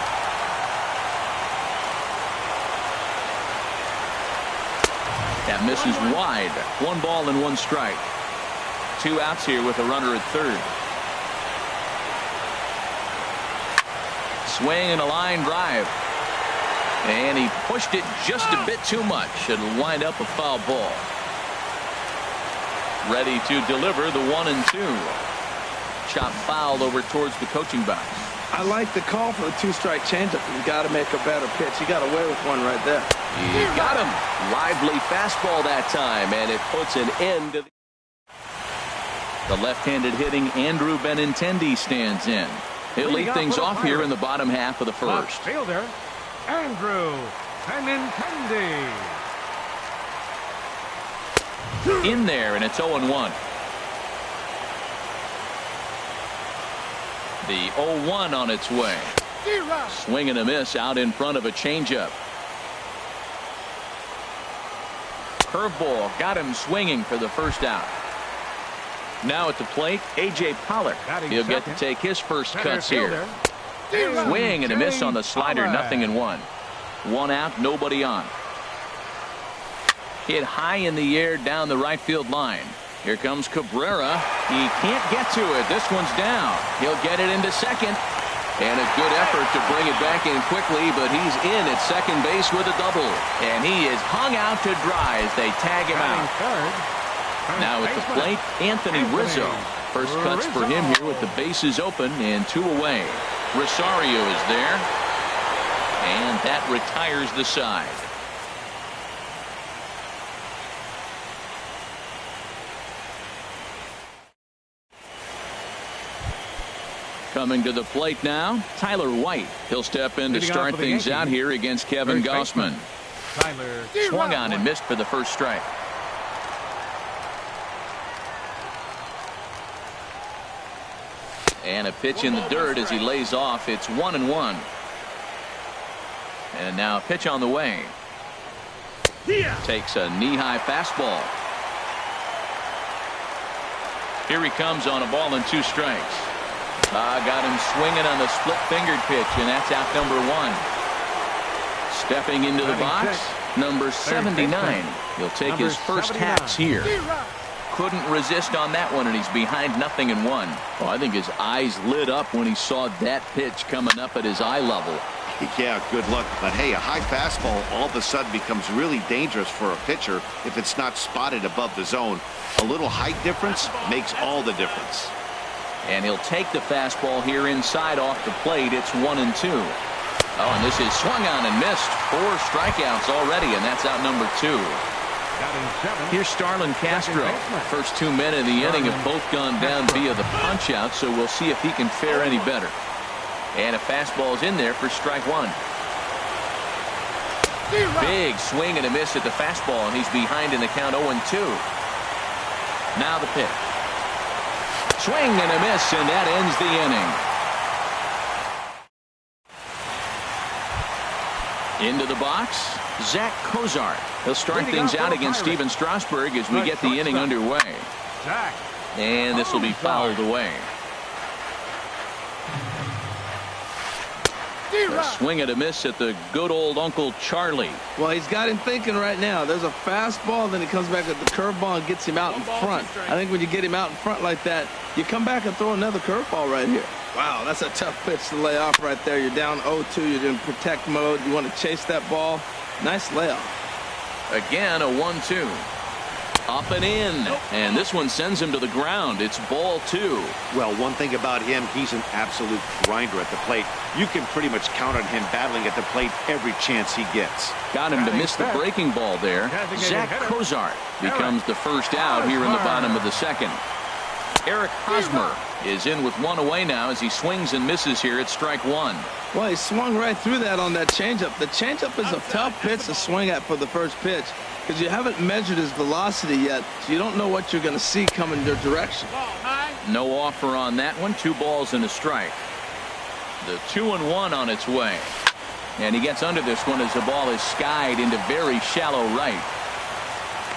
That misses wide. 1 ball and 1 strike. 2 outs here with a runner at third. Swing and a line drive. And he pushed it just a bit too much. It'll wind up a foul ball. Ready to deliver the 1-2. Chop foul over towards the coaching box. I like the call for the 2-strike changeup. You got to make a better pitch. He got away with one right there. He got him. Lively fastball that time, and it puts an end to the left-handed hitting Andrew Benintendi stands in. He'll lead things off here in the bottom half of the first. fielder Andrew Benintendi. In there, and it's 0-1. The 0-1 on its way. Swing and a miss out in front of a changeup. Curveball got him swinging for the first out. Now at the plate, A.J. Pollock. He'll get to take his first cuts here. Swing and a miss on the slider. 0-1. 1 out, nobody on. Hit high in the air down the right field line. Here comes Cabrera. He can't get to it. This one's down. He'll get it into second. And a good effort to bring it back in quickly, but he's in at second base with a double. And he is hung out to dry as they tag him out. Now at the plate, Anthony Rizzo. First cuts for him here with the bases open and 2 away. Rosario is there. And that retires the side. Coming to the plate now, Tyler White. He'll step in to start things out here against Kevin Gausman. Swung on and missed for the first strike. And a pitch in the dirt as he lays off. It's 1-1. And now a pitch on the way. Takes a knee-high fastball. Here he comes on a ball and 2 strikes. Got him swinging on the split-fingered pitch, and that's out number 1. Stepping into the box, number 79. He'll take his first hacks here. Couldn't resist on that one, and he's behind 0-1. Well, I think his eyes lit up when he saw that pitch coming up at his eye level. Yeah, good luck. But hey, a high fastball all of a sudden becomes really dangerous for a pitcher if it's not spotted above the zone. A little height difference makes all the difference. And he'll take the fastball here inside off the plate. It's 1-2. Oh, and this is swung on and missed. 4 strikeouts already, and that's out number 2. Here's Starlin Castro. First 2 men in the inning have both gone down via the punch-out, so we'll see if he can fare any better. And a fastball's in there for strike 1. Big swing and a miss at the fastball, and he's behind in the count 0-2. Now the pitch. Swing and a miss, and that ends the inning. Into the box, Zach Cozart. He'll start things out against Steven Strasburg as we get the inning underway. And this will be fouled away. A swing and a miss at the good old Uncle Charlie. Well, he's got him thinking right now. There's a fastball, then he comes back with the curveball and gets him out in front. I think when you get him out in front like that, you come back and throw another curveball right here. Wow, that's a tough pitch to lay off right there. You're down 0-2. You're in protect mode. You want to chase that ball. Nice layoff. Again, a 1-2. Up and in. And this one sends him to the ground. It's ball 2. Well, one thing about him, he's an absolute grinder at the plate. You can pretty much count on him battling at the plate every chance he gets. Got him to miss the breaking ball there. Zach Cozart becomes the first out here in the bottom of the 2nd. Eric Hosmer is in with 1 away now as he swings and misses here at strike 1. Well, he swung right through that on that changeup. The changeup is a tough pitch to swing at for the first pitch because you haven't measured his velocity yet, so you don't know what you're going to see coming your direction. No offer on that one. 2 balls and a strike. The 2-1 on its way. And he gets under this one as the ball is skied into very shallow right.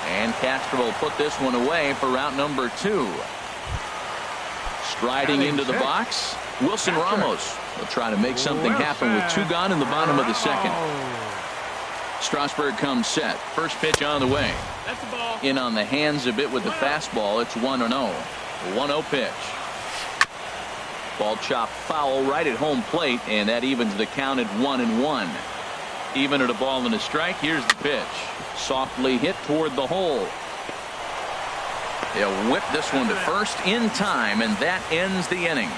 And Castro will put this one away for route number 2. Striding into the box, Wilson Ramos will try to make something happen with 2 gone in the bottom of the 2nd. Strasburg comes set. First pitch on the way. In on the hands a bit with the fastball. It's 1-0. 1-0 pitch. Ball chopped foul right at home plate, and that evens the count at 1-1. Even at a ball and a strike. Here's the pitch. Softly hit toward the hole. They'll whip this one to first in time, and that ends the inning.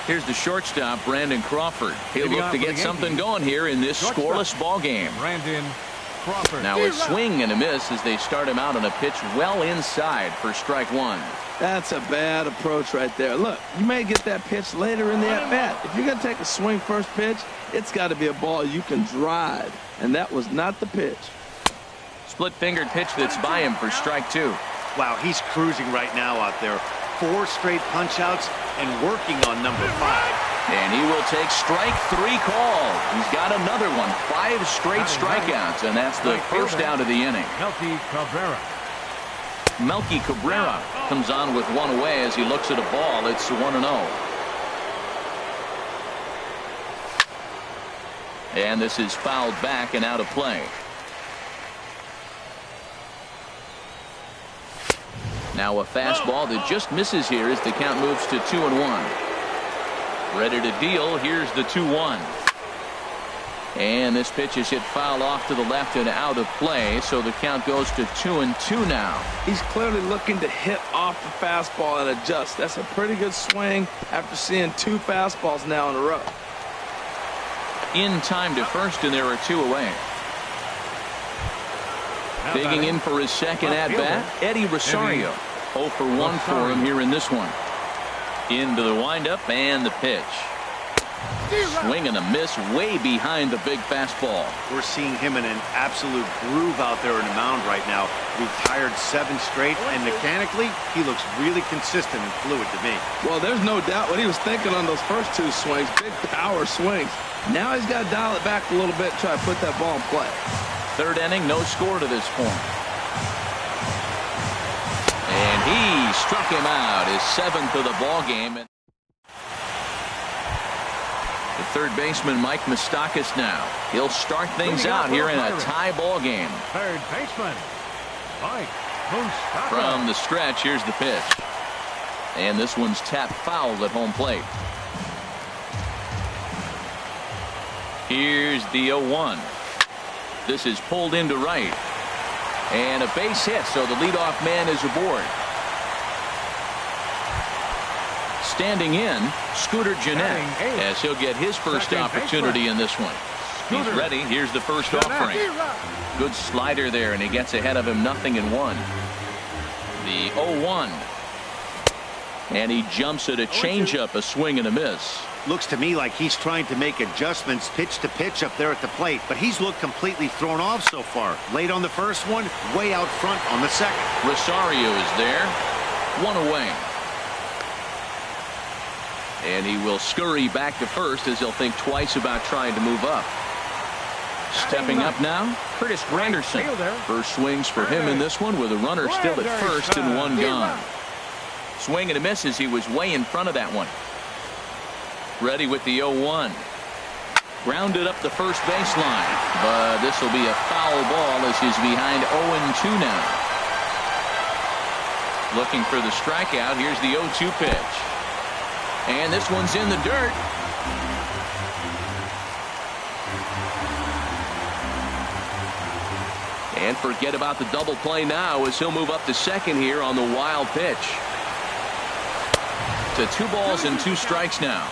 Here's the shortstop, Brandon Crawford. He'll look to get something going here in this scoreless ball game. Brandon Crawford. Now a swing and a miss as they start him out on a pitch well inside for strike 1. That's a bad approach right there. Look, you may get that pitch later in the at-bat. If you're going to take a swing first pitch, it's got to be a ball you can drive, and that was not the pitch. Split-fingered pitch that's by him for strike 2. Wow, he's cruising right now out there. 4 straight punch-outs and working on number 5. And he will take strike 3 call. He's got another one. 5 straight strikeouts, and that's the first out of the inning. Melky Cabrera comes on with 1 away as he looks at a ball. It's 1-0. And this is fouled back and out of play. Now a fastball that just misses here as the count moves to 2-1. Ready to deal. Here's the 2-1. And this pitch is hit foul off to the left and out of play, so the count goes to 2-2 now. He's clearly looking to hit off the fastball and adjust. That's a pretty good swing after seeing 2 fastballs now in a row. In time to first, and there are 2 away. Digging in for his second at-bat, Eddie Rosario. 0 for 1 for him here in this one. Into the windup and the pitch. Swing and a miss way behind the big fastball. We're seeing him in an absolute groove out there in the mound right now. Retired 7 straight, and mechanically, he looks really consistent and fluid to me. Well, there's no doubt what he was thinking on those first 2 swings. Big power swings. Now he's got to dial it back a little bit and try to put that ball in play. 3rd inning, no score to this point. And he struck him out, his 7th of the ball game. The third baseman, Mike Moustakas, now. He'll start things out here in a tie ball game. Third baseman, Mike Moustakas. From the stretch, here's the pitch. And this one's tapped foul at home plate. Here's the 0-1. This is pulled into right. And a base hit, so the leadoff man is aboard. Standing in, Scooter Gennett, as he'll get his first opportunity in this one. He's ready. Here's the first offering. Good slider there, and he gets ahead of him, 0-1. The 0-1. And he jumps at a changeup, a swing and a miss. Looks to me like he's trying to make adjustments pitch to pitch up there at the plate, but he's looked completely thrown off so far. Late on the first one, way out front on the second. Rosario is there. 1 away. And he will scurry back to first as he'll think twice about trying to move up. Stepping up now, Curtis Granderson. First swings for him in this one with a runner still at first and 1 gone. Swing and a miss as he was way in front of that one. Ready with the 0-1. Grounded up the first baseline, but this will be a foul ball as he's behind 0-2 now. Looking for the strikeout. Here's the 0-2 pitch. And this one's in the dirt. And forget about the double play now as he'll move up to second here on the wild pitch. To 2 balls and 2 strikes now.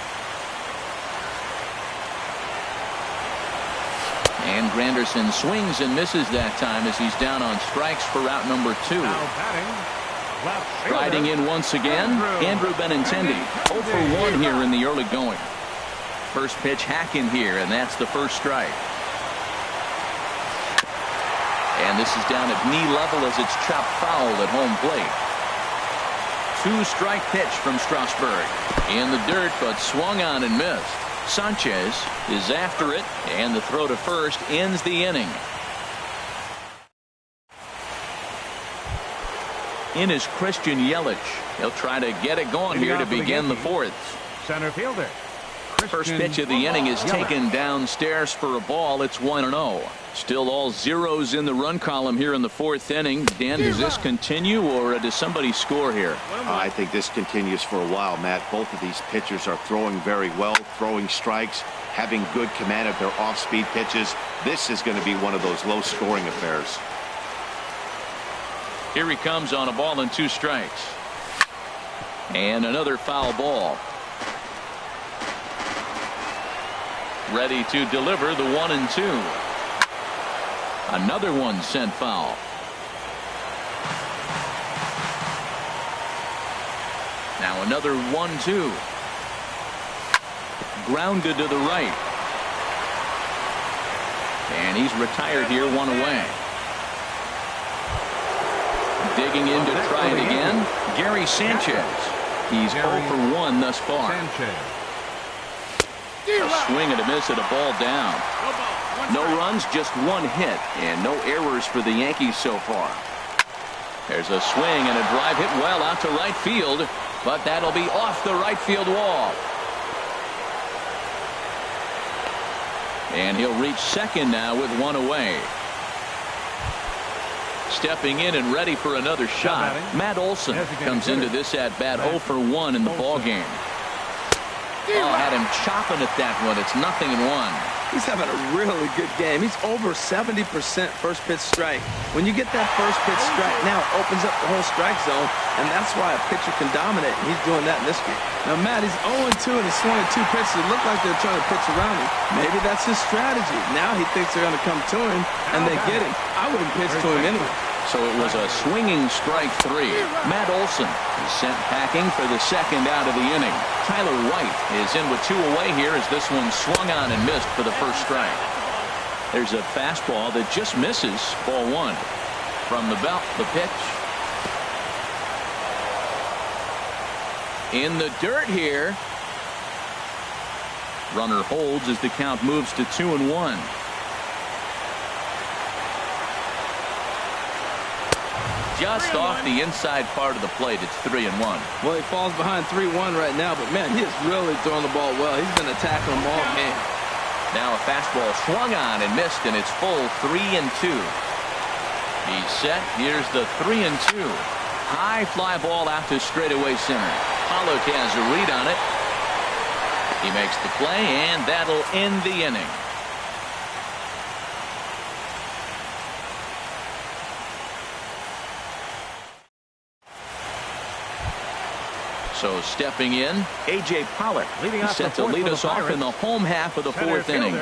And Granderson swings and misses that time as he's down on strikes for route number 2. Riding in once again, Andrew Benintendi. 0 for 1 here in the early going. First pitch hacking here, and that's the first strike. And this is down at knee level as it's chopped foul at home plate. 2-strike pitch from Strasburg. In the dirt, but swung on and missed. Sanchez is after it, and the throw to first ends the inning. In is Christian Yelich. He'll try to get it going here to begin the 4th. Center fielder. First pitch of the inning is taken downstairs for a ball. It's 1-0. Still all zeros in the run column here in the 4th inning. Dan, does this continue, or does somebody score here? I think this continues for a while, Matt. Both of these pitchers are throwing very well, throwing strikes, having good command of their off-speed pitches. This is going to be one of those low-scoring affairs. Here he comes on a ball and 2 strikes. And another foul ball. Ready to deliver the 1-2. Another one sent foul. Now another 1-2. Grounded to the right. And he's retired here, 1 away. Digging in to try it again, Gary Sanchez. He's 0 for 1 thus far. A swing and a miss at a ball down. No runs, just 1 hit, and no errors for the Yankees so far. There's a swing and a drive hit well out to right field, but that'll be off the right field wall. And he'll reach second now with 1 away. Stepping in and ready for another shot, Matt Olson comes into this at bat 0 for 1 in the ball game. Oh, had him chopping at that one. It's 0-1. He's having a really good game. He's over 70% first pitch strike. When you get that first pitch strike, now it opens up the whole strike zone, and that's why a pitcher can dominate. And he's doing that in this game. Now, Matt, he's 0-2 and he's swung at 2 pitches. It looked like they're trying to pitch around him. Maybe that's his strategy. Now he thinks they're going to come to him, and they get him. I wouldn't pitch to him anyway. So it was a swinging strike 3. Matt Olson is sent packing for the second out of the inning. Tyler White is in with 2 away here as this one swung on and missed for the first strike. There's a fastball that just misses, ball 1. From the belt, the pitch. In the dirt here. Runner holds as the count moves to 2-1. just off the inside part of the plate. It's 3-1. Well, he falls behind 3-1 right now, but man, he is really throwing the ball well. He's been attacking them all game. Now a fastball swung on and missed, and it's full 3-2. He's set. Here's the 3-2. High fly ball out to straightaway center. Pollock has a read on it. He makes the play, and that'll end the inning. So stepping in, A.J. Pollock. He's set to lead us off in the home half of the fourth inning.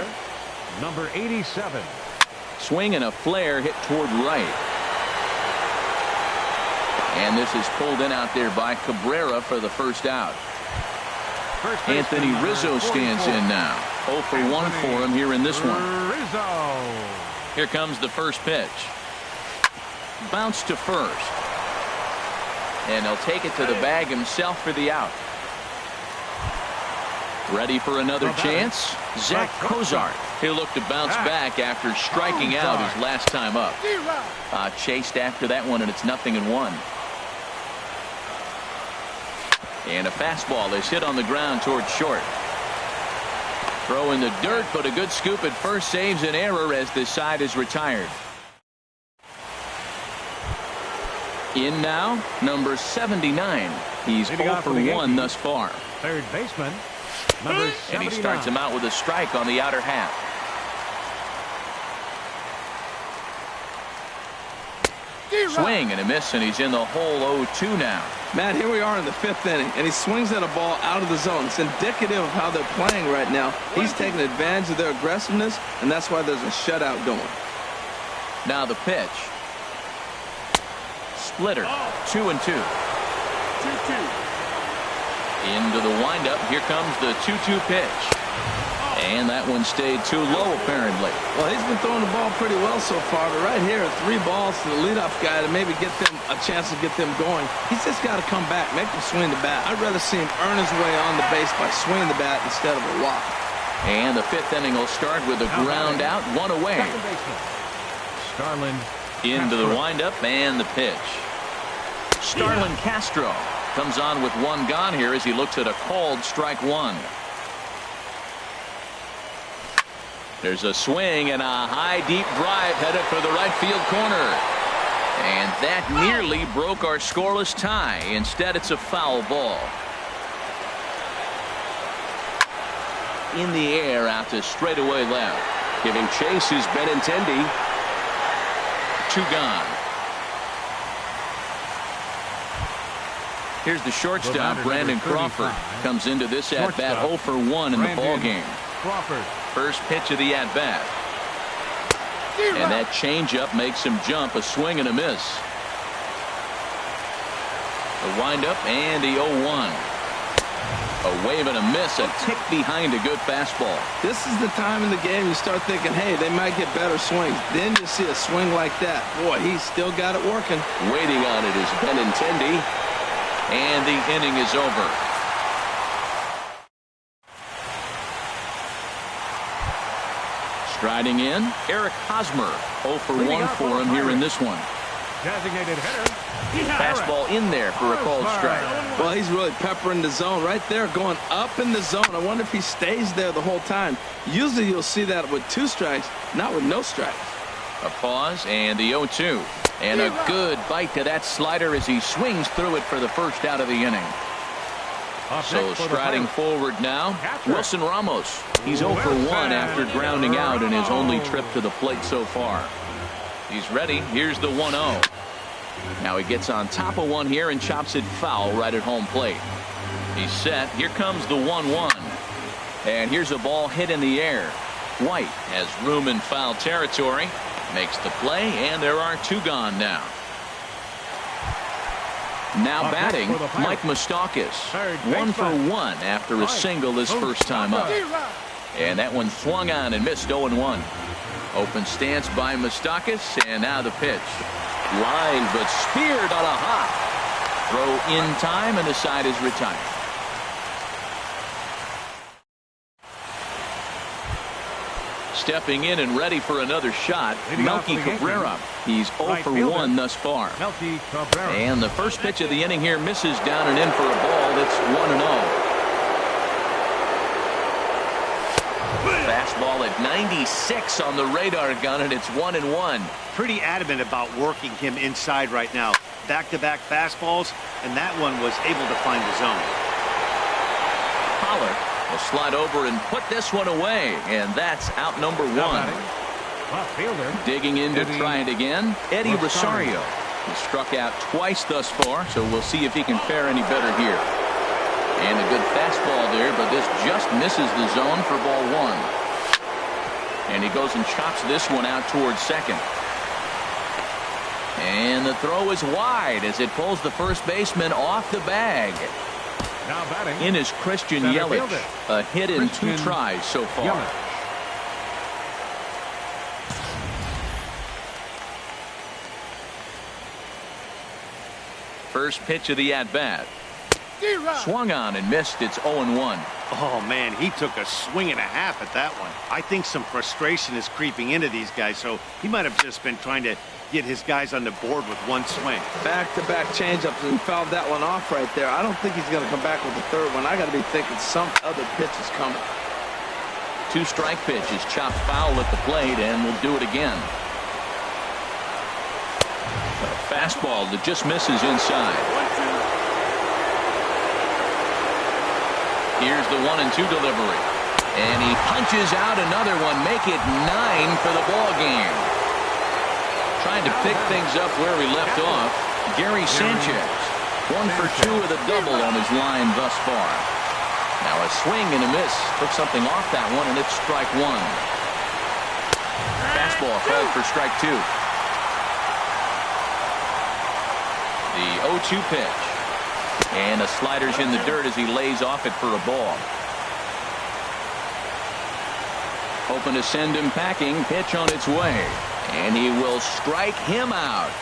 Number 87. Swing and a flare hit toward right. And this is pulled in out there by Cabrera for the first out. Anthony Rizzo stands in now. 0 for 1 for him here in this one. Rizzo. Here comes the first pitch. Bounce to first. And he'll take it to the bag himself for the out. Ready for another chance? Zach Cozart. He'll look to bounce back after striking out his last time up. Chased after that one, and it's 0-1. And a fastball is hit on the ground towards short. Throw in the dirt, but a good scoop at first saves an error as this side is retired. In now, number 79. He's 0 for 1 thus far. Third baseman, number 79. And he starts him out with a strike on the outer half. Swing and a miss, and he's in the hole 0-2 now. Matt, here we are in the fifth inning, and he swings at a ball out of the zone. It's indicative of how they're playing right now. He's taking advantage of their aggressiveness, and that's why there's a shutout going. Now the pitch. Splitter, 2-2. 2-2. Into the windup. Here comes the 2-2 pitch. And that one stayed too low, apparently. Well, he's been throwing the ball pretty well so far, but right here, 3 balls to the leadoff guy to maybe get them a chance to get them going. He's just got to come back, make them swing the bat. I'd rather see him earn his way on the base by swinging the bat instead of a walk. And the fifth inning will start with a ground out, 1 away. Starlin into the windup and the pitch. Starlin Castro comes on with 1 gone here as he looks at a called strike 1. There's a swing and a high deep drive headed for the right field corner. And that nearly broke our scoreless tie. Instead, it's a foul ball. In the air out to straightaway left. Giving chase is Benintendi. 2 gone. Here's the shortstop, Brandon Crawford. Comes into this at-bat 0 for 1 in the ballgame. Crawford. First pitch of the at-bat. And that changeup makes him jump. A swing and a miss. The windup and the 0-1. A wave and a miss. A tick behind a good fastball. This is the time in the game you start thinking, hey, they might get better swings. Then you see a swing like that. Boy, he's still got it working. Waiting on it is Benintendi. And the inning is over. Striding in, Eric Hosmer. 0 for 1 for him here in this one. Designated hitter. Fastball in there for a called strike. Well, he's really peppering the zone right there, going up in the zone. I wonder if he stays there the whole time. Usually you'll see that with 2 strikes, not with no strikes. A pause and the 0-2. And a good bite to that slider as he swings through it for the first out of the inning. So striding forward now, Wilson Ramos. He's 0 for 1 after grounding out in his only trip to the plate so far. He's ready. Here's the 1-0. Now he gets on top of one here and chops it foul right at home plate. He's set. Here comes the 1-1. And here's a ball hit in the air. White has room in foul territory. Makes the play, and there are 2 gone now. Now batting, Mike Moustakas. 1 for 1 after a single his first time up. And that one swung on and missed 0-1. Open stance by Moustakas, and now the pitch. Line, but speared on a hop. Throw in time, and the side is retired. Stepping in and ready for another shot, Leading off Melky for the Yankees, Cabrera. He's 0 right for fielder, 1 thus far. Melky Cabrera. And the first pitch of the inning here misses down and in for a ball. It's 1-0. Fastball at 96 on the radar gun, and it's 1-1. Pretty adamant about working him inside right now. Back-to-back fastballs, and that one was able to find the zone. Pollard will slide over and put this one away, and that's out number 1. Left fielder. Digging in to Eddie try it again, Eddie Rosario. He struck out twice thus far, so we'll see if he can fare any better here. And a good fastball there, but this just misses the zone for ball 1. And he goes and chops this one out towards second. And the throw is wide as it pulls the first baseman off the bag. Now batting. In is Christian Center Yelich. fielder. A hit in 2 Christian tries so far. Yelich. First pitch of the at-bat. Swung on and missed. It's 0-1. Oh, man, he took a swing and a half at that one. I think some frustration is creeping into these guys, so he might have just been trying to get his guys on the board with one swing. Back-to-back changeups, and fouled that one off right there. I don't think he's going to come back with the third one. I got to be thinking some other pitch is coming. 2-strike pitch is chopped foul at the plate, and we'll do it again. A fastball that just misses inside. Here's the 1-2 delivery. And he punches out another one. Make it 9 for the ball game. Trying to pick things up where we left off. Gary Sanchez. 1 for 2 with a double on his line thus far. Now a swing and a miss. Took something off that one, and it's strike 1. Fastball called for strike 2. The 0-2 pitch. And a slider's in the dirt as he lays off it for a ball. Hoping to send him packing. Pitch on its way. And he will strike him out.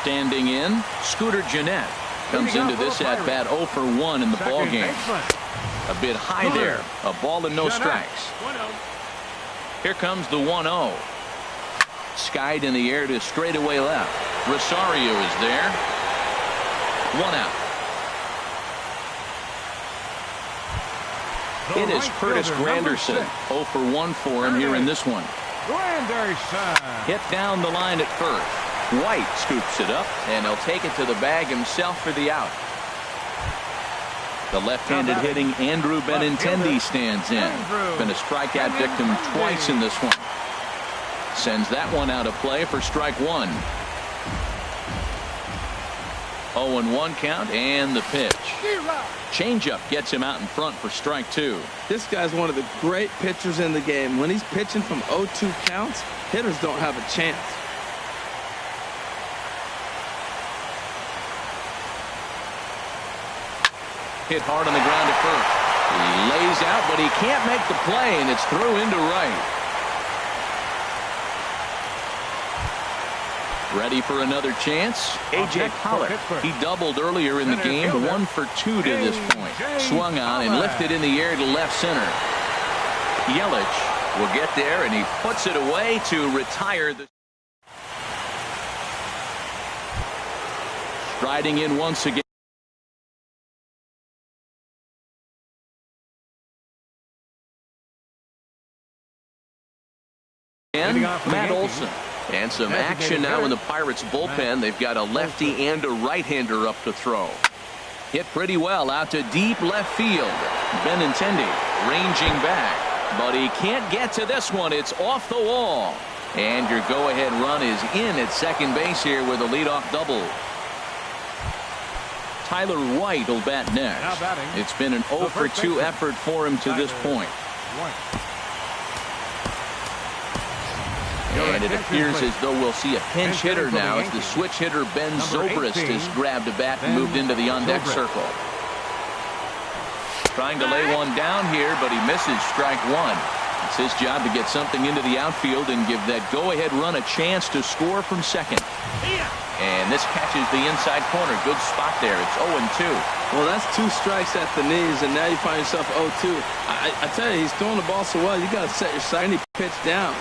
Standing in, Scooter Gennett comes into this at-bat 0 for 1 in the ball game. A bit high there. A ball and no strikes. Here comes the 1-0. Skied in the air to straightaway left. Rosario is there. 1 out. It is Curtis Granderson. 0 for 1 for him here in this one. Granderson. Hit down the line at first. White scoops it up, and he'll take it to the bag himself for the out. The left-handed hitting Andrew Benintendi stands in. Been a strikeout victim twice in this one. Sends that one out of play for strike 1. 0-1 count, and the pitch. Changeup gets him out in front for strike 2. This guy's one of the great pitchers in the game. When he's pitching from 0-2 counts, hitters don't have a chance. Hit hard on the ground at first. He lays out, but he can't make the play, and it's through into right. Ready for another chance? A.J. Pollard. He doubled earlier in the game. 1 for 2 to this point. Swung on and lifted in the air to left center. Yelich will get there, and he puts it away to retire the. Striding in once again. Matt Olson. And some action now in the Pirates bullpen. They've got a lefty and a right-hander up to throw. Hit pretty well out to deep left field. Benintendi ranging back, but he can't get to this one. It's off the wall. And your go-ahead run is in at second base here with a leadoff double. Tyler White will bat next. It's been an 0 for 2 effort for him to this point. And it appears as though we'll see a pinch hitter now as the switch hitter Ben Zobrist has grabbed a bat and moved into the on-deck circle. Trying to lay one down here, but he misses strike 1. It's his job to get something into the outfield and give that go-ahead run a chance to score from second. And this catches the inside corner. Good spot there. It's 0-2. Well, that's 2 strikes at the knees, and now you find yourself 0-2. I tell you, he's throwing the ball so well, you got to set your sight and he pitched down.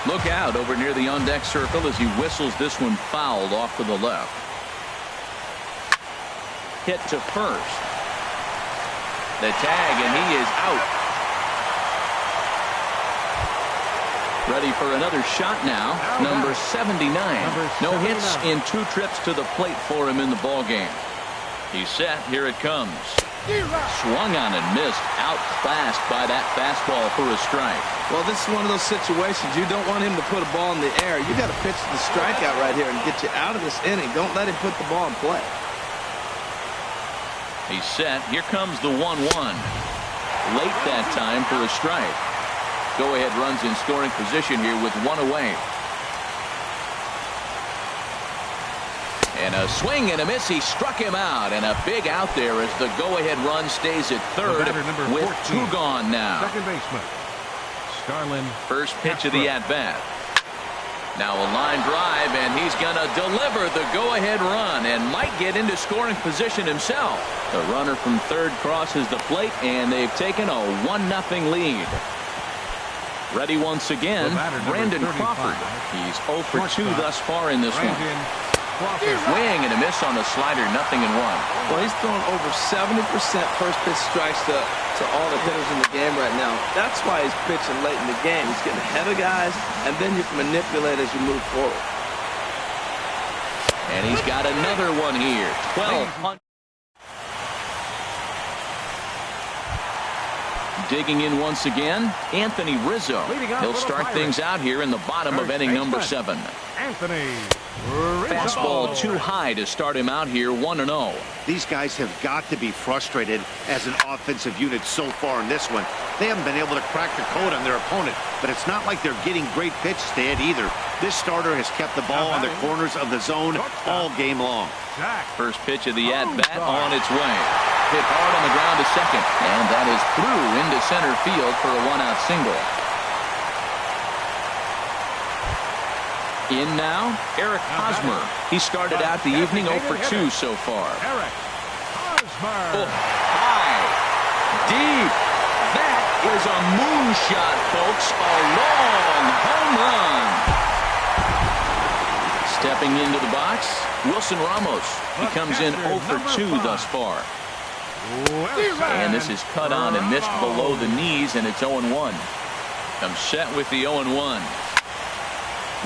Look out over near the on-deck circle as he whistles this one fouled off to the left. Hit to first. The tag, and he is out. Ready for another shot now. Number 79. No hits in 2 trips to the plate for him in the ball game. He's set. Here it comes. Swung on and missed. Outclassed by that fastball for a strike. Well, this is one of those situations you don't want him to put a ball in the air. You got to pitch the strikeout right here and get you out of this inning. Don't let him put the ball in play. He's set. Here comes the 1-1. Late that time for a strike. Go-ahead runs in scoring position here with 1 away. And a swing and a miss. He struck him out, and a big out there as the go-ahead run stays at third with 2 gone now. Second baseman, Starlin. First pitch of the at-bat. Now a line drive, and he's going to deliver the go-ahead run and might get into scoring position himself. The runner from third crosses the plate, and they've taken a 1-0 lead. Ready once again, Brandon Crawford. He's 0 for 2 thus far in this one. Swing and a miss on the slider, 0-1. Well, he's throwing over 70% first pitch strikes to all the hitters in the game right now. That's why he's pitching late in the game. He's getting ahead of guys, and then you can manipulate as you move forward. And he's got another one here. 12. Digging in once again, Anthony Rizzo. He'll start things out here in the bottom of inning number 7. Anthony Rizzo. Fastball too high to start him out here, 1-0. These guys have got to be frustrated as an offensive unit so far in this one. They haven't been able to crack the code on their opponent, but it's not like they're getting great pitches to hit either. This starter has kept the ball on the corners of the zone all game long. First pitch of the at-bat on its way. Hit hard on the ground to second, and that is through into center field for a 1-out single. In now, Eric Hosmer. He started out the evening 0 for 2 so far. Eric Hosmer. Oh, high, deep. That is a moonshot, folks. A long home run. Stepping into the box, Wilson Ramos. He comes in 0 for 2 thus far. And this is cut on and missed below the knees, and it's 0-1. I'm set with the 0-1.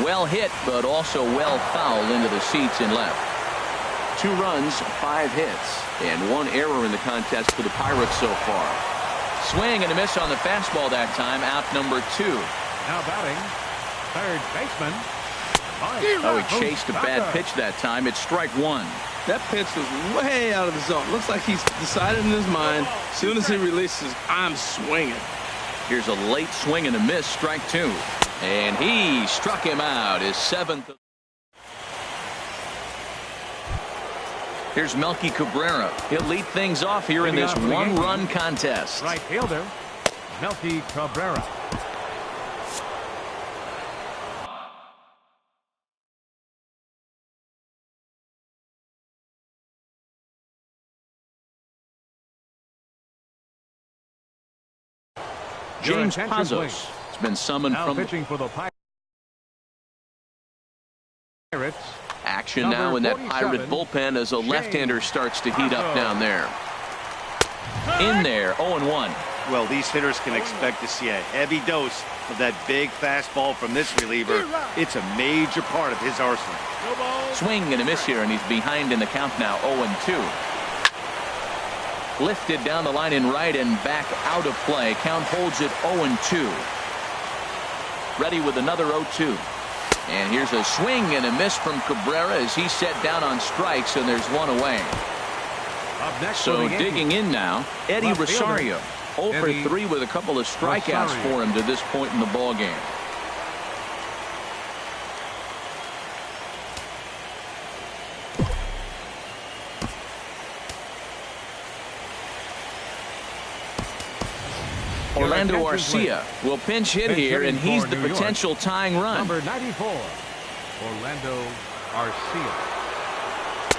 Well hit, but also well fouled into the seats and left. 2 runs, 5 hits, and 1 error in the contest for the Pirates so far. Swing and a miss on the fastball that time, out number 2. Now batting, third baseman. Oh, he chased a bad pitch that time. It's strike 1. That pitch was way out of the zone. Looks like he's decided in his mind, as soon as he releases, I'm swinging. Here's a late swing and a miss, strike 2. And he struck him out, his 7th. Here's Melky Cabrera. He'll lead things off here in this 1-run contest. Right fielder, Melky Cabrera. James Pazos has been summoned from pitching for the Pirates. Action now in that Pirate bullpen as a left-hander starts to heat up down there. In there, 0-1. Well, these hitters can expect to see a heavy dose of that big fastball from this reliever. It's a major part of his arsenal. Swing and a miss here, and he's behind in the count now, 0-2. Lifted down the line in right and back out of play. Count holds it 0-2. Ready with another 0-2. And here's a swing and a miss from Cabrera as he's set down on strikes, and there's 1 away. So digging in now, Eddie Rosario. 0 for 3 with a couple of strikeouts for him to this point in the ball game. Orlando Arcia will pinch hit here, and he's the potential tying run. Number 94, Orlando Arcia.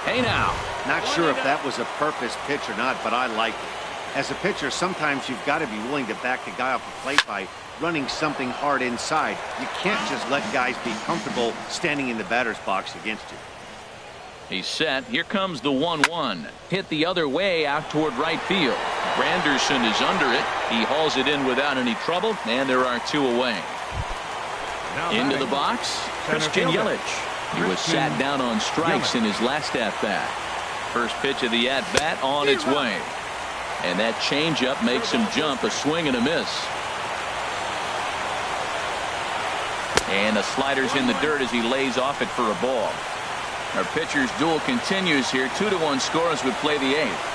Hey now. Not sure if that was a purpose pitch or not, but I like it. As a pitcher, sometimes you've got to be willing to back the guy off the plate by running something hard inside. You can't just let guys be comfortable standing in the batter's box against you. He's set. Here comes the 1-1. Hit the other way out toward right field. Granderson is under it. He hauls it in without any trouble, and there are 2 away. Into the box, Christian Yelich. He was sat down on strikes in his last at-bat. First pitch of the at-bat on its way. And that changeup makes him jump, a swing and a miss. And the slider's in the dirt as he lays off it for a ball. Our pitcher's duel continues here. 2-1 score as we play the 8th.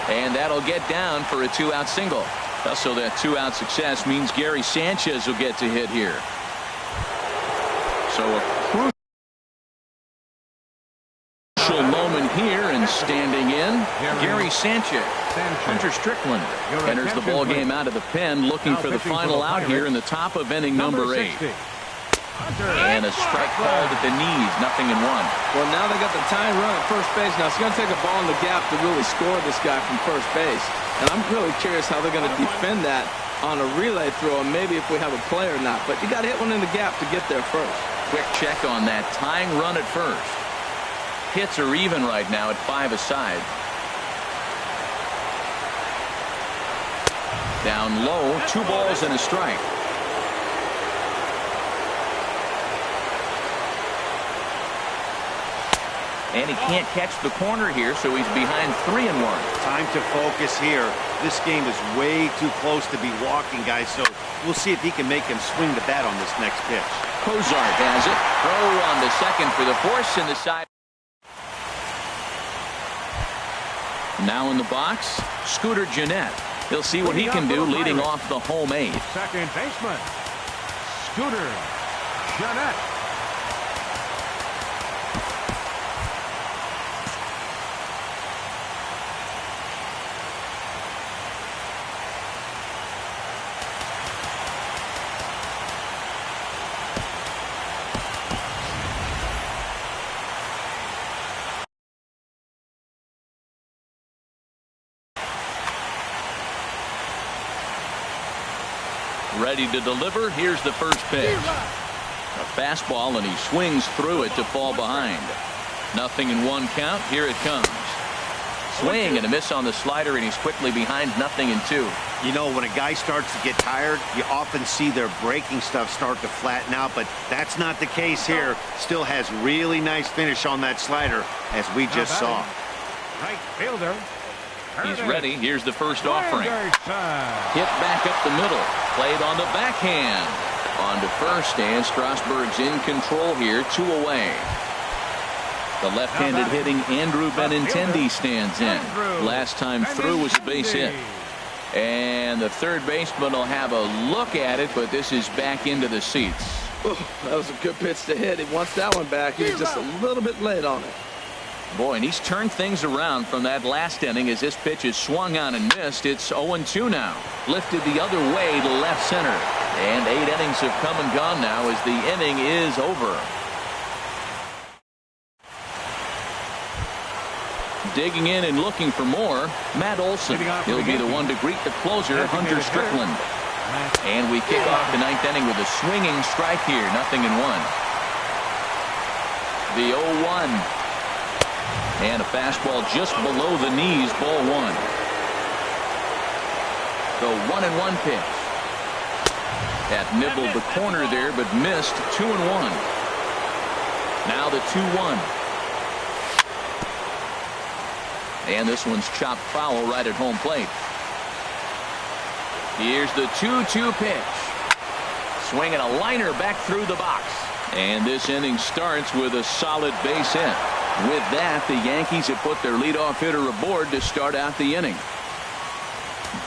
And that'll get down for a 2-out single. So that 2-out success means Gary Sanchez will get to hit here. So a crucial moment here, and standing in, Gary Sanchez. Hunter Strickland enters the ball game out of the pen, looking for the final out here in the top of inning number 8. And a strike called at the knees, 0-1. Well, now they got the tying run at first base. Now it's going to take a ball in the gap to really score this guy from first base. And I'm really curious how they're going to defend that on a relay throw, and maybe if we have a play or not. But you got to hit one in the gap to get there first. Quick check on that tying run at first. Hits are even right now at 5 aside. Down low, 2 balls and a strike. And he can't catch the corner here, so he's behind 3-1. Time to focus here. This game is way too close to be walking, guys, so we'll see if he can make him swing the bat on this next pitch. Cozart has it. Throw on to second for the force in the side. Now in the box, Scooter Gennett. He'll see what he can do leading off the home 8. Second baseman, Scooter Gennett. Ready to deliver. Here's the first pitch. A fastball, and he swings through it to fall behind. 0-1 count. Here it comes. Swing and a miss on the slider, and he's quickly behind 0-2. You know, when a guy starts to get tired, you often see their breaking stuff start to flatten out, but that's not the case here. Still has really nice finish on that slider, as we just saw. Right fielder. He's ready. Here's the first offering. Hit back up the middle. Played on the backhand. On to first, and Strasburg's in control here. 2 away. The left-handed hitting Andrew Benintendi stands in. Last time through was a base hit. And the third baseman will have a look at it, but this is back into the seats. Oh, that was a good pitch to hit. He wants that one back. He was just a little bit late on it. Boy, and he's turned things around from that last inning as this pitch is swung on and missed. It's 0-2 now. Lifted the other way to left center. And 8 innings have come and gone now as the inning is over. Digging in and looking for more, Matt Olson. He'll be the one to greet the closer, Hunter Strickland. And we kick off the 9th inning with a swinging strike here, 0-1. The 0-1. And a fastball just below the knees, ball 1. The 1-1 pitch. That nibbled the corner there, but missed. 2-1. Now the 2-1. And this one's chopped foul right at home plate. Here's the 2-2 pitch. Swinging a liner back through the box. And this inning starts with a solid base hit. With that, the Yankees have put their leadoff hitter aboard to start out the inning.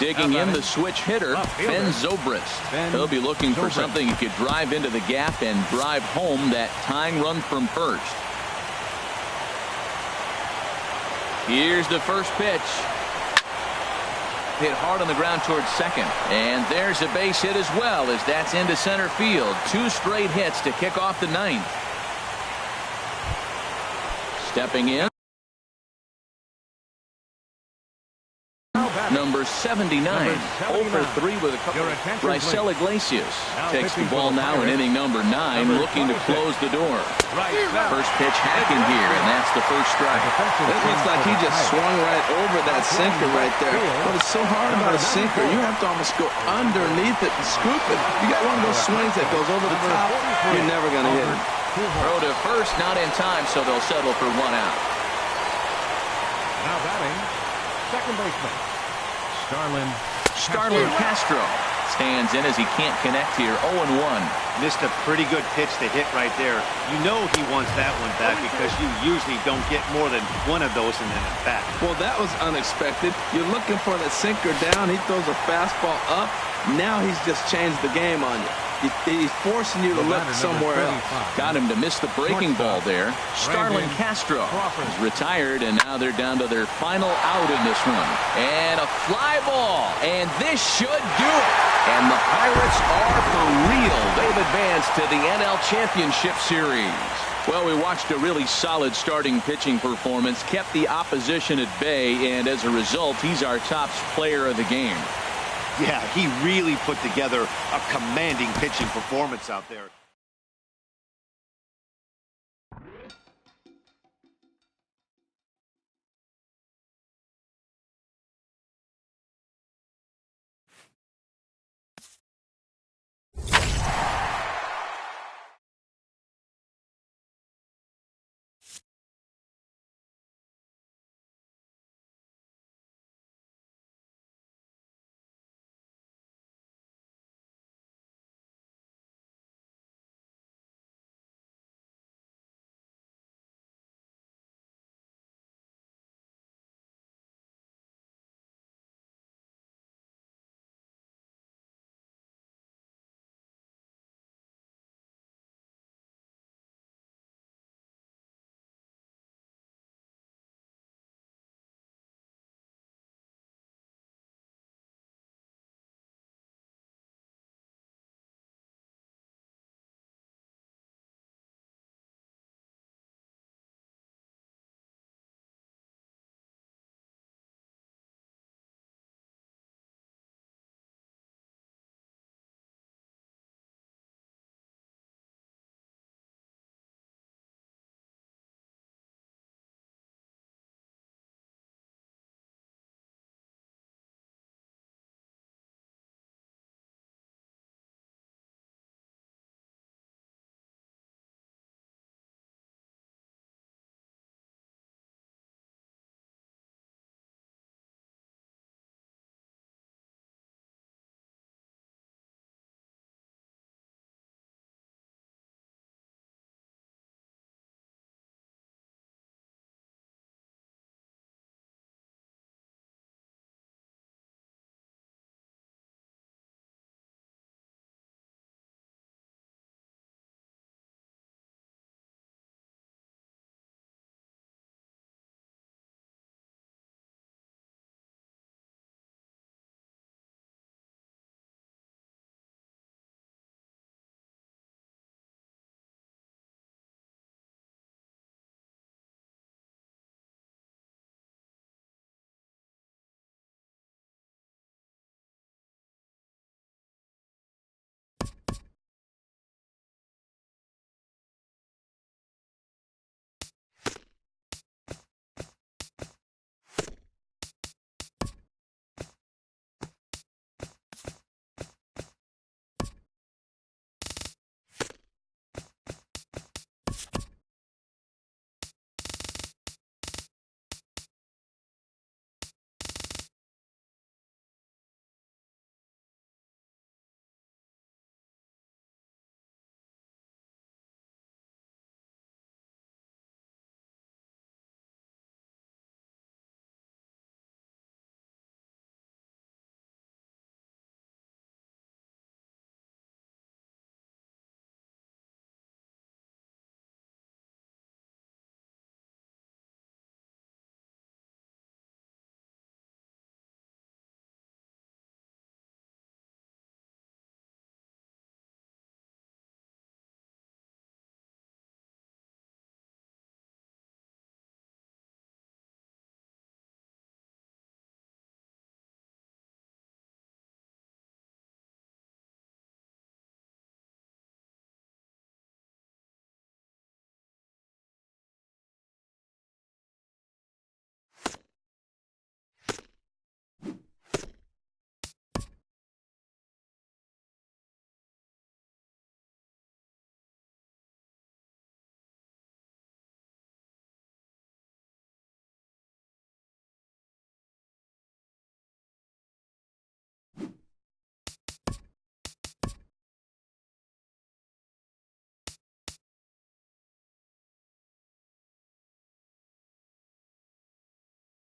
Digging in the switch hitter, Ben Zobrist. He'll be looking for something he could drive into the gap and drive home that tying run from first. Here's the first pitch. hit hard on the ground towards second. And there's a base hit as well, as that's into center field. 2 straight hits to kick off the 9th. Stepping in, number 79, 0 for 3 with a couple. Raisel Iglesias takes the ball now in inning number 9, looking to close the door. First pitch hacking here, and that's the first strike. It looks like he just swung right over that sinker right there. But it's so hard about a sinker, you have to almost go underneath it and scoop it. You got one of those swings that goes over the top, you're never going to hit it. Throw to first, not in time, so they'll settle for 1 out. Now batting, second baseman, Starlin Castro stands in as he can't connect here. 0-1. Missed a pretty good pitch to hit right there. You know he wants that one back because you usually don't get more than one of those in an at-bat. Well, that was unexpected. You're looking for the sinker down. He throws a fastball up. Now he's just changed the game on you. He's forcing you to look somewhere else. Got him to miss the breaking ball there. Starlin Castro is retired, and now they're down to their final out in this one. And a fly ball, and this should do it. And the Pirates are for real. They've advanced to the NL Championship Series. Well, we watched a really solid starting pitching performance, kept the opposition at bay, and as a result, he's our top player of the game. Yeah, he really put together a commanding pitching performance out there.